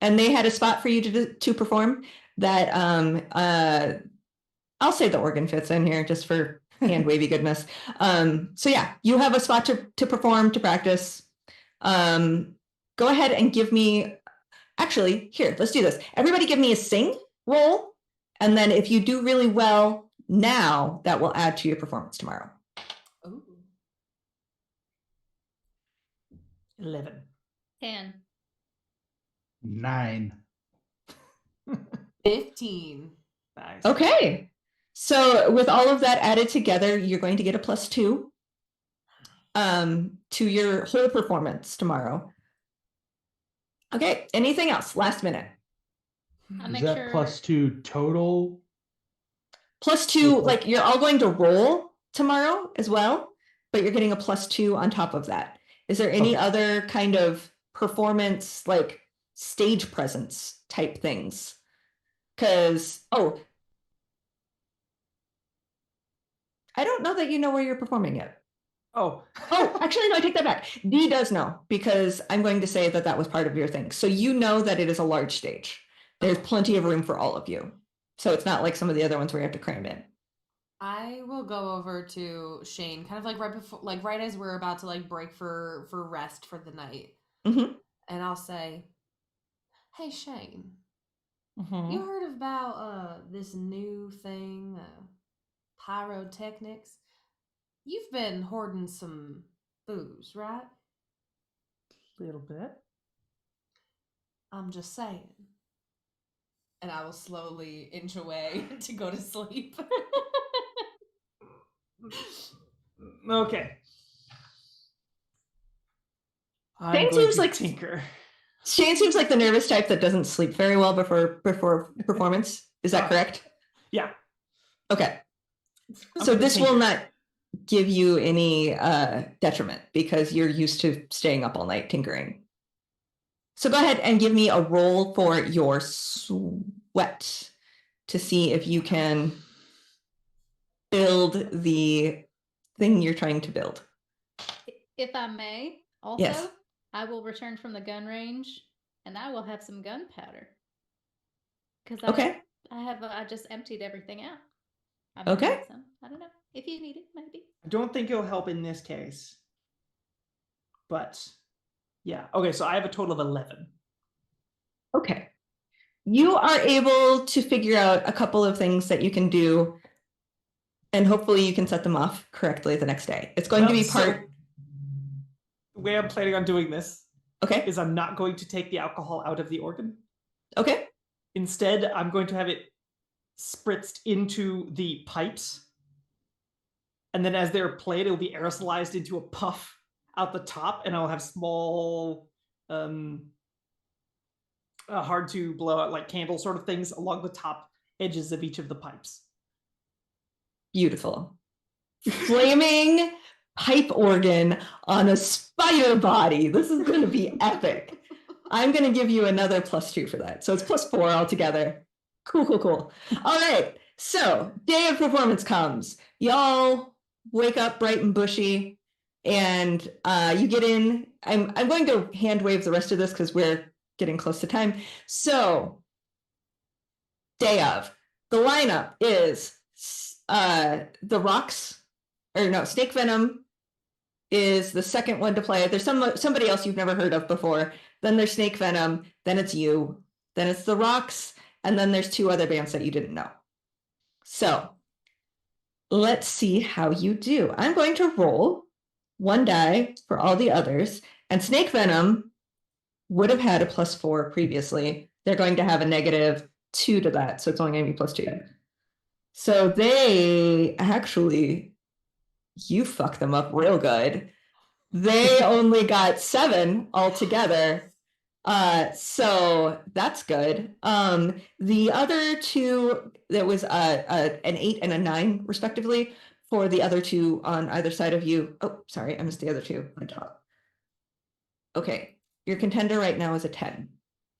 and they had a spot for you to perform. That I'll say the organ fits in here just for hand wavy goodness. So yeah, you have a spot to perform, to practice. Go ahead and give me. Actually, here, let's do this. Everybody, give me a sing roll, and then if you do really well now, that will add to your performance tomorrow. Ooh. 11. 10. 9. 15. Nice. Okay. So with all of that added together, you're going to get a +2 to your whole performance tomorrow. Okay. Anything else? Last minute. Is that +2 total? +2, like you're all going to roll tomorrow as well, but you're getting a +2 on top of that. Is there any other kind of performance, like stage presence type things? Because, I don't know that you know where you're performing yet. Oh, Oh, actually, no, I take that back. D does know, because I'm going to say that that was part of your thing. So you know that it is a large stage. There's plenty of room for all of you. So it's not like some of the other ones where you have to cram in. I will go over to Shane, kind of like right before, like right as we're about to like break for rest for the night, Mhm. and I'll say, "Hey Shane, Mhm. you heard about this new thing, pyrotechnics? You've been hoarding some booze, right? Little bit. I'm just saying." And I will slowly inch away to go to sleep. Okay. I'm Shane going seems to like tinker. Shane seems like the nervous type that doesn't sleep very well before performance. Is that correct? Yeah. Okay. I'm So gonna this will tinker. not give you any detriment because you're used to staying up all night tinkering. So go ahead and give me a roll for your sweat to see if you can build the thing you're trying to build. If I may, also, Yes. I will return from the gun range and I will have some gunpowder. Because Okay. I just emptied everything out. I might Okay. need some. I don't know. If you need it, maybe. I don't think it'll help in this case. But yeah. Okay, so I have a total of 11. Okay. You are able to figure out a couple of things that you can do, and hopefully you can set them off correctly the next day. It's going to be part. The way I'm planning on doing this Okay. is I'm not going to take the alcohol out of the organ. Okay. Instead, I'm going to have it spritzed into the pipes. And then as they're played, it will be aerosolized into a puff out the top, and I'll have small, hard to blow out, like candle sort of things along the top edges of each of the pipes. Beautiful. Flaming pipe organ on a spider body. This is going to be epic. I'm going to give you another +2 for that. So it's +4 altogether. Cool, cool, cool. All right. So day of performance comes. Y'all wake up bright and bushy, and you get in. I'm going to hand wave the rest of this because we're getting close to time. So day of. The lineup is the rocks, or no, snake venom is the second one to play. There's somebody else you've never heard of before. Then there's snake venom. Then it's you. Then it's the rocks, and then there's 2 other bands that you didn't know. So let's see how you do. I'm going to roll 1 die for all the others, and snake venom would have had a +4 previously. They're going to have a -2 to that, so it's only going to be +2. So they actually, you fucked them up real good. They only got 7 altogether. So that's good. The other 2, there was an 8 and a 9 respectively for the other 2 on either side of you. Oh, sorry, I missed the other 2 on top. Okay, your contender right now is a 10.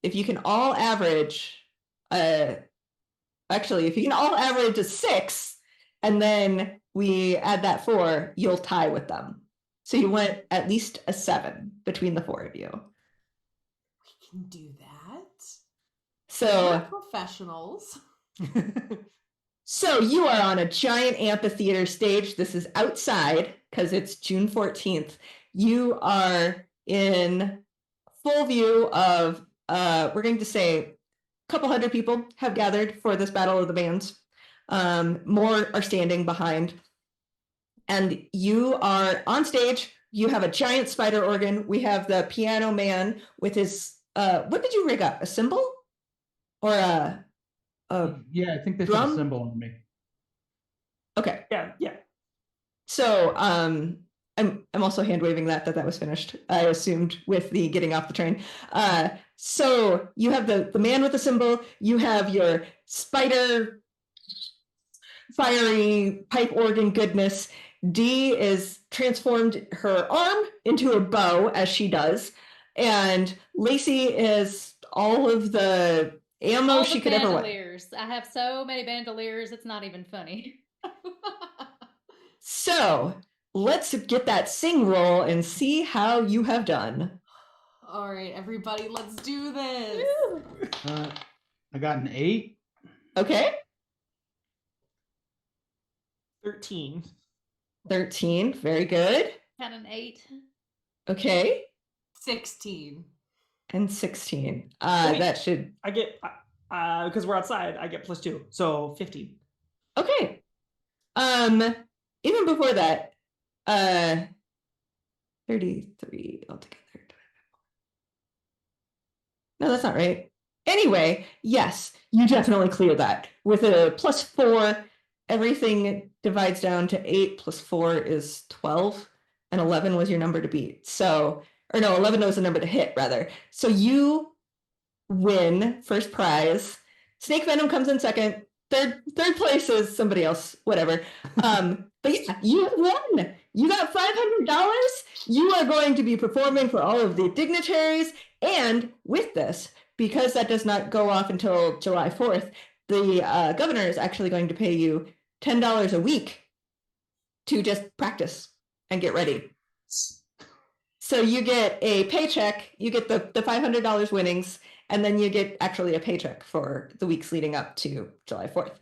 If you can all average, actually, if you can all average a 6, and then we add that 4, you'll tie with them. So you want at least a 7 between the 4 of you. We can do that. So We're professionals. So you are on a giant amphitheater stage. This is outside because it's June 14th. You are in full view of, we're going to say, a couple hundred people have gathered for this Battle of the Bands. More are standing behind. And you are on stage. You have a giant spider organ. We have the piano man with his, what did you rig up? A cymbal? Or a Yeah, I think they put drum? a symbol on me. Okay. Yeah. So I'm also hand waving that was finished. I assumed with the getting off the train. So you have the man with the symbol. You have your spider fiery pipe organ goodness. Dee is transformed her arm into a bow as she does, and Lacey is all of the ammo All she the could ever want. bandoliers. I have so many bandoliers, it's not even funny. So let's get that sing roll and see how you have done. All right, everybody, let's do this. I got an 8. Okay. 13. 13. Very good. Got an 8. Okay. 16. And 16. Wait. That should. I get because we're outside. I get +2, so 15. Okay. Even before that, 33 altogether. No, that's not right. Anyway, yes, you definitely clear that. With a +4, everything divides down to 8 plus 4 is 12, and 11 was your number to beat. So, or no, 11 was the number to hit, rather. So you win first prize. Snake Venom comes in second. Third place is somebody else, whatever. But yeah, you won. You got $500. You are going to be performing for all of the dignitaries. And with this, because that does not go off until July 4th, the governor is actually going to pay you $10 a week to just practice and get ready. So you get a paycheck, you get the $500 winnings, and then you get actually a paycheck for the weeks leading up to July 4th.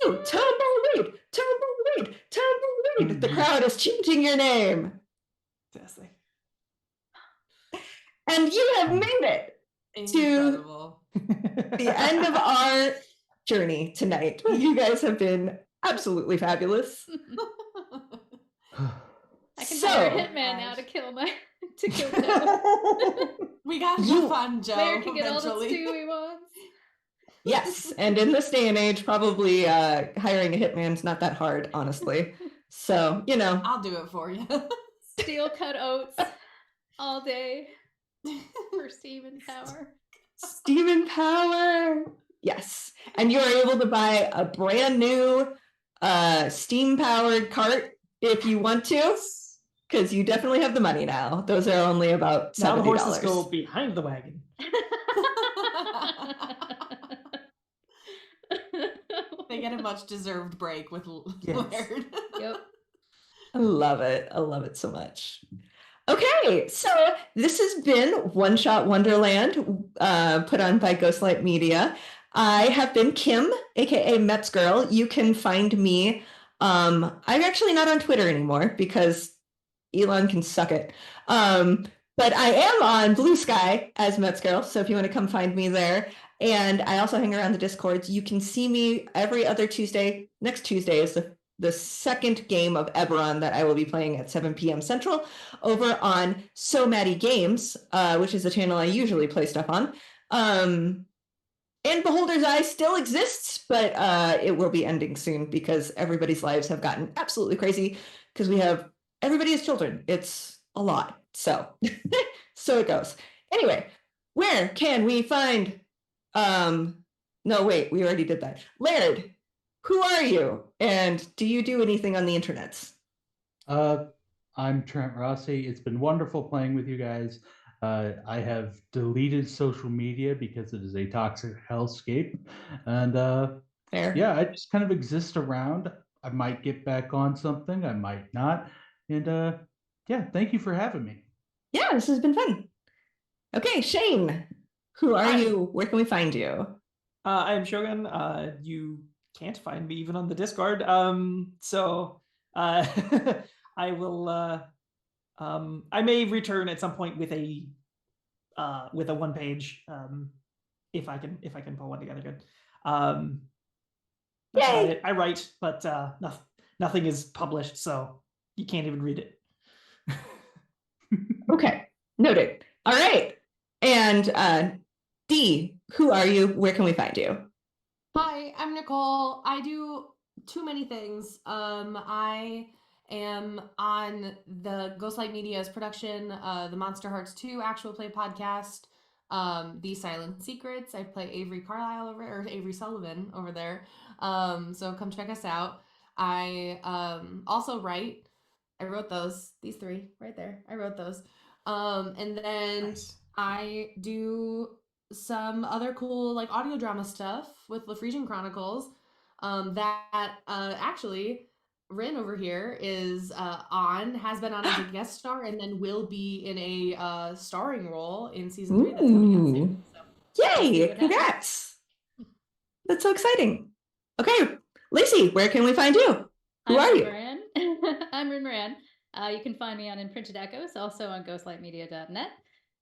Tumbleweed! Tumbleweed! Tumbleweed! The crowd is chanting your name. Fantastic. And you have made it Incredible. to the end of our journey tonight. You guys have been absolutely fabulous. I can So- hire a hitman now to kill my to kill Joe. We got You- the fun, Joe. Blair can get all the eventually. stew he wants. Yes, and in this day and age, probably hiring a hitman's not that hard, honestly. So, you know. I'll do it for you. Steel cut oats all day for Steven Power. Steven Power. Yes. And you are able to buy a brand new steam powered cart if you want to, because you definitely have the money now. Those are only about $70. Now the horses go behind the wagon. They get a much deserved break with Yes. Laird. Yep. I love it. I love it so much. Okay, so this has been One Shot Wonderland, put on by Ghostlight Media. I have been Kim, aka Mets Girl. You can find me. I'm actually not on Twitter anymore because Elon can suck it. But I am on Blue Sky as Mets Girl, so if you want to come find me there. And I also hang around the Discords. You can see me every other Tuesday. Next Tuesday is the second game of Eberron that I will be playing at 7 p.m. Central over on So Maddie Games, which is the channel I usually play stuff on. And Beholder's Eye still exists, but it will be ending soon because everybody's lives have gotten absolutely crazy because everybody has children. It's a lot. So, so it goes. Anyway, where can we find, no, wait, we already did that. Laird, who are you? And do you do anything on the internets? I'm Trent Rossi. It's been wonderful playing with you guys. I have deleted social media because it is a toxic hellscape. And Fair. yeah, I just kind of exist around. I might get back on something, I might not. And yeah, thank you for having me. Yeah, this has been fun. Okay, Shane, who are Hi. you? Where can we find you? I am Shogun. You can't find me even on the Discord. So I will. I may return at some point with a one page. If I can pull one together good. That's about Yay! it. I write, but nothing is published, so you can't even read it. Okay, noted. All right. And Dee, who are you? Where can we find you? Hi, I'm Nicole. I do too many things. I am on the Ghostlight Media's production, the Monster Hearts 2 actual play podcast, The Silent Secrets. I play Avery Carlisle or Avery Sullivan over there. So come check us out. I also write. I wrote these 3 right there. I wrote those. And then Nice. I do some other cool like audio drama stuff with the Frisian Chronicles that actually Rin over here is has been on as a guest star, and then will be in a starring role in season 3 that's coming out soon. So. Yay! Congrats! That's so exciting. Okay, Lacey, where can we find you? Who are you? I'm Rin Moran. You can find me on Imprinted Echoes, also on ghostlightmedia.net.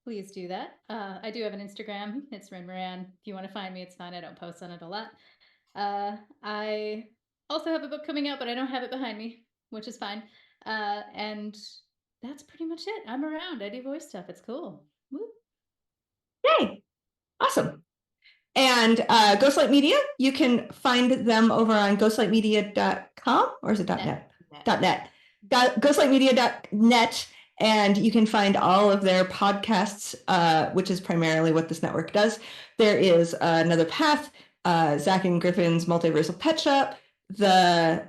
Please do that. I do have an Instagram. It's Rin Moran. If you want to find me, it's fine. I don't post on it a lot. I also have a book coming out, but I don't have it behind me, which is fine. And that's pretty much it. I'm around. I do voice stuff. It's cool. Woo. Yay! Awesome. And Ghostlight Media, you can find them over on ghostlightmedia.com, or is it .net? .net. Ghostlightmedia.net, and you can find all of their podcasts, which is primarily what this network does. There is Another Path, Zach and Griffin's Multiversal Pet Shop, the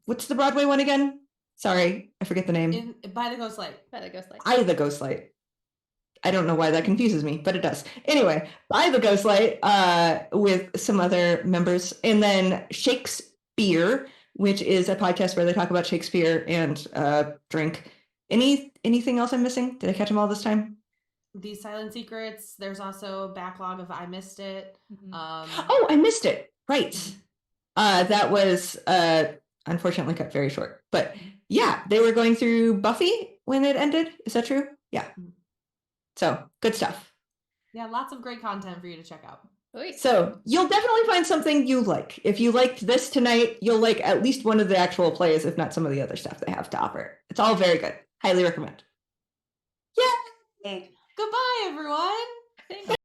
what's the Broadway one again? Sorry, I forget the name. By the Ghostlight. By the Ghostlight. I don't know why that confuses me, but it does. Anyway, By the Ghostlight with some other members. And then Shakespeare, which is a podcast where they talk about Shakespeare and drink. Anything else I'm missing? Did I catch them all this time? The Silent Secrets. There's also a backlog of I Missed It. Oh, I missed it. Right. That was unfortunately cut very short. But yeah, they were going through Buffy when it ended. Is that true? Yeah. So good stuff. Yeah, lots of great content for you to check out. So you'll definitely find something you like. If you liked this tonight, you'll like at least one of the actual plays, if not some of the other stuff they have to offer. It's all very good. Highly recommend. Yay! Goodbye, everyone. Thank you.